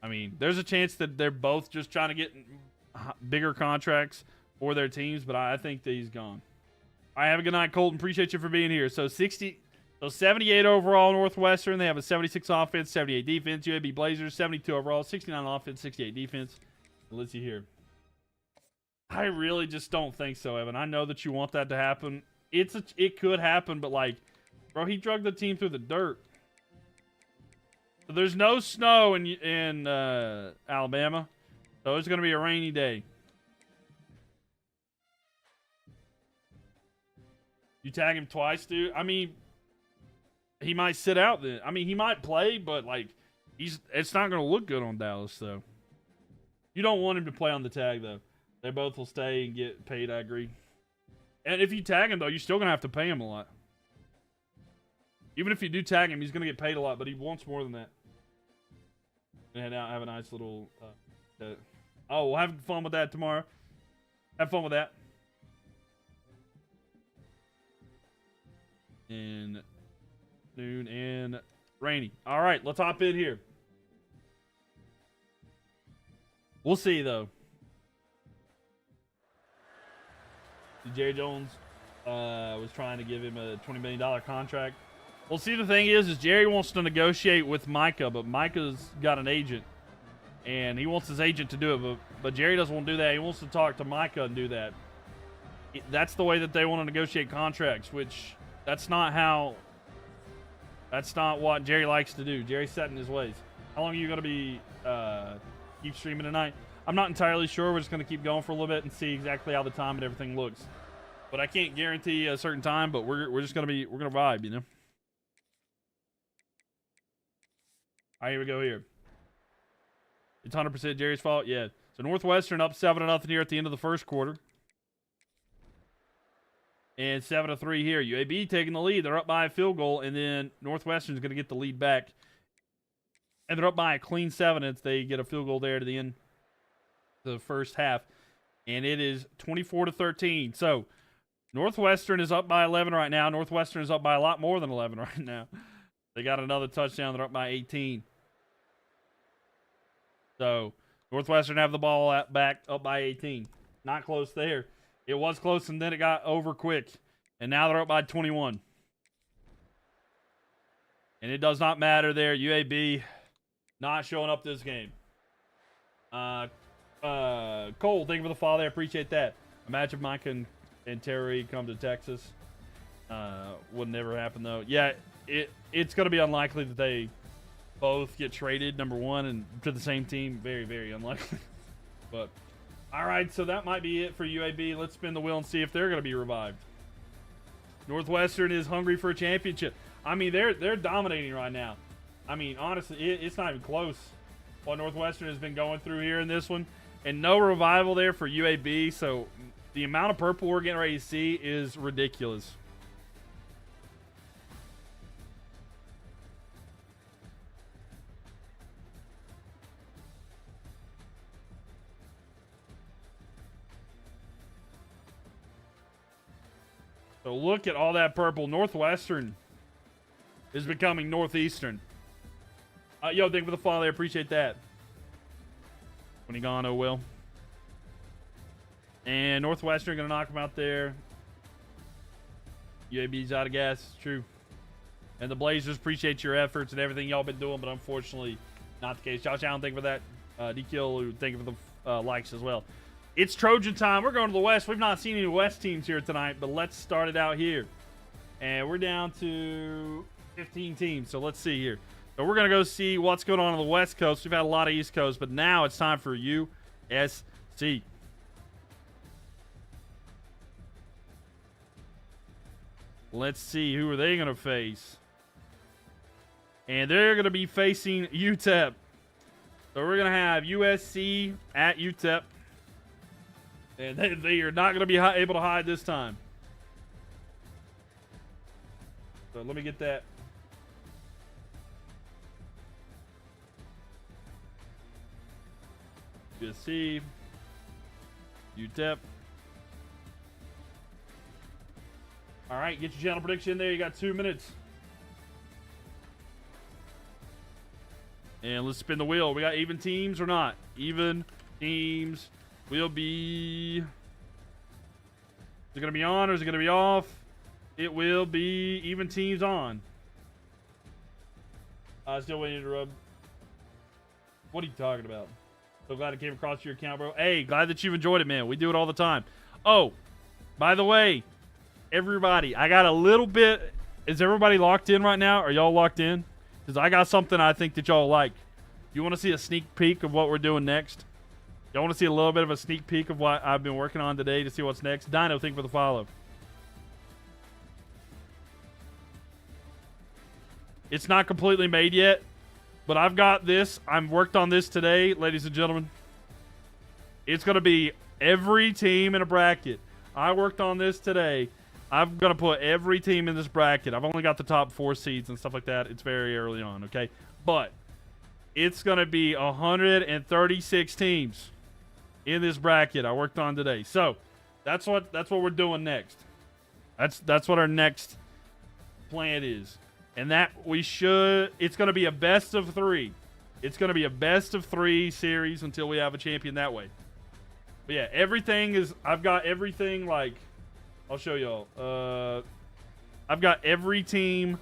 I mean, there's a chance that they're both just trying to get bigger contracts for their teams, but I think that he's gone. All right, have a good night, Colton. Appreciate you for being here. So 78 overall Northwestern. They have a 76 offense, 78 defense. UAB Blazers, 72 overall, 69 offense, 68 defense. Let's see here. I really just don't think so, Evan. I know that you want that to happen. It could happen, but like, bro, he dragged the team through the dirt. So there's no snow in Alabama, so it's going to be a rainy day. You tag him twice, dude. I mean, he might sit out then. I mean, he might play, but like, it's not going to look good on Dallas, though. You don't want him to play on the tag, though. They both will stay and get paid, I agree. And if you tag him, though, you're still going to have to pay him a lot. Even if you do tag him, he's going to get paid a lot, but he wants more than that. And have a nice little... oh, we'll have fun with that tomorrow. Have fun with that. And noon and rainy. All right, let's hop in here. We'll see, though. Jerry Jones was trying to give him a $20 million contract. Well, see, the thing is Jerry wants to negotiate with Micah, but Micah's got an agent, and he wants his agent to do it, but Jerry doesn't want to do that. He wants to talk to Micah and do that. That's the way that they want to negotiate contracts, which that's not what Jerry likes to do. Jerry's set in his ways. How long are you going to be keep streaming tonight? I'm not entirely sure. We're just going to keep going for a little bit and see exactly how the time and everything looks. But I can't guarantee a certain time, but we're just going to vibe, you know? All right, here we go here. It's 100% Jerry's fault? Yeah. So Northwestern up 7-0 here at the end of the first quarter. And 7-3 here. UAB taking the lead. They're up by a field goal, and then Northwestern's going to get the lead back. And they're up by a clean 7 if they get a field goal there to the end of the first half. And it is 24-13. So Northwestern is up by 11 right now. Northwestern is up by a lot more than 11 right now. They got another touchdown. They're up by 18. So Northwestern have the ball back up by 18. Not close there. It was close, and then it got over quick. And now they're up by 21. And it does not matter there. UAB not showing up this game. Cole, thank you for the follow there. I appreciate that. Imagine Mike and Terry come to Texas. Would never happen, though. Yeah, it's going to be unlikely that they both get traded, number one, and to the same team. Very, very unlikely. But, all right, so that might be it for UAB. Let's spin the wheel and see if they're going to be revived. Northwestern is hungry for a championship. I mean, they're dominating right now. I mean, honestly, it's not even close what Northwestern has been going through here in this one. And no revival there for UAB, so the amount of purple we're getting ready to see is ridiculous. So look at all that purple. Northwestern is becoming Northeastern. Yo, thank you for the follow there. Appreciate that. When he gone, oh Will. And Northwestern going to knock him out there. UAB's out of gas. It's true. And the Blazers appreciate your efforts and everything y'all been doing, but unfortunately not the case. Josh Allen, thank you for that. DKill, thank you for the likes as well. It's Trojan time. We're going to the West. We've not seen any West teams here tonight, but let's start it out here. And we're down to 15 teams, so let's see here. So we're going to go see what's going on the West Coast. We've had a lot of East Coast, but now it's time for USC. Let's see, who are they going to face? And they're going to be facing UTEP. So we're going to have USC at UTEP. And they are not going to be able to hide this time. So let me get that. USC. UTEP. All right, get your channel prediction there. You got 2 minutes. And let's spin the wheel. We got even teams or not? Even teams will be... Is it going to be on or is it going to be off? It will be even teams on. Still waiting to rub. What are you talking about? So glad it came across your account, bro. Hey, glad that you've enjoyed it, man. We do it all the time. Oh, by the way, everybody, I got a little bit. Is everybody locked in right now? Are y'all locked in? Because I got something I think that y'all like. You want to see a sneak peek of what we're doing next? Y'all want to see a little bit of a sneak peek of what I've been working on today to see what's next? Dino, thank you for the follow. It's not completely made yet, but I've got this. I'm worked on this today, ladies and gentlemen. It's going to be every team in a bracket. I worked on this today. I'm going to put every team in this bracket. I've only got the top 4 seeds and stuff like that. It's very early on, okay? But it's going to be 136 teams in this bracket I worked on today. So that's what we're doing next. That's what our next plan is. And that it's going to be a best of 3. It's going to be a best of 3 series until we have a champion that way. But yeah, I've got everything, like, I'll show y'all. I've got every team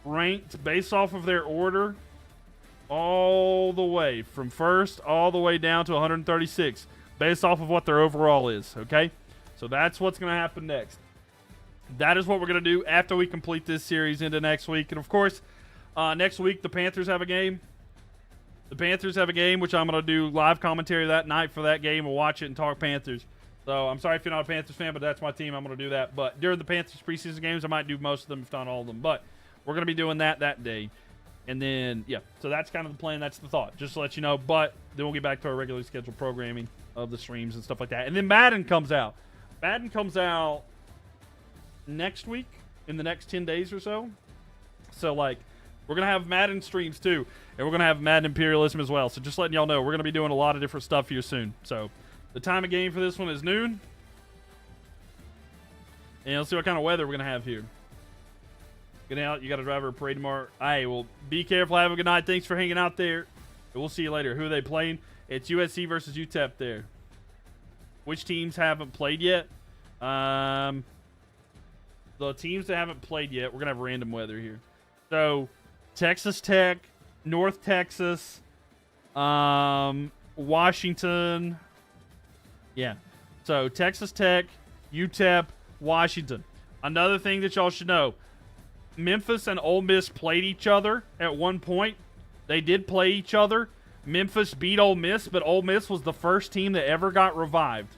ranked based off of their order all the way from first all the way down to 136 based off of what their overall is, okay? So that's what's going to happen next. That is what we're going to do after we complete this series into next week. And, of course, next week the Panthers have a game. The Panthers have a game, which I'm going to do live commentary that night for that game. We'll watch it and talk Panthers. So I'm sorry if you're not a Panthers fan, but that's my team. I'm going to do that. But during the Panthers preseason games, I might do most of them, if not all of them. But we're going to be doing that day. And then, yeah, so that's kind of the plan. That's the thought, just to let you know. But then we'll get back to our regularly scheduled programming of the streams and stuff like that. And then Madden comes out. Madden comes out next week, in the next 10 days or so. So, like, we're going to have Madden streams too, and we're going to have Madden Imperialism as well. So just letting y'all know, we're going to be doing a lot of different stuff here soon. So the time of game for this one is noon. And let's see what kind of weather we're going to have here. Get out. You got a driver a parade tomorrow. All right, well, be careful. Have a good night. Thanks for hanging out there. We'll see you later. Who are they playing? It's USC versus UTEP there. Which teams haven't played yet? The teams that haven't played yet, we're going to have random weather here. So, Texas Tech, North Texas, Washington. Yeah. So, Texas Tech, UTEP, Washington. Another thing that y'all should know, Memphis and Ole Miss played each other at one point. They did play each other. Memphis beat Ole Miss, but Ole Miss was the first team that ever got revived.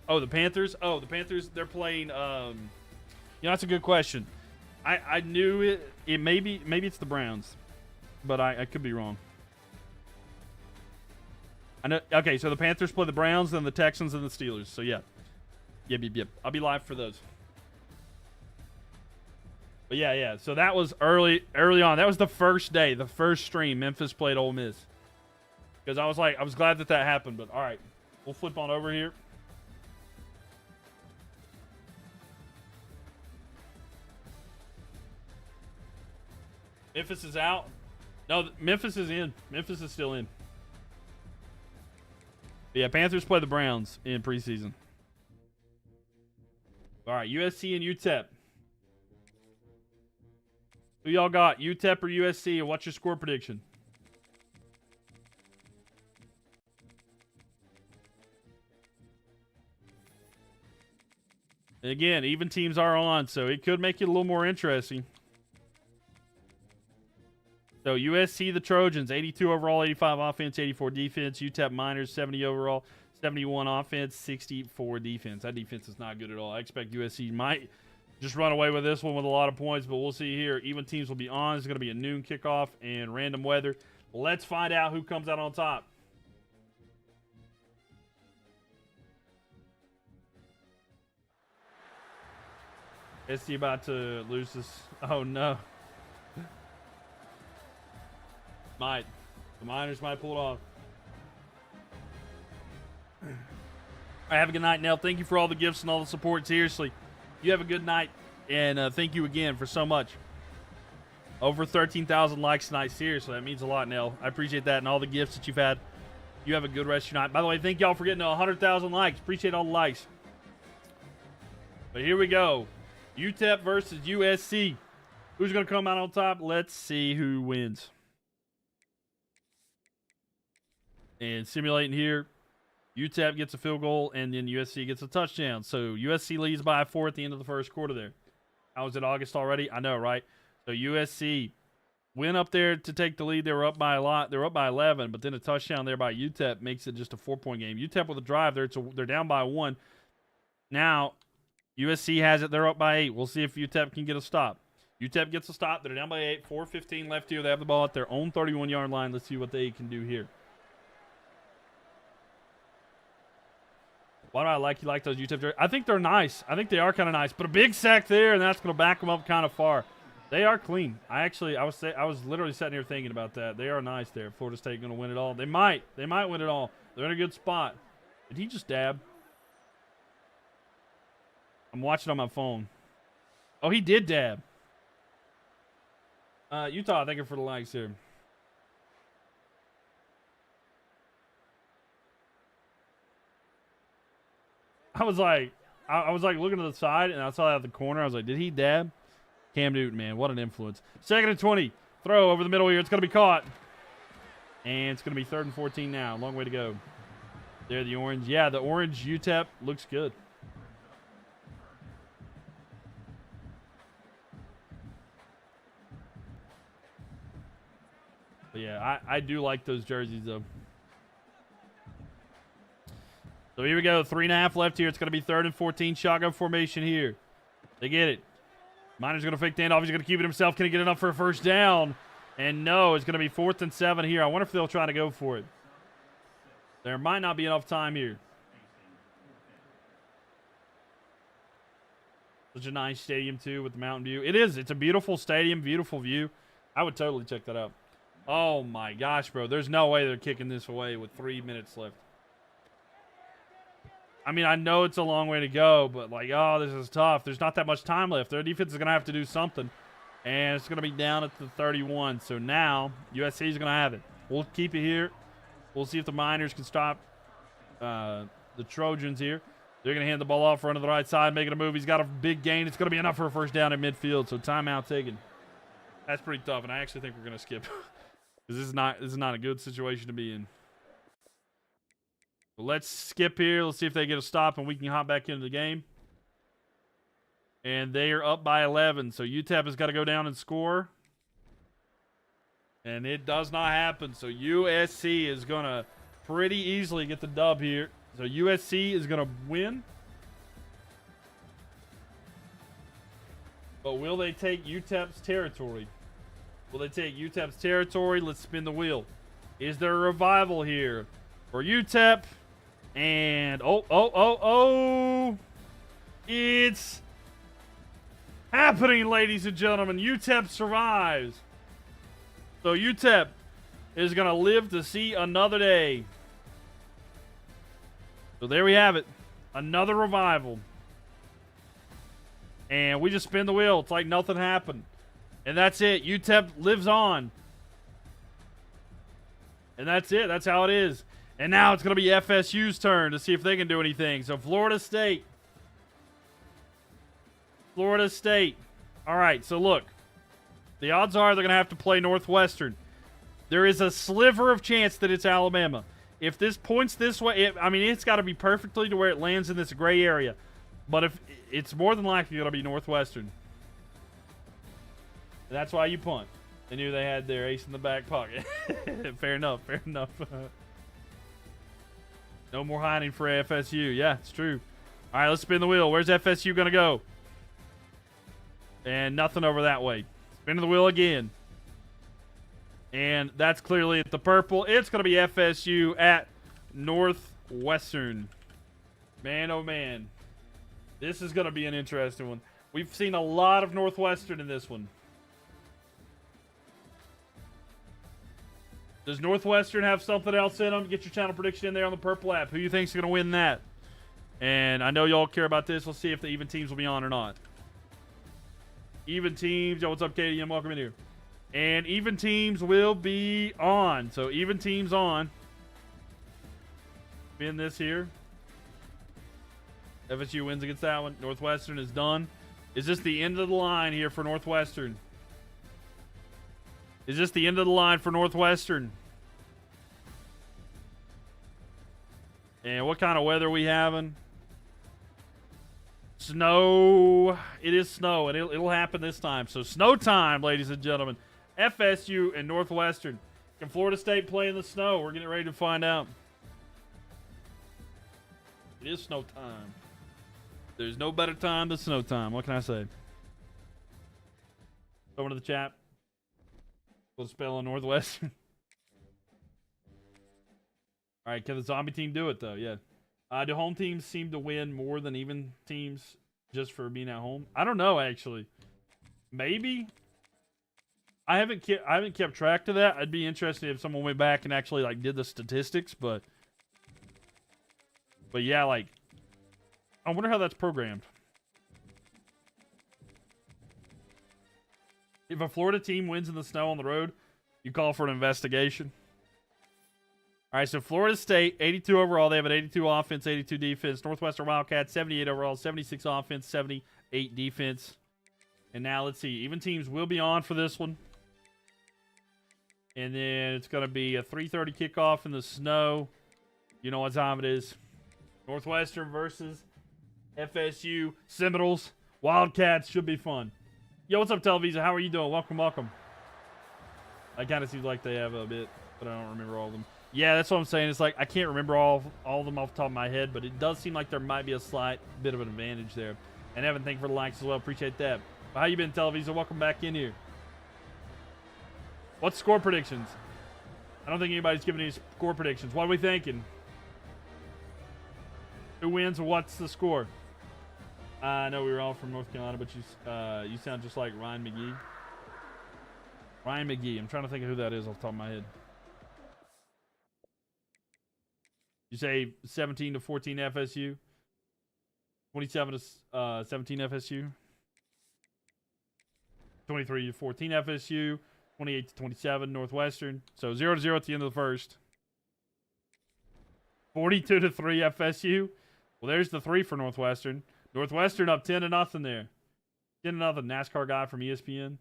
Oh, the Panthers? Oh, the Panthers, they're playing, that's a good question. I knew it maybe it's the Browns, but I could be wrong. I know. Okay, so the Panthers play the Browns, then the Texans, and the Steelers. So, yeah. Yep. I'll be live for those. But, yeah. So, that was early on. That was the first day, the first stream. Memphis played Ole Miss. Because I was glad that happened. But, all right. We'll flip on over here. Memphis is out. No, Memphis is in. Memphis is still in. But yeah, Panthers play the Browns in preseason. All right, USC and UTEP. Who y'all got, UTEP or USC, and what's your score prediction? And again, even teams are on, so it could make it a little more interesting. So, USC, the Trojans, 82 overall, 85 offense, 84 defense. UTEP Miners, 70 overall, 71 offense, 64 defense. That defense is not good at all. I expect USC might just run away with this one with a lot of points, but we'll see here. Even teams will be on. It's going to be a noon kickoff and random weather. Let's find out who comes out on top. SC about to lose this. Oh, no. The Miners might pull it off. All right, have a good night, Nell. Thank you for all the gifts and all the support. Seriously, you have a good night, and thank you again for so much. Over 13,000 likes tonight. Seriously, that means a lot, Nell. I appreciate that and all the gifts that you've had. You have a good rest of your night. By the way, thank y'all for getting to 100,000 likes. Appreciate all the likes. But here we go. UTEP versus USC. Who's going to come out on top? Let's see who wins. And simulating here, UTEP gets a field goal, and then USC gets a touchdown. So USC leads by 4 at the end of the first quarter there. How was it August already? I know, right? So USC went up there to take the lead. They were up by a lot. They were up by 11, but then a touchdown there by UTEP makes it just a 4-point game. UTEP with a drive there. They're down by 1. Now, USC has it. They're up by 8. We'll see if UTEP can get a stop. UTEP gets a stop. They're down by 8. 4:15 left here. They have the ball at their own 31-yard line. Let's see what they can do here. Why do I like those UTEP jerseys? I think they're nice. I think they are kind of nice. But a big sack there, and that's going to back them up kind of far. They are clean. I was literally sitting here thinking about that. They are nice there. Florida State going to win it all. They might. They might win it all. They're in a good spot. Did he just dab? I'm watching on my phone. Oh, he did dab. Utah, thank you for the likes here. I was like looking to the side, and I saw that at the corner. I was like, did he dab? Cam Newton, man, what an influence. 2nd and 20. Throw over the middle here. It's going to be caught. And it's going to be 3rd and 14 now. Long way to go. There, the orange. Yeah, the orange UTEP looks good. But yeah, I do like those jerseys, though. So here we go. 3.5 left here. It's going to be 3rd and 14. Shotgun formation here. They get it. Miner's going to fake the handoff. He's going to keep it himself. Can he get enough for a first down? And no, it's going to be 4th and 7 here. I wonder if they'll try to go for it. There might not be enough time here. Such a nice stadium, too, with the mountain view. It is. It's a beautiful stadium, beautiful view. I would totally check that out. Oh, my gosh, bro. There's no way they're kicking this away with 3 minutes left. I mean, I know it's a long way to go, but, like, oh, this is tough. There's not that much time left. Their defense is going to have to do something, and it's going to be down at the 31. So now USC is going to have it. We'll keep it here. We'll see if the Miners can stop the Trojans here. They're going to hand the ball off, run to the right side, making a move. He's got a big gain. It's going to be enough for a first down at midfield, so timeout taken. That's pretty tough, and I actually think we're going to skip because this is not a good situation to be in. Well, let's skip here. Let's see if they get a stop and we can hop back into the game. And they are up by 11. So UTEP has got to go down and score. And it does not happen. So USC is going to pretty easily get the dub here. So USC is going to win. But will they take UTEP's territory? Will they take UTEP's territory? Let's spin the wheel. Is there a revival here for UTEP? And it's happening, ladies and gentlemen. UTEP survives. So UTEP is going to live to see another day. So there we have it. Another revival. And we just spin the wheel. It's like nothing happened. And that's it. UTEP lives on. And that's it. That's how it is. And now it's going to be FSU's turn to see if they can do anything. So Florida State. Florida State. All right, so look. The odds are they're going to have to play Northwestern. There is a sliver of chance that it's Alabama. If this points this way, it's got to be perfectly to where it lands in this gray area. But if it's more than likely going to be Northwestern. And that's why you punt. They knew they had their ace in the back pocket. Fair enough. Fair enough. No more hiding for FSU. Yeah, it's true. All right, let's spin the wheel. Where's FSU going to go? And nothing over that way. Spinning the wheel again. And that's clearly at the purple. It's going to be FSU at Northwestern. Man, oh man. This is going to be an interesting one. We've seen a lot of Northwestern in this one. Does Northwestern have something else in them? Get your channel prediction in there on the purple app. Who you think is going to win that? And I know y'all care about this. We'll see if the even teams will be on or not. Even teams. Yo, what's up, KDM? Welcome in here. And even teams will be on. So even teams on. Spin this here. FSU wins against that one. Northwestern is done. Is this the end of the line here for Northwestern? Is this the end of the line for Northwestern? And what kind of weather are we having? Snow. It is snow, and it'll happen this time. So snow time, ladies and gentlemen. FSU and Northwestern. Can Florida State play in the snow? We're getting ready to find out. It is snow time. There's no better time than snow time. What can I say? Over to the chat. We'll spell on Northwestern. All right, can the zombie team do it, though? Yeah. Do home teams seem to win more than even teams just for being at home? I don't know, actually. Maybe. I haven't kept track of that. I'd be interested if someone went back and actually like did the statistics, but yeah, like I wonder how that's programmed. If a Florida team wins in the snow on the road, you call for an investigation. All right, so Florida State, 82 overall. They have an 82 offense, 82 defense. Northwestern Wildcats, 78 overall, 76 offense, 78 defense. And now let's see. Even teams will be on for this one. And then it's going to be a 3:30 kickoff in the snow. You know what time it is. Northwestern versus FSU. Seminoles. Wildcats should be fun. Yo, what's up, Televisa? How are you doing? Welcome, welcome. I kind of seems like they have a bit, but I don't remember all of them. Yeah, that's what I'm saying. It's like I can't remember all of them off the top of my head, but it does seem like there might be a slight bit of an advantage there. And Evan, thank you for the likes as well. Appreciate that. Well, how you been, Televisa? Welcome back in here. What's score predictions? I don't think anybody's giving any score predictions. What are we thinking? Who wins and what's the score? I know we were all from North Carolina, but you sound just like Ryan McGee. Ryan McGee. I'm trying to think of who that is off the top of my head. You say 17-14 FSU? 27-17 FSU? 23-14 FSU? 28-27 Northwestern. So 0-0 at the end of the first. 42-3 FSU. Well, there's the 3 for Northwestern. Northwestern up 10-0 there. 10-0 NASCAR guy from ESPN.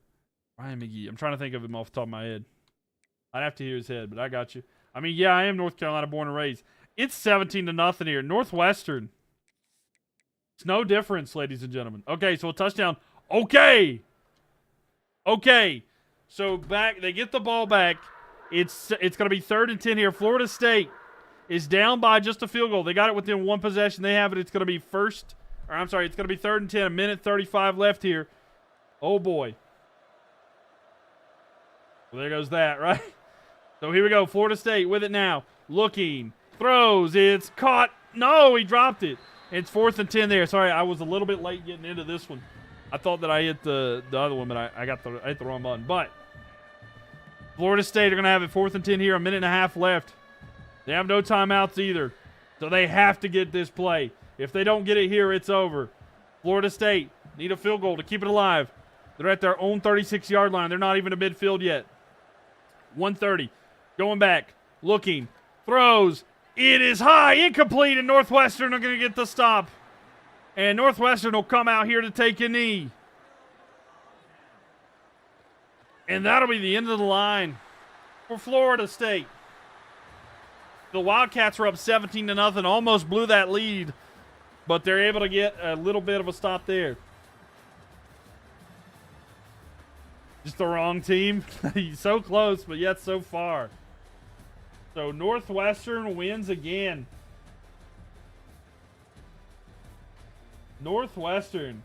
Ryan McGee. I'm trying to think of him off the top of my head. I'd have to hear his head, but I got you. I mean, yeah, I am North Carolina born and raised. It's 17-0 here. Northwestern. It's no difference, ladies and gentlemen. Okay, so a touchdown. Okay. So back, they get the ball back. It's going to be 3rd and 10 here. Florida State is down by just a field goal. They got it within one possession. They have it. It's going to be it's going to be 3rd and 10. 1:35 left here. Oh boy. Well, there goes that, right? So here we go. Florida State with it now. Looking. Throws. It's caught. No, he dropped it. It's 4th and 10 there. Sorry, I was a little bit late getting into this one. I thought that I hit the other one, but I hit the wrong button. But Florida State are going to have it 4th and 10 here. 1.5 minutes left. They have no timeouts either. So they have to get this play. If they don't get it here, it's over. Florida State need a field goal to keep it alive. They're at their own 36-yard line. They're not even to midfield yet. 1:30. Going back. Looking. Throws. It is high. Incomplete. And Northwestern are going to get the stop. And Northwestern will come out here to take a knee. And that'll be the end of the line for Florida State. The Wildcats were up 17-0. Almost blew that lead. But they're able to get a little bit of a stop there. Just the wrong team. So close, but yet so far. So Northwestern wins again. Northwestern.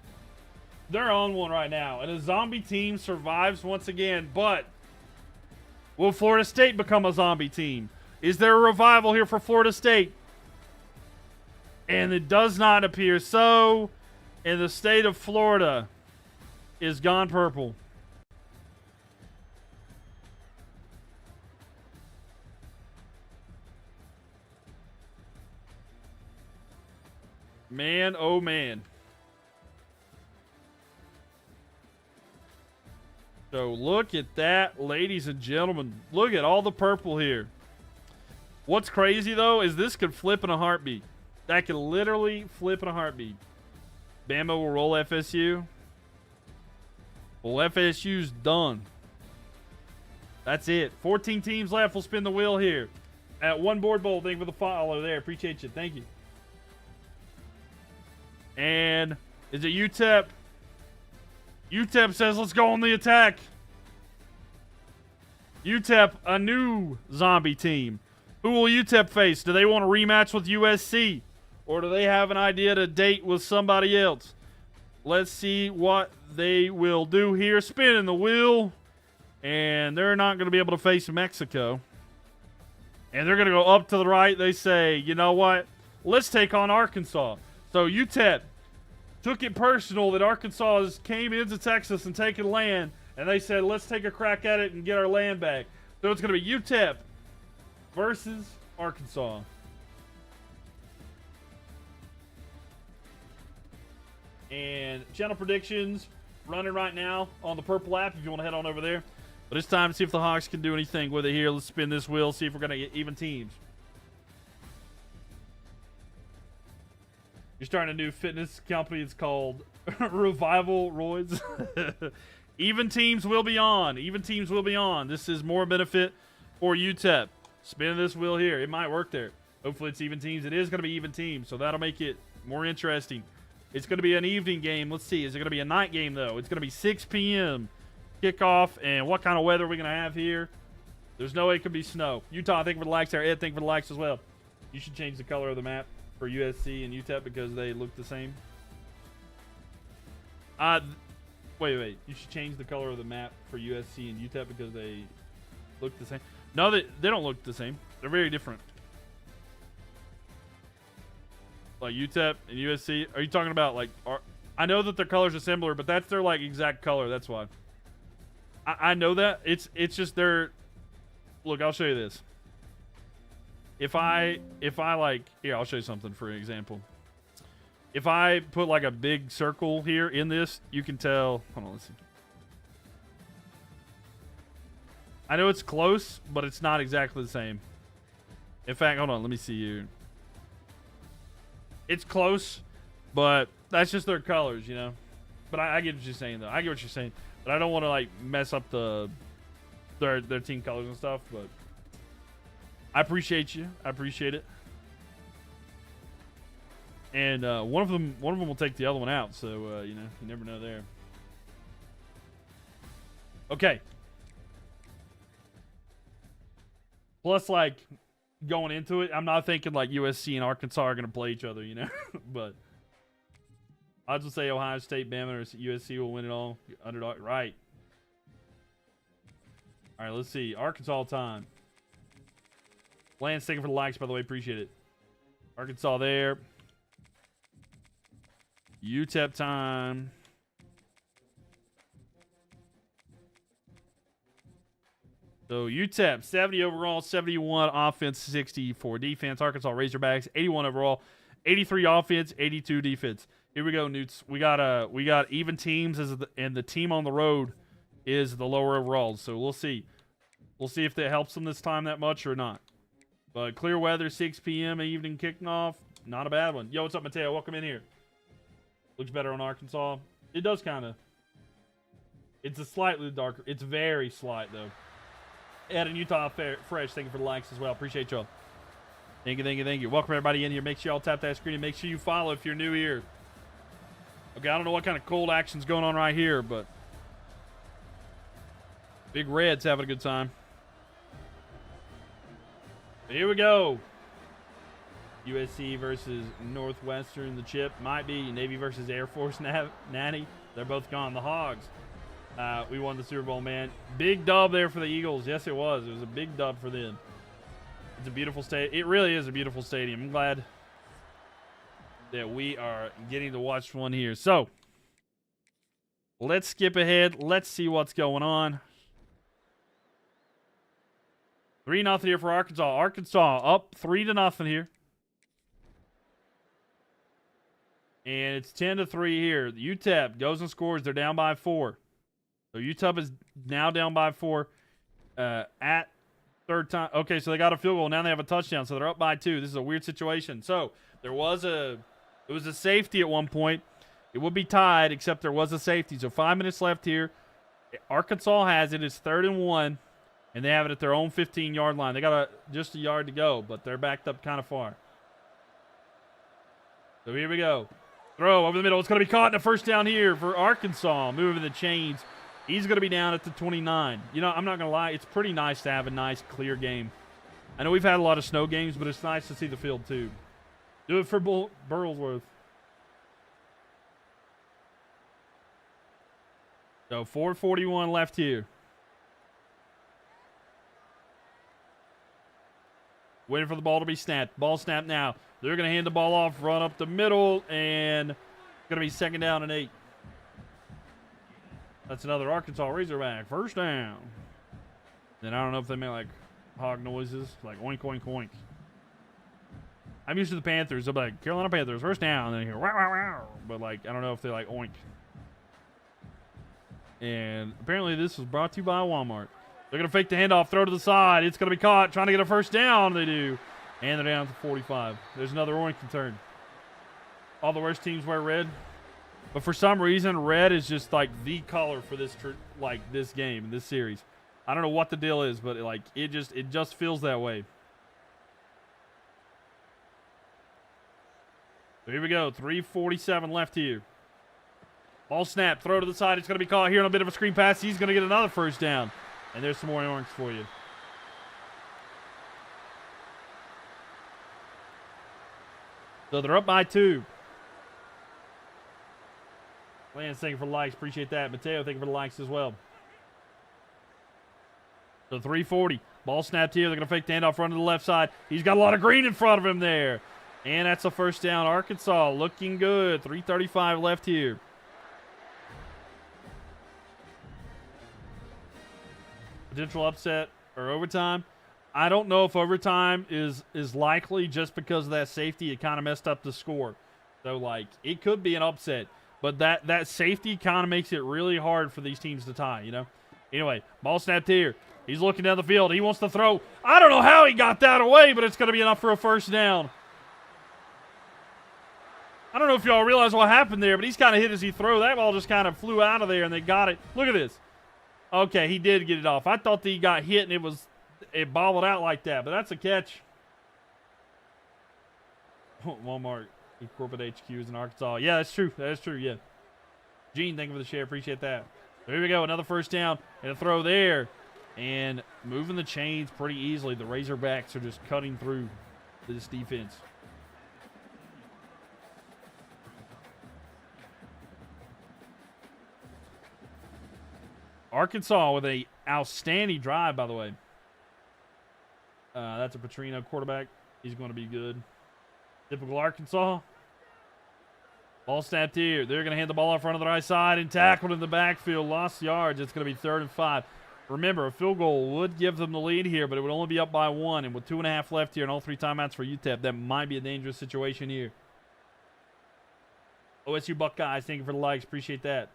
They're on one right now. And a zombie team survives once again. But will Florida State become a zombie team? Is there a revival here for Florida State? And it does not appear so. And the state of Florida is gone purple. Man, oh man. So look at that, ladies and gentlemen. Look at all the purple here. What's crazy, though, is this could flip in a heartbeat. That could literally flip in a heartbeat. Bama will roll FSU. Well, FSU's done. That's it. 14 teams left. We'll spin the wheel here. At One Board Bowl, thank you for the follow there. Appreciate you. Thank you. And is it UTEP? UTEP says, let's go on the attack. UTEP, a new zombie team. Who will UTEP face? Do they want a rematch with USC? Or do they have an idea to date with somebody else? Let's see what they will do here. Spinning the wheel. And they're not going to be able to face Mexico. And they're going to go up to the right. They say, you know what? Let's take on Arkansas. So UTEP took it personal that Arkansas came into Texas and taken land. And they said, let's take a crack at it and get our land back. So it's going to be UTEP versus Arkansas. And channel predictions running right now on the purple app if you want to head on over there. But it's time to see if the Hawks can do anything with it here. Let's spin this wheel, see if we're going to get even teams. You're starting a new fitness company. It's called Revival Roids. Even teams will be on. Even teams will be on. This is more benefit for UTEP. Spinning this wheel here. It might work there. Hopefully it's even teams. It is going to be even teams, so that'll make it more interesting. It's going to be an evening game. Let's see. Is it going to be a night game, though? It's going to be 6 p.m. kickoff. And what kind of weather are we going to have here? There's no way it could be snow. Utah, thank you for the likes there. Ed, thank you for the likes as well. You should change the color of the map for USC and UTEP because they look the same. Wait. You should change the color of the map for USC and UTEP because they look the same. No, they don't look the same. They're very different. Like UTEP and USC. Are you talking about like? I know that their colors are similar, but that's their like exact color. That's why. I know that it's just their. Look, I'll show you this. If I like here, I'll show you something for an example. If I put like a big circle here in this, you can tell. Hold on, let's see. I know it's close, but it's not exactly the same. In fact, hold on, let me see you. It's close, but that's just their colors, you know. But I get what you're saying, though. I get what you're saying, but I don't want to like mess up their team colors and stuff. But I appreciate you. I appreciate it. And one of them will take the other one out. So you know, you never know there. Okay. Plus, like, going into it, I'm not thinking, like, USC and Arkansas are going to play each other, you know? But I'll just say Ohio State, Bama, or USC will win it all. Underdog, right. All right, let's see. Arkansas time. Lance, thank you for the likes, by the way. Appreciate it. Arkansas there. UTEP time. So UTEP, 70 overall, 71 offense, 64 defense. Arkansas Razorbacks, 81 overall, 83 offense, 82 defense. Here we go, Newts. We got even teams and the team on the road is the lower overall. So we'll see. We'll see if that helps them this time that much or not. But clear weather, 6 p.m. evening kicking off. Not a bad one. Yo, what's up, Mateo? Welcome in here. Looks better on Arkansas. It does kind of. It's a slightly darker. It's very slight, though. Ed and Utah Fresh, thank you for the likes as well. Appreciate y'all. Thank you. Welcome everybody in here. Make sure y'all tap that screen and make sure you follow if you're new here. Okay, I don't know what kind of cold action's going on right here, but Big Red's having a good time. Here we go. USC versus Northwestern. The chip might be Navy versus Air Force Natty. They're both gone. The Hogs. We won the Super Bowl, man. Big dub there for the Eagles. Yes, it was. It was a big dub for them. It's a beautiful stadium. It really is a beautiful stadium. I'm glad that we are getting to watch one here. So, let's skip ahead. Let's see what's going on. 3-0 here for Arkansas. Arkansas up 3-0 here. And it's 10-3 here. UTEP goes and scores. They're down by 4. So UTEP is now down by 4 at third time. Okay, so they got a field goal. Now they have a touchdown, so they're up by 2. This is a weird situation. So it was a safety at one point. It would be tied, except there was a safety. So 5 minutes left here. Arkansas has it. It's 3rd and 1, and they have it at their own 15-yard line. They got just a yard to go, but they're backed up kind of far. So here we go. Throw over the middle. It's going to be caught in a first down here for Arkansas. Moving the chains. He's going to be down at the 29. You know, I'm not going to lie. It's pretty nice to have a nice, clear game. I know we've had a lot of snow games, but it's nice to see the field too. Do it for Burlsworth. So 4:41 left here. Waiting for the ball to be snapped. Ball snapped now. They're going to hand the ball off, run up the middle, and it's going to be 2nd down and 8. That's another Arkansas Razorback. 1st down. And I don't know if they make like hog noises, like oink, oink, oink. I'm used to the Panthers. They'll be like, Carolina Panthers, 1st down. And then you hear, wow, wow, wow. But like, I don't know if they like oink. And apparently this was brought to you by Walmart. They're going to fake the handoff, throw to the side. It's going to be caught, trying to get a 1st down. They do. And they're down to 45. There's another oink return. All the worst teams wear red. But for some reason, red is just like the color for this this game, this series. I don't know what the deal is, but it just feels that way. So here we go. 3:47 left here. Ball snap, throw to the side. It's going to be caught here on a bit of a screen pass. He's going to get another 1st down. And there's some more orange for you. So they're up by 2. Lance, thank you for the likes. Appreciate that. Mateo, thank you for the likes as well. So 3:40. Ball snapped here. They're going to fake the handoff, run to the left side. He's got a lot of green in front of him there. And that's a 1st down. Arkansas looking good. 3:35 left here. Potential upset or overtime. I don't know if overtime is likely just because of that safety. It kind of messed up the score. So, it could be an upset. But that safety kind of makes it really hard for these teams to tie, you know? Anyway, ball snapped here. He's looking down the field. He wants to throw. I don't know how he got that away, but it's going to be enough for a 1st down. I don't know if y'all realize what happened there, but he's kind of hit as he threw. That ball just kind of flew out of there, and they got it. Look at this. Okay, he did get it off. I thought that he got hit, and it bobbled out like that, but that's a catch. Walmart corporate HQ is in Arkansas. Yeah, that's true. That is true, yeah. Gene, thank you for the share. Appreciate that. So here we go. Another 1st down and a throw there. And moving the chains pretty easily. The Razorbacks are just cutting through this defense. Arkansas with a outstanding drive, by the way. That's a Petrino quarterback. He's going to be good. Typical Arkansas. Ball snapped here. They're going to hand the ball off front of the right side and tackled in the backfield. Lost yards. It's going to be 3rd and 5. Remember, a field goal would give them the lead here, but it would only be up by 1. And with 2.5 left here and all 3 timeouts for UTEP, that might be a dangerous situation here. OSU Buckeyes, thank you for the likes. Appreciate that.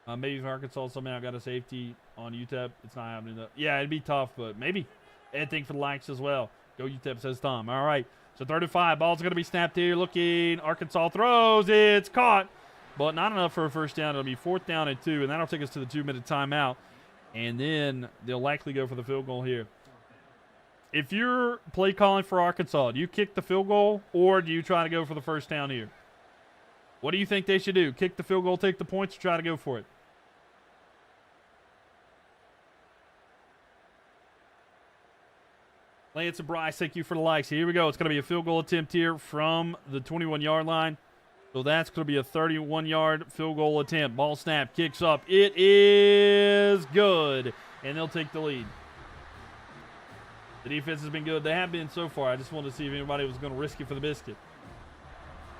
Maybe if Arkansas somehow got a safety on UTEP, it's not happening. Yeah, it'd be tough, but maybe. Ed, thank you for the likes as well. Go UTEP, says Tom. All right. So 3rd and 5. Ball's going to be snapped here. Looking. Arkansas throws. It's caught. But not enough for a 1st down. It'll be 4th down and 2. And that'll take us to the 2-minute timeout. And then they'll likely go for the field goal here. If you're play calling for Arkansas, do you kick the field goal or do you try to go for the 1st down here? What do you think they should do? Kick the field goal, take the points, or try to go for it? Lance and Bryce, thank you for the likes. Here we go. It's going to be a field goal attempt here from the 21-yard line. So that's going to be a 31-yard field goal attempt. Ball snap, kicks up. It is good. And they'll take the lead. The defense has been good. They have been so far. I just wanted to see if anybody was going to risk it for the biscuit.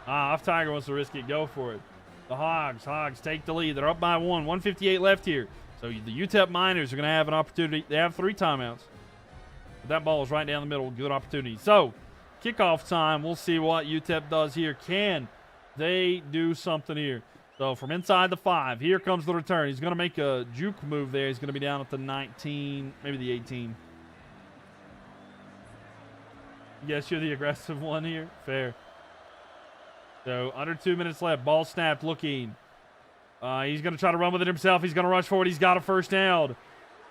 If Tiger wants to risk it, go for it. The Hogs take the lead. They're up by 1. 1:58 left here. So the UTEP Miners are going to have an opportunity. They have 3 timeouts. That ball is right down the middle. Good opportunity. So, kickoff time. We'll see what UTEP does here. Can they do something here? So, from inside the 5, here comes the return. He's going to make a juke move there. He's going to be down at the 19, maybe the 18. Yes, you're the aggressive one here. Fair. So, under 2 minutes left. Ball snapped. Looking. He's going to try to run with it himself. He's going to rush forward. He's got a 1st down.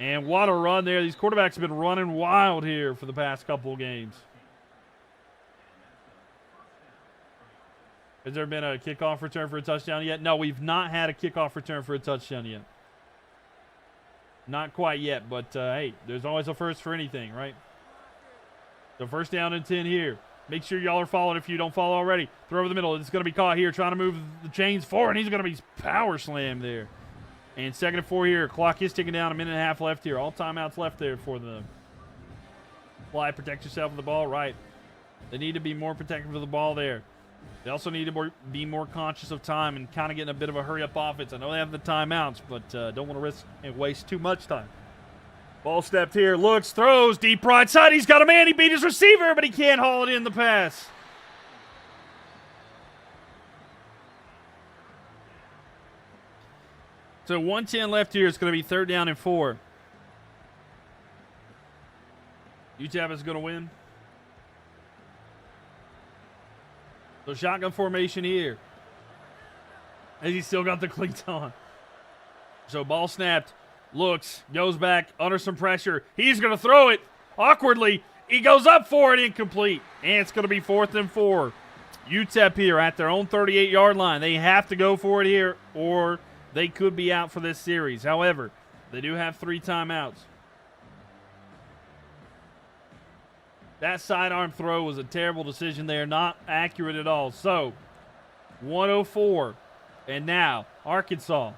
And what a run there. These quarterbacks have been running wild here for the past couple of games. Has there been a kickoff return for a touchdown yet? No, we've not had a kickoff return for a touchdown yet. Not quite yet, but hey, there's always a first for anything, right? So 1st down and 10 here. Make sure y'all are following if you don't follow already. Throw over the middle. It's going to be caught here, trying to move the chains forward, and he's going to be power slammed there. And 2nd and 4 here. Clock is ticking down. 1.5 minutes left here. All timeouts left there for the fly. Protect yourself with the ball. Right. They need to be more protective of the ball there. They also need to be more conscious of time and kind of getting a bit of a hurry-up offense. I know they have the timeouts, but don't want to risk and waste too much time. Ball stepped here. Looks, throws, deep right side. He's got a man. He beat his receiver, but he can't haul it in the pass. So 1:10 left here. It's going to be 3rd down and 4. UTEP is going to win. So shotgun formation here. As he's still got the cleats on. So ball snapped. Looks, goes back under some pressure. He's going to throw it awkwardly. He goes up for it, incomplete. And it's going to be 4th and 4. UTEP here at their own 38-yard line. They have to go for it here, or they could be out for this series. However, they do have 3 timeouts. That sidearm throw was a terrible decision there. Not accurate at all. So, 104. And now, Arkansas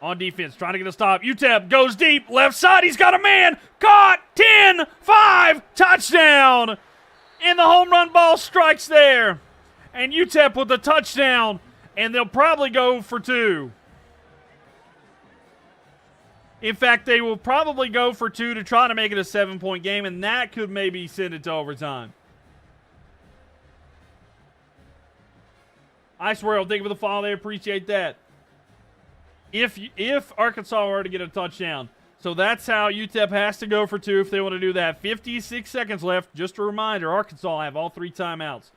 on defense, trying to get a stop. UTEP goes deep. Left side, he's got a man. Caught. 10-5. Touchdown. And the home run ball strikes there. And UTEP with the touchdown. And they'll probably go for 2. In fact, they will probably go for 2 to try to make it a 7-point game, and that could maybe send it to overtime. Ice World, thank you for the follow there. Appreciate that. If Arkansas were to get a touchdown, so that's how UTEP has to go for 2 if they want to do that. 56 seconds left. Just a reminder, Arkansas have all 3 timeouts.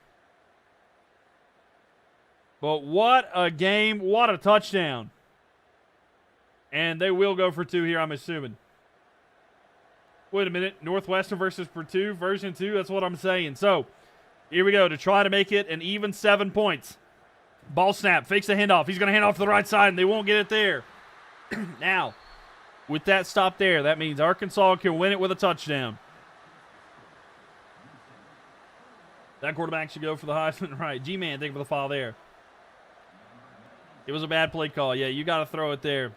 But what a game. What a touchdown. And they will go for 2 here, I'm assuming. Wait a minute. Northwestern versus Purdue, version 2. That's what I'm saying. So, here we go to try to make it an even 7 points. Ball snap. Fakes the handoff. He's going to hand off to the right side, and they won't get it there. Now, with that stop there, that means Arkansas can win it with a touchdown. That quarterback should go for the Heisman. Right. G-Man, thank you for the foul there. It was a bad play call. Yeah, you got to throw it there.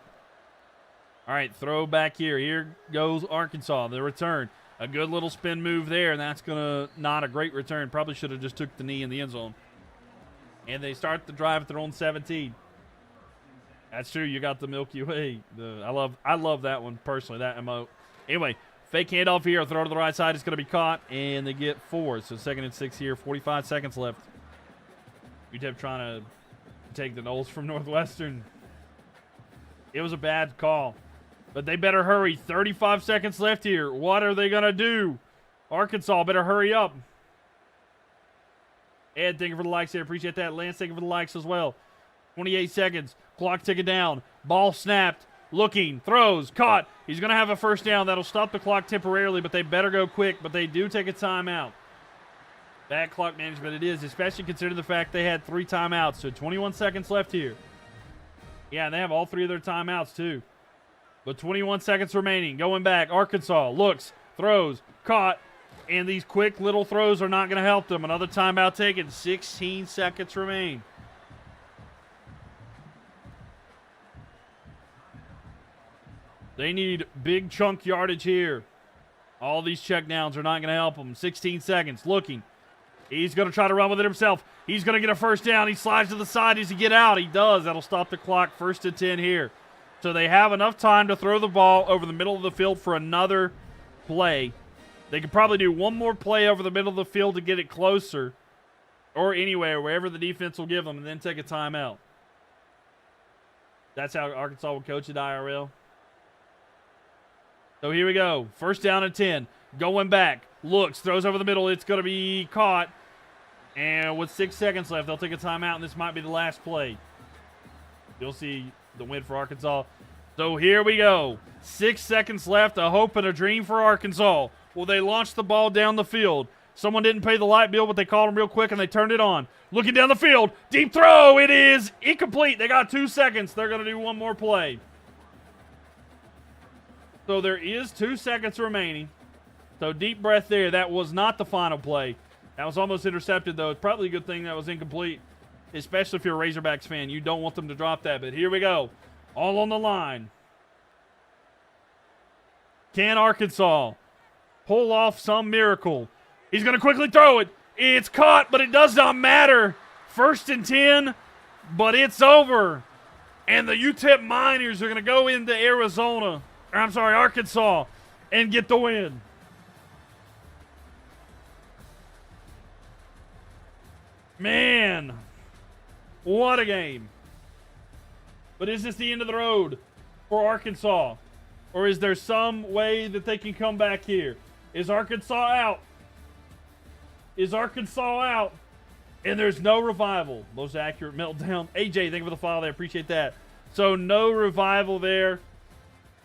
All right, throw back here. Here goes Arkansas, the return. A good little spin move there, and that's going to not a great return. Probably should have just took the knee in the end zone. And they start the drive at their own 17. That's true. You got the Milky Way. I love that one personally, that emote. Anyway, fake handoff here. Throw to the right side. It's going to be caught, and they get 4. So 2nd and 6 here. 45 seconds left. UTEP trying to take the Knowles from Northwestern. It was a bad call. But they better hurry. 35 seconds left here. What are they going to do? Arkansas better hurry up. Ed, thank you for the likes there. Appreciate that. Lance, thank you for the likes as well. 28 seconds. Clock ticking down. Ball snapped. Looking. Throws. Caught. He's going to have a first down. That'll stop the clock temporarily, but they better go quick. But they do take a timeout. Bad clock management it is, especially considering the fact they had 3 timeouts. So 21 seconds left here. Yeah, and they have all 3 of their timeouts too. But 21 seconds remaining. Going back. Arkansas looks, throws, caught. And these quick little throws are not going to help them. Another timeout taken. 16 seconds remain. They need big chunk yardage here. All these checkdowns are not going to help them. 16 seconds. Looking. He's going to try to run with it himself. He's going to get a first down. He slides to the side. Does he get out? He does. That'll stop the clock. 1st and 10 here. So they have enough time to throw the ball over the middle of the field for another play. They could probably do one more play over the middle of the field to get it closer. Or anywhere, wherever the defense will give them, and then take a timeout. That's how Arkansas will coach at IRL. So here we go. 1st down and 10. Going back. Looks. Throws over the middle. It's going to be caught. And with 6 seconds left, they'll take a timeout, and this might be the last play. You'll see the win for Arkansas. So here we go. 6 seconds left. A hope and a dream for Arkansas. Well, they launched the ball down the field. Someone didn't pay the light bill, but they called them real quick, and they turned it on. Looking down the field. Deep throw. It is incomplete. They got 2 seconds. They're going to do one more play. So there is 2 seconds remaining. So deep breath there. That was not the final play. That was almost intercepted, though. It's probably a good thing that was incomplete, especially if you're a Razorbacks fan. You don't want them to drop that, but here we go. All on the line. Can Arkansas pull off some miracle? He's going to quickly throw it. It's caught, but it does not matter. 1st and 10, but it's over. And the UTEP Miners are going to go into Arkansas, and get the win. Man, what a game. But is this the end of the road for Arkansas? Or is there some way that they can come back here? Is Arkansas out? Is Arkansas out? And there's no revival. Most accurate meltdown. AJ, thank you for the follow there. Appreciate that. So no revival there.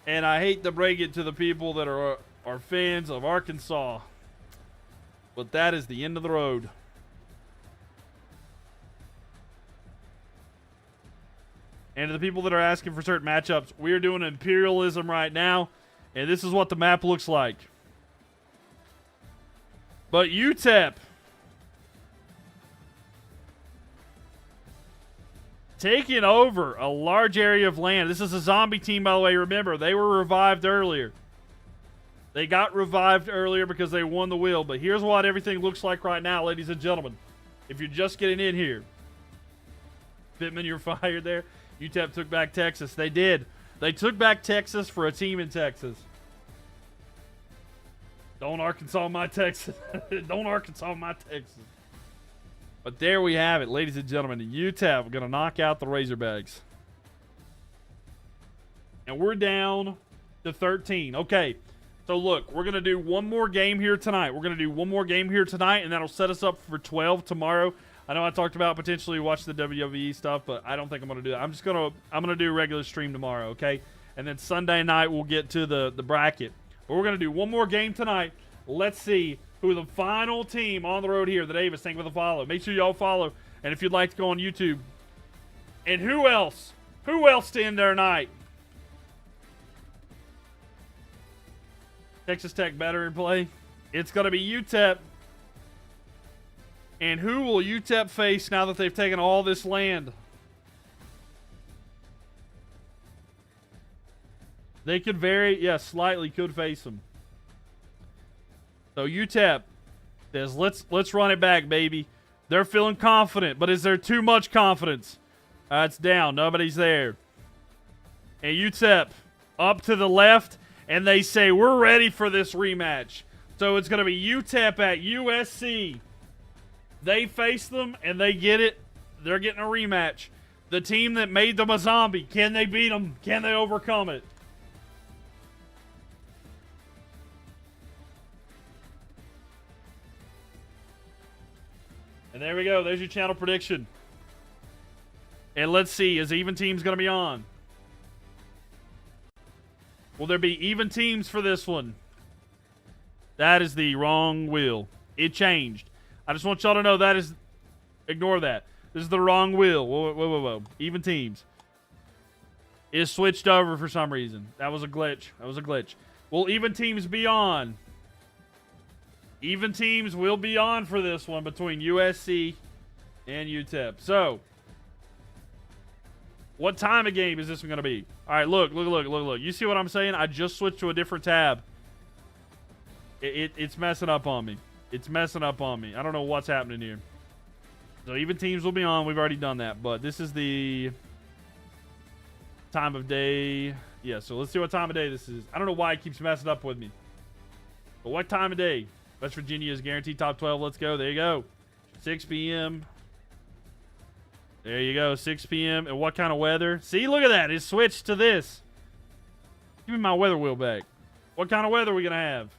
And I hate to break it to the people that are fans of Arkansas. But that is the end of the road. And to the people that are asking for certain matchups, we are doing Imperialism right now, and this is what the map looks like. But UTEP taking over a large area of land. This is a zombie team, by the way. Remember, they were revived earlier. They got revived earlier because they won the wheel. But here's what everything looks like right now, ladies and gentlemen. If you're just getting in here. Pittman, you're fired there. UTEP took back Texas. They did. They took back Texas for a team in Texas. Don't Arkansas my Texas. Don't Arkansas my Texas. But there we have it, ladies and gentlemen. UTEP are going to knock out the Razorbacks. And we're down to 13. Okay, so look, we're going to do one more game here tonight. We're going to do one more game here tonight, and that'll set us up for 12 tomorrow. I know I talked about potentially watch the WWE stuff, but I don't think I'm going to do that. I'm going to do a regular stream tomorrow, okay? And then Sunday night we'll get to the bracket. But we're going to do one more game tonight. Let's see who the final team on the road here. The Davis, thank you for the follow. Make sure y'all follow. And if you'd like to go on YouTube. And who else? Who else to end their night? Texas Tech better in play. It's going to be UTEP. And who will UTEP face now that they've taken all this land? They could slightly could face them. So UTEP says, let's run it back, baby. They're feeling confident, but is there too much confidence? It's down. Nobody's there. And UTEP up to the left, and they say, we're ready for this rematch. So it's going to be UTEP at USC. They face them, and they get it. They're getting a rematch. The team that made them a zombie, can they beat them? Can they overcome it? And there we go. There's your channel prediction. And let's see, is even teams going to be on? Will there be even teams for this one? That is the wrong wheel. It changed. I just want y'all to know that is... Ignore that. This is the wrong wheel. Whoa. Even teams. It switched over for some reason. That was a glitch. Will even teams be on? Even teams will be on for this one between USC and UTEP. So, what time of game is this one going to be? All right, look. You see what I'm saying? I just switched to a different tab. It's messing up on me. I don't know what's happening here. So even teams will be on. We've already done that. But this is the time of day. Yeah, so let's see what time of day this is. I don't know why it keeps messing up with me. But what time of day? West Virginia is guaranteed top 12. Let's go. There you go. 6 p.m. There you go. 6 p.m. And what kind of weather? See, look at that. It switched to this. Give me my weather wheel back. What kind of weather are we going to have?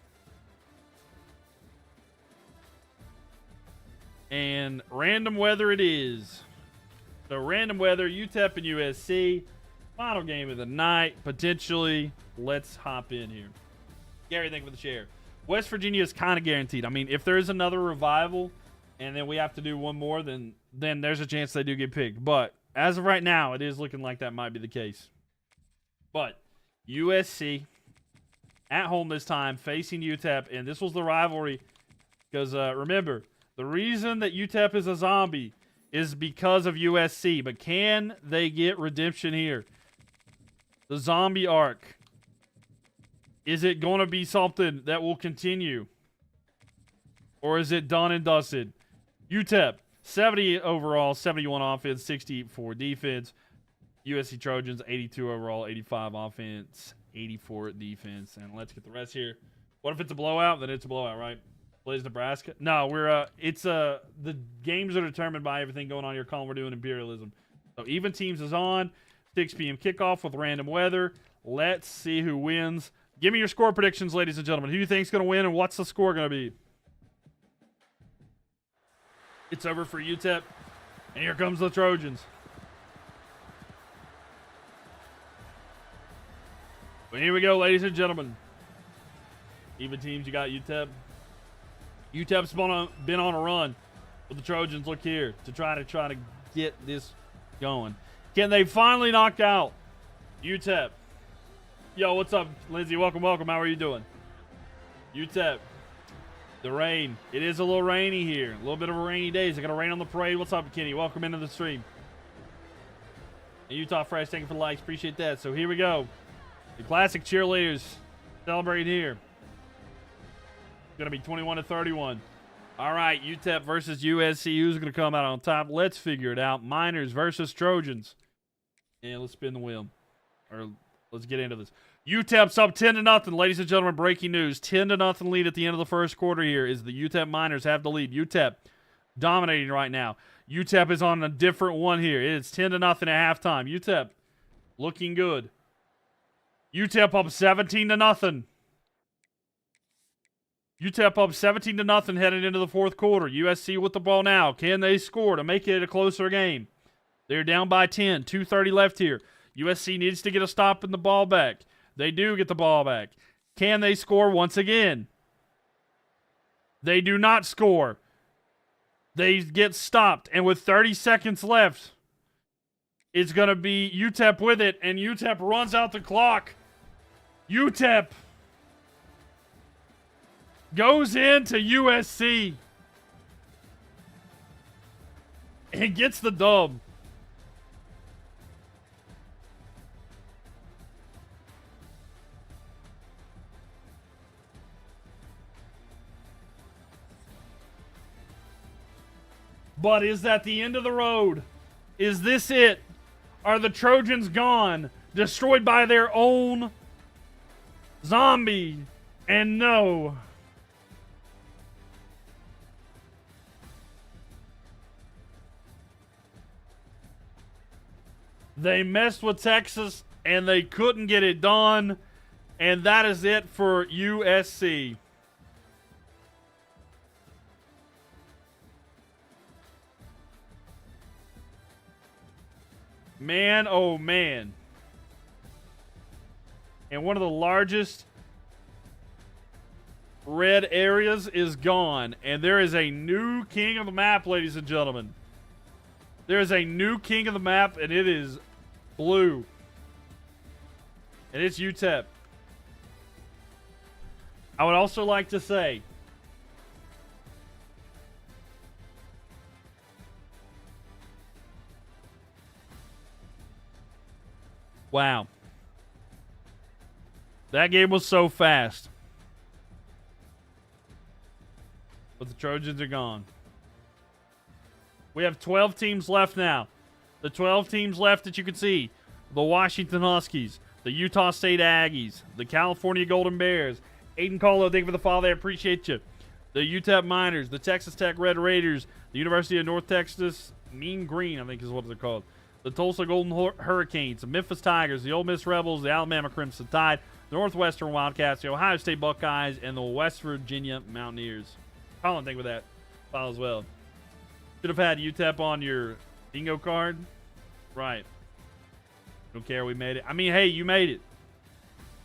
And random weather it is. So random weather, UTEP and USC. Final game of the night, potentially. Let's hop in here. Gary, thank you for the share. West Virginia is kind of guaranteed. I mean, if there is another revival and then we have to do one more, then there's a chance they do get picked. But as of right now, it is looking like that might be the case. But USC at home this time, facing UTEP. And this was the rivalry because, remember, The reason that UTEP is a zombie is because of USC. But can they get redemption here? The zombie arc. Is it going to be something that will continue? Or is it done and dusted? UTEP, 70 overall, 71 offense, 64 defense. USC Trojans, 82 overall, 85 offense, 84 defense. And let's get the rest here. What if it's a blowout? Then it's a blowout, right? Plays Nebraska? No, the games are determined by everything going on here. Colin, we're doing Imperialism. So even teams is on. 6 p.m. kickoff with random weather. Let's see who wins. Give me your score predictions, ladies and gentlemen. Who do you think's going to win, and what's the score going to be? It's over for UTEP, and here comes the Trojans. Well, here we go, ladies and gentlemen. Even teams, you got UTEP. UTEP's been on a run with the Trojans. Look here to try to get this going. Can they finally knock out UTEP? Yo, what's up, Lindsay? Welcome. How are you doing? UTEP. The rain. It is a little rainy here. A little bit of a rainy day. Is it going to rain on the parade? What's up, Kenny? Welcome into the stream. And Utah Fresh, thank you for the likes. Appreciate that. So here we go. The classic cheerleaders celebrating here. It's going to be 21-31. All right, UTEP versus USC. Who's going to come out on top? Let's figure it out. Miners versus Trojans. And let's spin the wheel. Or let's get into this. UTEP's up 10-0, ladies and gentlemen. Breaking news: 10-0 lead at the end of the first quarter. Here is the UTEP Miners have the lead. UTEP dominating right now. UTEP is on a different one here. It's 10-0 at halftime. UTEP looking good. UTEP up 17-0. UTEP up 17-0 headed into the fourth quarter. USC with the ball now. Can they score to make it a closer game? They're down by 10. 2:30 left here. USC needs to get a stop in the ball back. They do get the ball back. Can they score once again? They do not score. They get stopped. And with 30 seconds left, it's going to be UTEP with it. And UTEP runs out the clock. UTEP goes into USC and gets the dub. But is that the end of the road? Is this it? Are the Trojans gone? Destroyed by their own zombie? And no. They messed with Texas and they couldn't get it done. And that is it for USC. Man, oh man. And one of the largest red areas is gone. And there is a new king of the map, ladies and gentlemen. There is a new king of the map, and it is blue. And it's UTEP. I would also like to say, wow. That game was so fast. But the Trojans are gone. We have 12 teams left now. The 12 teams left that you can see. The Washington Huskies, the Utah State Aggies, the California Golden Bears. Aiden Colo, thank you for the follow there. Appreciate you. The UTEP Miners, the Texas Tech Red Raiders, the University of North Texas Mean Green, I think is what they're called. The Tulsa Golden Hurricanes, the Memphis Tigers, the Ole Miss Rebels, the Alabama Crimson Tide, the Northwestern Wildcats, the Ohio State Buckeyes, and the West Virginia Mountaineers. Colin, thank you for that. Follow as well. Should have had UTEP on your bingo card. Right. Don't care, we made it. I mean, hey, you made it.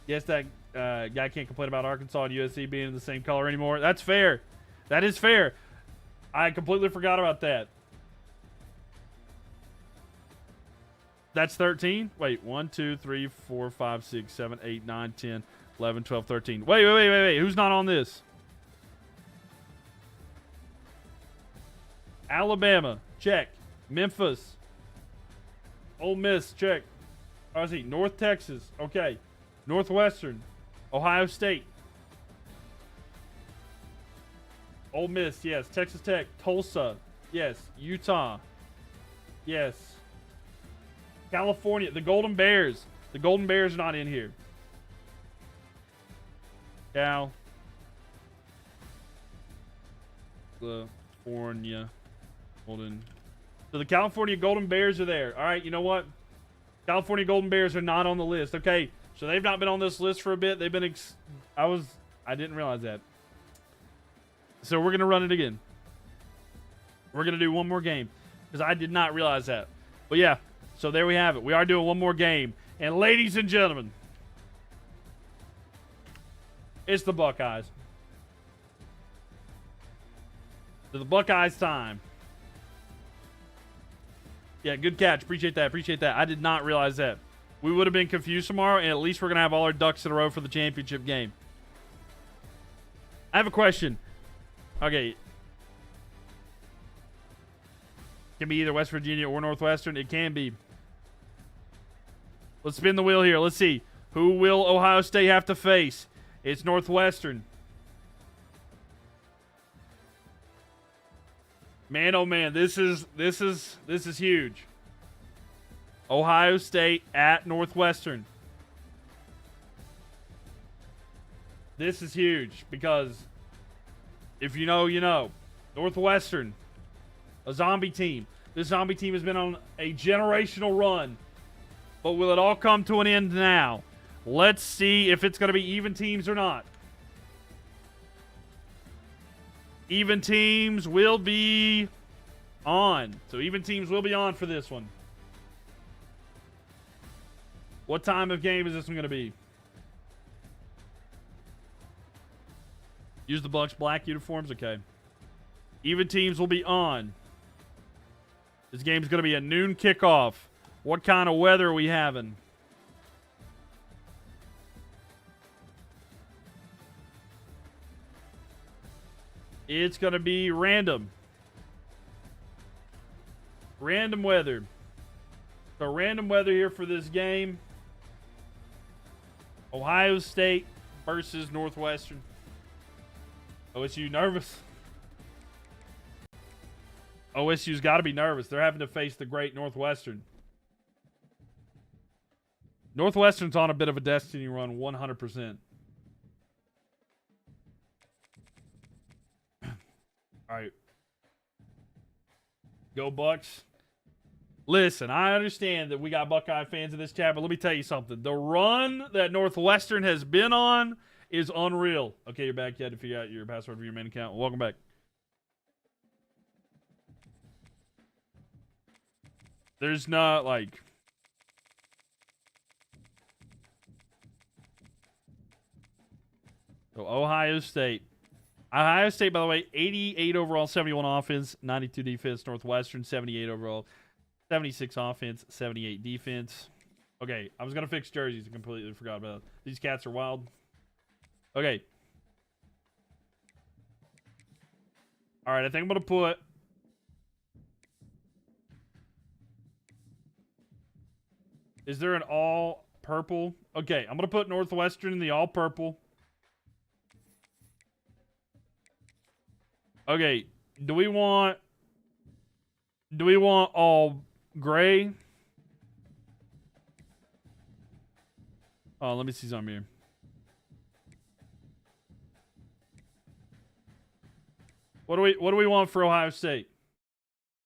Yes, that guy can't complain about Arkansas and USC being in the same color anymore. That's fair. That is fair. I completely forgot about that. That's 13? Wait, 1, 2, 3, 4, 5, 6, 7, 8, 9, 10, 11, 12, 13. Wait. Who's not on this? Alabama, check. Memphis. Ole Miss, check. I see. North Texas, okay. Northwestern. Ohio State. Ole Miss, yes. Texas Tech. Tulsa, yes. Utah, yes. California, the Golden Bears. The Golden Bears are not in here. California Golden. So the California Golden Bears are there. All right, you know what? California Golden Bears are not on the list. Okay, so they've not been on this list for a bit. They've been I didn't realize that. So we're going to run it again. We're going to do one more game because I did not realize that. But yeah, so there we have it. We are doing one more game. And ladies and gentlemen, it's the Buckeyes. To the Buckeyes time. Yeah, good catch. Appreciate that. Appreciate that. I did not realize that. We would have been confused tomorrow, and at least we're going to have all our ducks in a row for the championship game. I have a question. Okay. Can be either West Virginia or Northwestern. It can be. Let's spin the wheel here. Let's see. Who will Ohio State have to face? It's Northwestern. Man, oh man, this is huge. Ohio State at Northwestern. This is huge because if you know, you know. Northwestern, a zombie team. This zombie team has been on a generational run. But will it all come to an end now? Let's see if it's going to be even teams or not. Even teams will be on. So even teams will be on for this one. What time of game is this one going to be? Use the Bucks black uniforms? Okay. Even teams will be on. This game's going to be a noon kickoff. What kind of weather are we having? It's going to be random. Random weather. So random weather here for this game. Ohio State versus Northwestern. OSU nervous? OSU's got to be nervous. They're having to face the great Northwestern. Northwestern's on a bit of a destiny run, 100%. All right. Go Bucks. Listen, I understand that we got Buckeye fans in this chat, but let me tell you something. The run that Northwestern has been on is unreal. Okay, you're back. You had to figure out your password for your main account. Welcome back. There's not, like... So, Ohio State. Ohio State, by the way, 88 overall, 71 offense, 92 defense. Northwestern, 78 overall, 76 offense, 78 defense. Okay, I was going to fix jerseys. I completely forgot about it. These cats are wild. Okay. All right, I think I'm going to put... Is there an all purple? Okay, I'm going to put Northwestern in the all purple. Okay, do we want all gray? Oh, let me see something here. What do we want for Ohio State?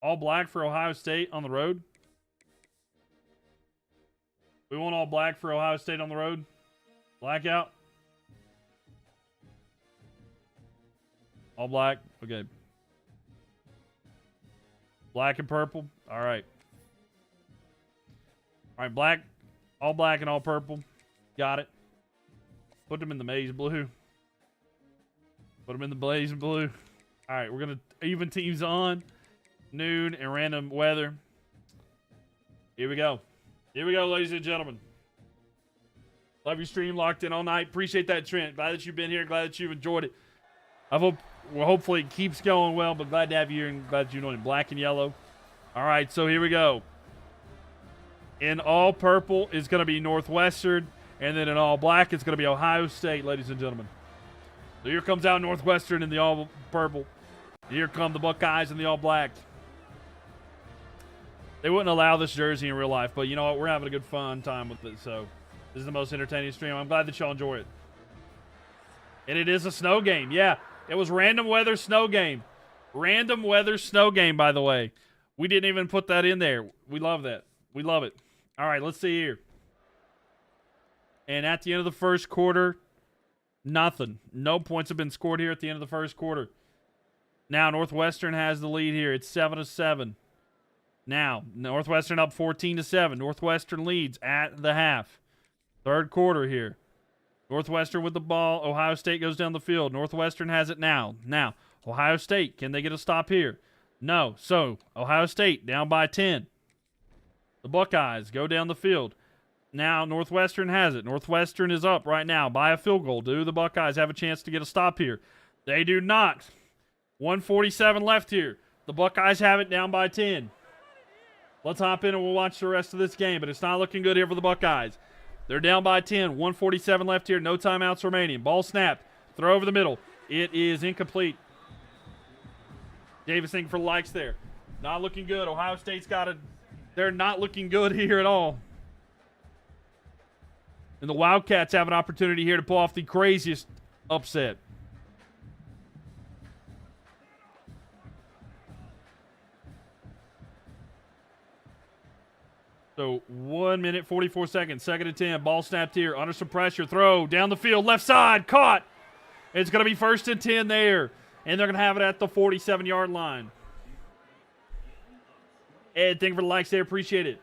All black for Ohio State on the road? We want all black for Ohio State on the road? Blackout? All black? Okay. Black and purple? All right. All right, black. All black and all purple. Got it. Put them in the maize blue. Put them in the blaze blue. All right, we're going to even teams on. Noon and random weather. Here we go. Here we go, ladies and gentlemen. Love your stream, locked in all night. Appreciate that, Trent. Glad that you've been here. Glad that you've enjoyed it. I hope Well, hopefully it keeps going well, but glad to have you here and glad you know in black and yellow. All right, so here we go. In all purple is going to be Northwestern, and then in all black it's going to be Ohio State, ladies and gentlemen. So here comes out Northwestern in the all purple. Here come the Buckeyes in the all black. They wouldn't allow this jersey in real life, but you know what? We're having a good fun time with it, so this is the most entertaining stream. I'm glad that y'all enjoy it. And it is a snow game. Yeah, it was random weather snow game. Random weather snow game, by the way. We didn't even put that in there. We love that. We love it. All right, let's see here. And at the end of the first quarter, nothing. No points have been scored here at the end of the first quarter. Now, Northwestern has the lead here. It's 7-7. Now, Northwestern up 14-7. Northwestern leads at the half. Third quarter here. Northwestern with the ball. Ohio State goes down the field. Northwestern has it now. Now, Ohio State, can they get a stop here? No. So, Ohio State down by 10. The Buckeyes go down the field. Now, Northwestern has it. Northwestern is up right now by a field goal. Do the Buckeyes have a chance to get a stop here? They do not. 1:47 left here. The Buckeyes have it down by 10. Let's hop in and we'll watch the rest of this game, but it's not looking good here for the Buckeyes. They're down by 10. 1:47 left here. No timeouts remaining. Ball snapped. Throw over the middle. It is incomplete. Davis thinking for likes there. Not looking good. Ohio State's got it. They're not looking good here at all. And the Wildcats have an opportunity here to pull off the craziest upset. So 1 minute, 44 seconds. 2nd and 10. Ball snapped here. Under some pressure. Throw down the field. Left side. Caught. It's going to be 1st and 10 there. And they're going to have it at the 47-yard line. Ed, thank you for the likes there. Appreciate it.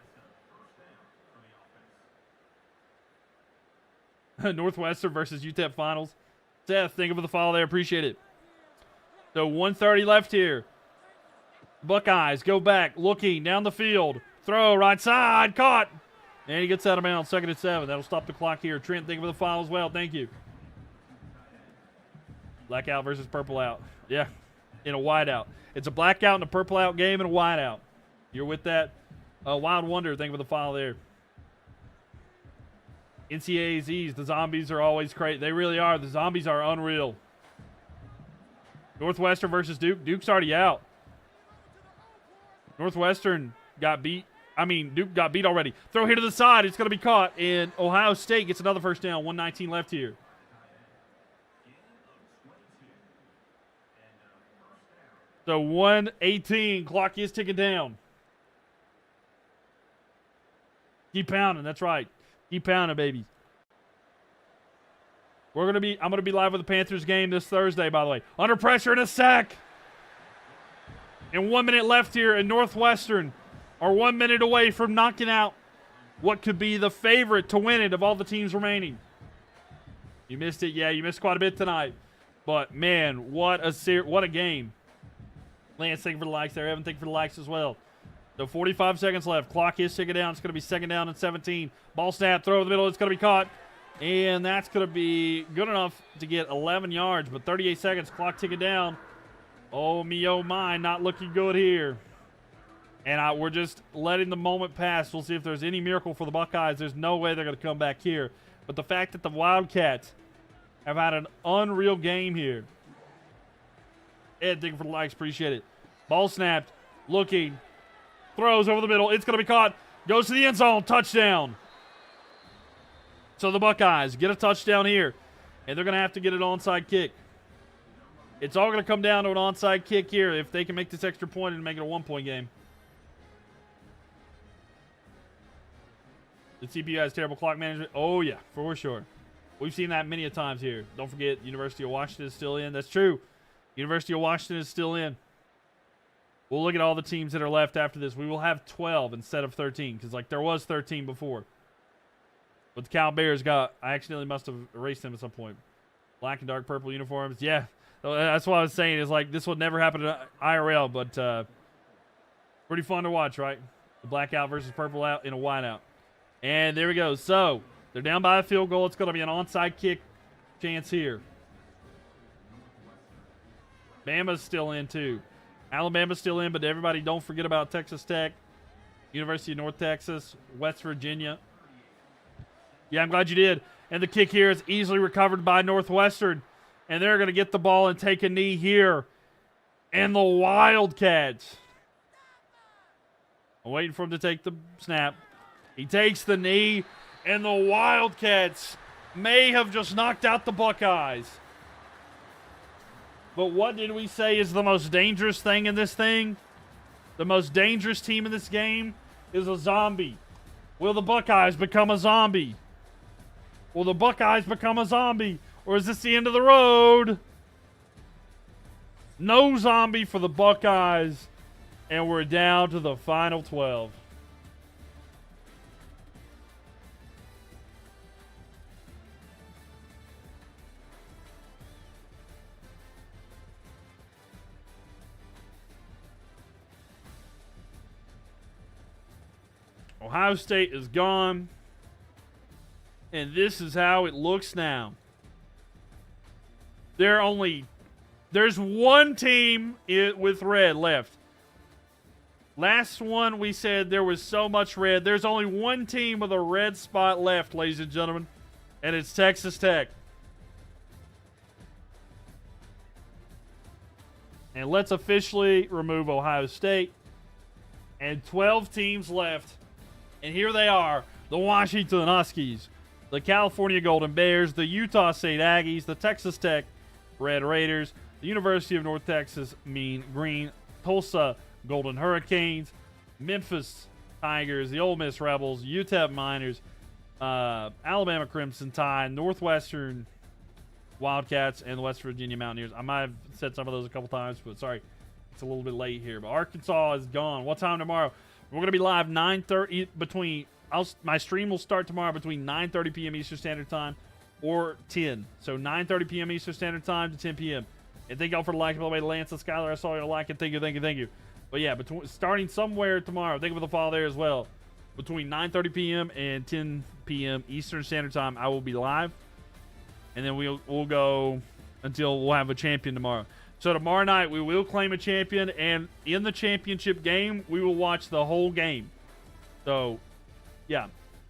Northwestern versus UTEP Finals. Seth, thank you for the follow there. Appreciate it. So 1:30 left here. Buckeyes go back. Looking down the field. Throw right side. Caught. And he gets out of bounds. 2nd and 7. That'll stop the clock here. Trent, thank you for the follow as well. Thank you. Blackout versus purple out. Yeah. In a whiteout. It's a blackout and a purple out game and a whiteout. You're with that? Wild Wonder, thank you for the follow there. NCAAs, the zombies are always crazy. They really are. The zombies are unreal. Northwestern versus Duke. Duke's already out. Northwestern got beat. Duke got beat already. Throw here to the side. It's going to be caught. And Ohio State gets another first down. 1:19 left here. So 1:18. Clock is ticking down. Keep pounding. That's right. Keep pounding, baby. I'm gonna be live with the Panthers game this Thursday, by the way. Under pressure and a sack. And 1 minute left here, and Northwestern are 1 minute away from knocking out what could be the favorite to win it of all the teams remaining. You missed it. Yeah, you missed quite a bit tonight. But, man, what a game. Lance, thank you for the likes there. Evan, thank you for the likes as well. So 45 seconds left. Clock is ticking down. It's going to be 2nd down and 17. Ball snap, throw in the middle. It's going to be caught. And that's going to be good enough to get 11 yards. But 38 seconds. Clock ticking down. Oh, me, oh, my. Not looking good here. And we're just letting the moment pass. We'll see if there's any miracle for the Buckeyes. There's no way they're going to come back here. But the fact that the Wildcats have had an unreal game here. Ed, thank you for the likes. Appreciate it. Ball snapped. Looking. Throws over the middle. It's going to be caught. Goes to the end zone. Touchdown. So the Buckeyes get a touchdown here. And they're going to have to get an onside kick. It's all going to come down to an onside kick here if they can make this extra point and make it a 1-point game. The CPU has terrible clock management. Oh, yeah, for sure. We've seen that many a times here. Don't forget, University of Washington is still in. That's true. University of Washington is still in. We'll look at all the teams that are left after this. We will have 12 instead of 13 because, there was 13 before. But the Cal Bears I accidentally must have erased them at some point. Black and dark purple uniforms. Yeah, that's what I was saying is, this would never happen in IRL, but pretty fun to watch, right? The blackout versus purple out in a whiteout. And there we go. So, they're down by a field goal. It's going to be an onside kick chance here. Bama's still in, too. Alabama's still in, but everybody don't forget about Texas Tech, University of North Texas, West Virginia. Yeah, I'm glad you did. And the kick here is easily recovered by Northwestern. And they're going to get the ball and take a knee here. And the Wildcats. I'm waiting for him to take the snap. He takes the knee. And the Wildcats may have just knocked out the Buckeyes. But what did we say is the most dangerous thing in this thing? The most dangerous team in this game is a zombie. Will the Buckeyes become a zombie? Will the Buckeyes become a zombie? Or is this the end of the road? No zombie for the Buckeyes. And we're down to the final 12. Ohio State is gone. And this is how it looks now. There's one team with red left. Last one we said there was so much red. There's only one team with a red spot left, ladies and gentlemen. And it's Texas Tech. And let's officially remove Ohio State. And 12 teams left. And here they are. The Washington Huskies, the California Golden Bears, the Utah State Aggies, the Texas Tech Red Raiders, the University of North Texas Mean Green, Tulsa Golden Hurricanes, Memphis Tigers, the Ole Miss Rebels, UTEP Miners, Alabama Crimson Tide, Northwestern Wildcats, and the West Virginia Mountaineers. I might have said some of those a couple times, but sorry, it's a little bit late here. But Arkansas is gone. What time tomorrow? We're going to be live 9:30 between. My stream will start tomorrow between 9:30 p.m. Eastern Standard Time or 10. So 9:30 p.m. Eastern Standard Time to 10 p.m. And thank y'all for the like, by the way, Lance and Skylar. I saw y'all like it. Thank you. But yeah, starting somewhere tomorrow, think of the follow there as well. Between 9:30 p.m. and 10 p.m. Eastern Standard Time, I will be live. And then we'll go until we'll have a champion tomorrow. So tomorrow night, we will claim a champion. And in the championship game, we will watch the whole game. So, yeah,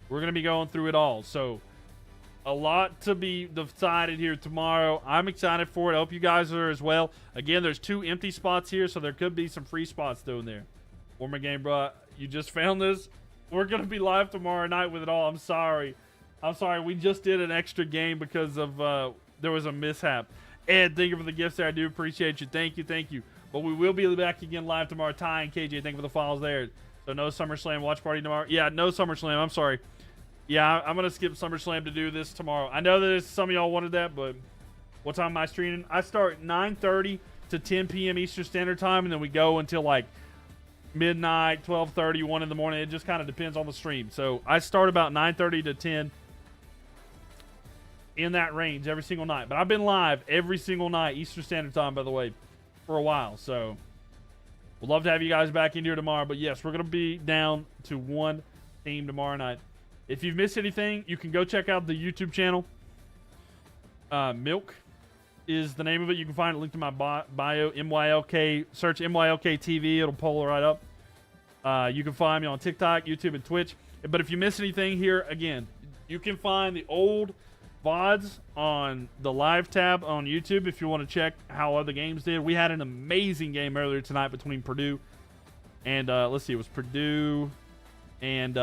we're going to be going through it all. So, a lot to be decided here tomorrow. I'm excited for it. I hope you guys are as well. Again, there's 2 empty spots here, so there could be some free spots down there. Former game, bro. You just found this? We're going to be live tomorrow night with it all. I'm sorry. We just did an extra game because of there was a mishap. Ed, thank you for the gifts there. I do appreciate you. Thank you. But we will be back again live tomorrow. Ty and KJ, thank you for the follows there. So no SummerSlam watch party tomorrow. Yeah, no SummerSlam. I'm sorry. Yeah, I'm going to skip SummerSlam to do this tomorrow. I know that some of y'all wanted that, but what time am I streaming? I start 9:30 to 10 p.m. Eastern Standard Time, and then we go until like midnight, 12:30, 1 in the morning. It just kind of depends on the stream. So I start about 9:30 to 10 in that range every single night. But I've been live every single night, Eastern Standard Time, by the way, for a while. So we'd love to have you guys back in here tomorrow. But yes, we're going to be down to one team tomorrow night. If you've missed anything, you can go check out the YouTube channel. Mylk is the name of it. You can find it linked to my bio, MYLK. Search MYLK TV. It'll pull right up. You can find me on TikTok, YouTube, and Twitch. But if you miss anything here, again, you can find the old VODs on the live tab on YouTube if you want to check how other games did. We had an amazing game earlier tonight between Purdue and, let's see, it was Purdue and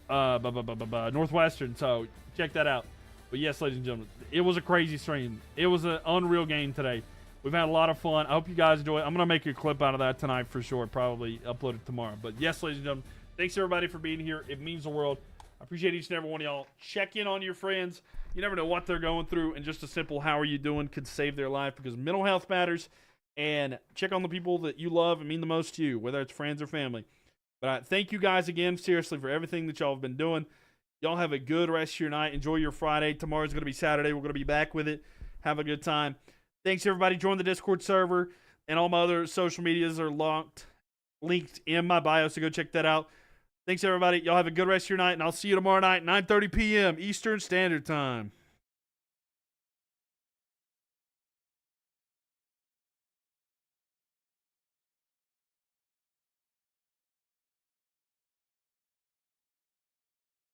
Northwestern. So check that out. But yes, ladies and gentlemen, it was a crazy stream. It was an unreal game today. We've had a lot of fun. I hope you guys enjoy it. I'm going to make a clip out of that tonight for sure. Probably upload it tomorrow. But yes, ladies and gentlemen, thanks everybody for being here. It means the world. I appreciate each and every one of y'all. Check in on your friends. You never know what they're going through, and just a simple "how are you doing" could save their life, because mental health matters. And check on the people that you love and mean the most to you, whether it's friends or family. But thank you guys again, seriously, for everything that y'all have been doing. Y'all have a good rest of your night. Enjoy your Friday. Tomorrow's going to be Saturday. We're going to be back with it. Have a good time. Thanks, everybody. Join the Discord server, and all my other social medias are linked in my bio, so go check that out. Thanks, everybody. Y'all have a good rest of your night, and I'll see you tomorrow night, 9:30 p.m. Eastern Standard Time.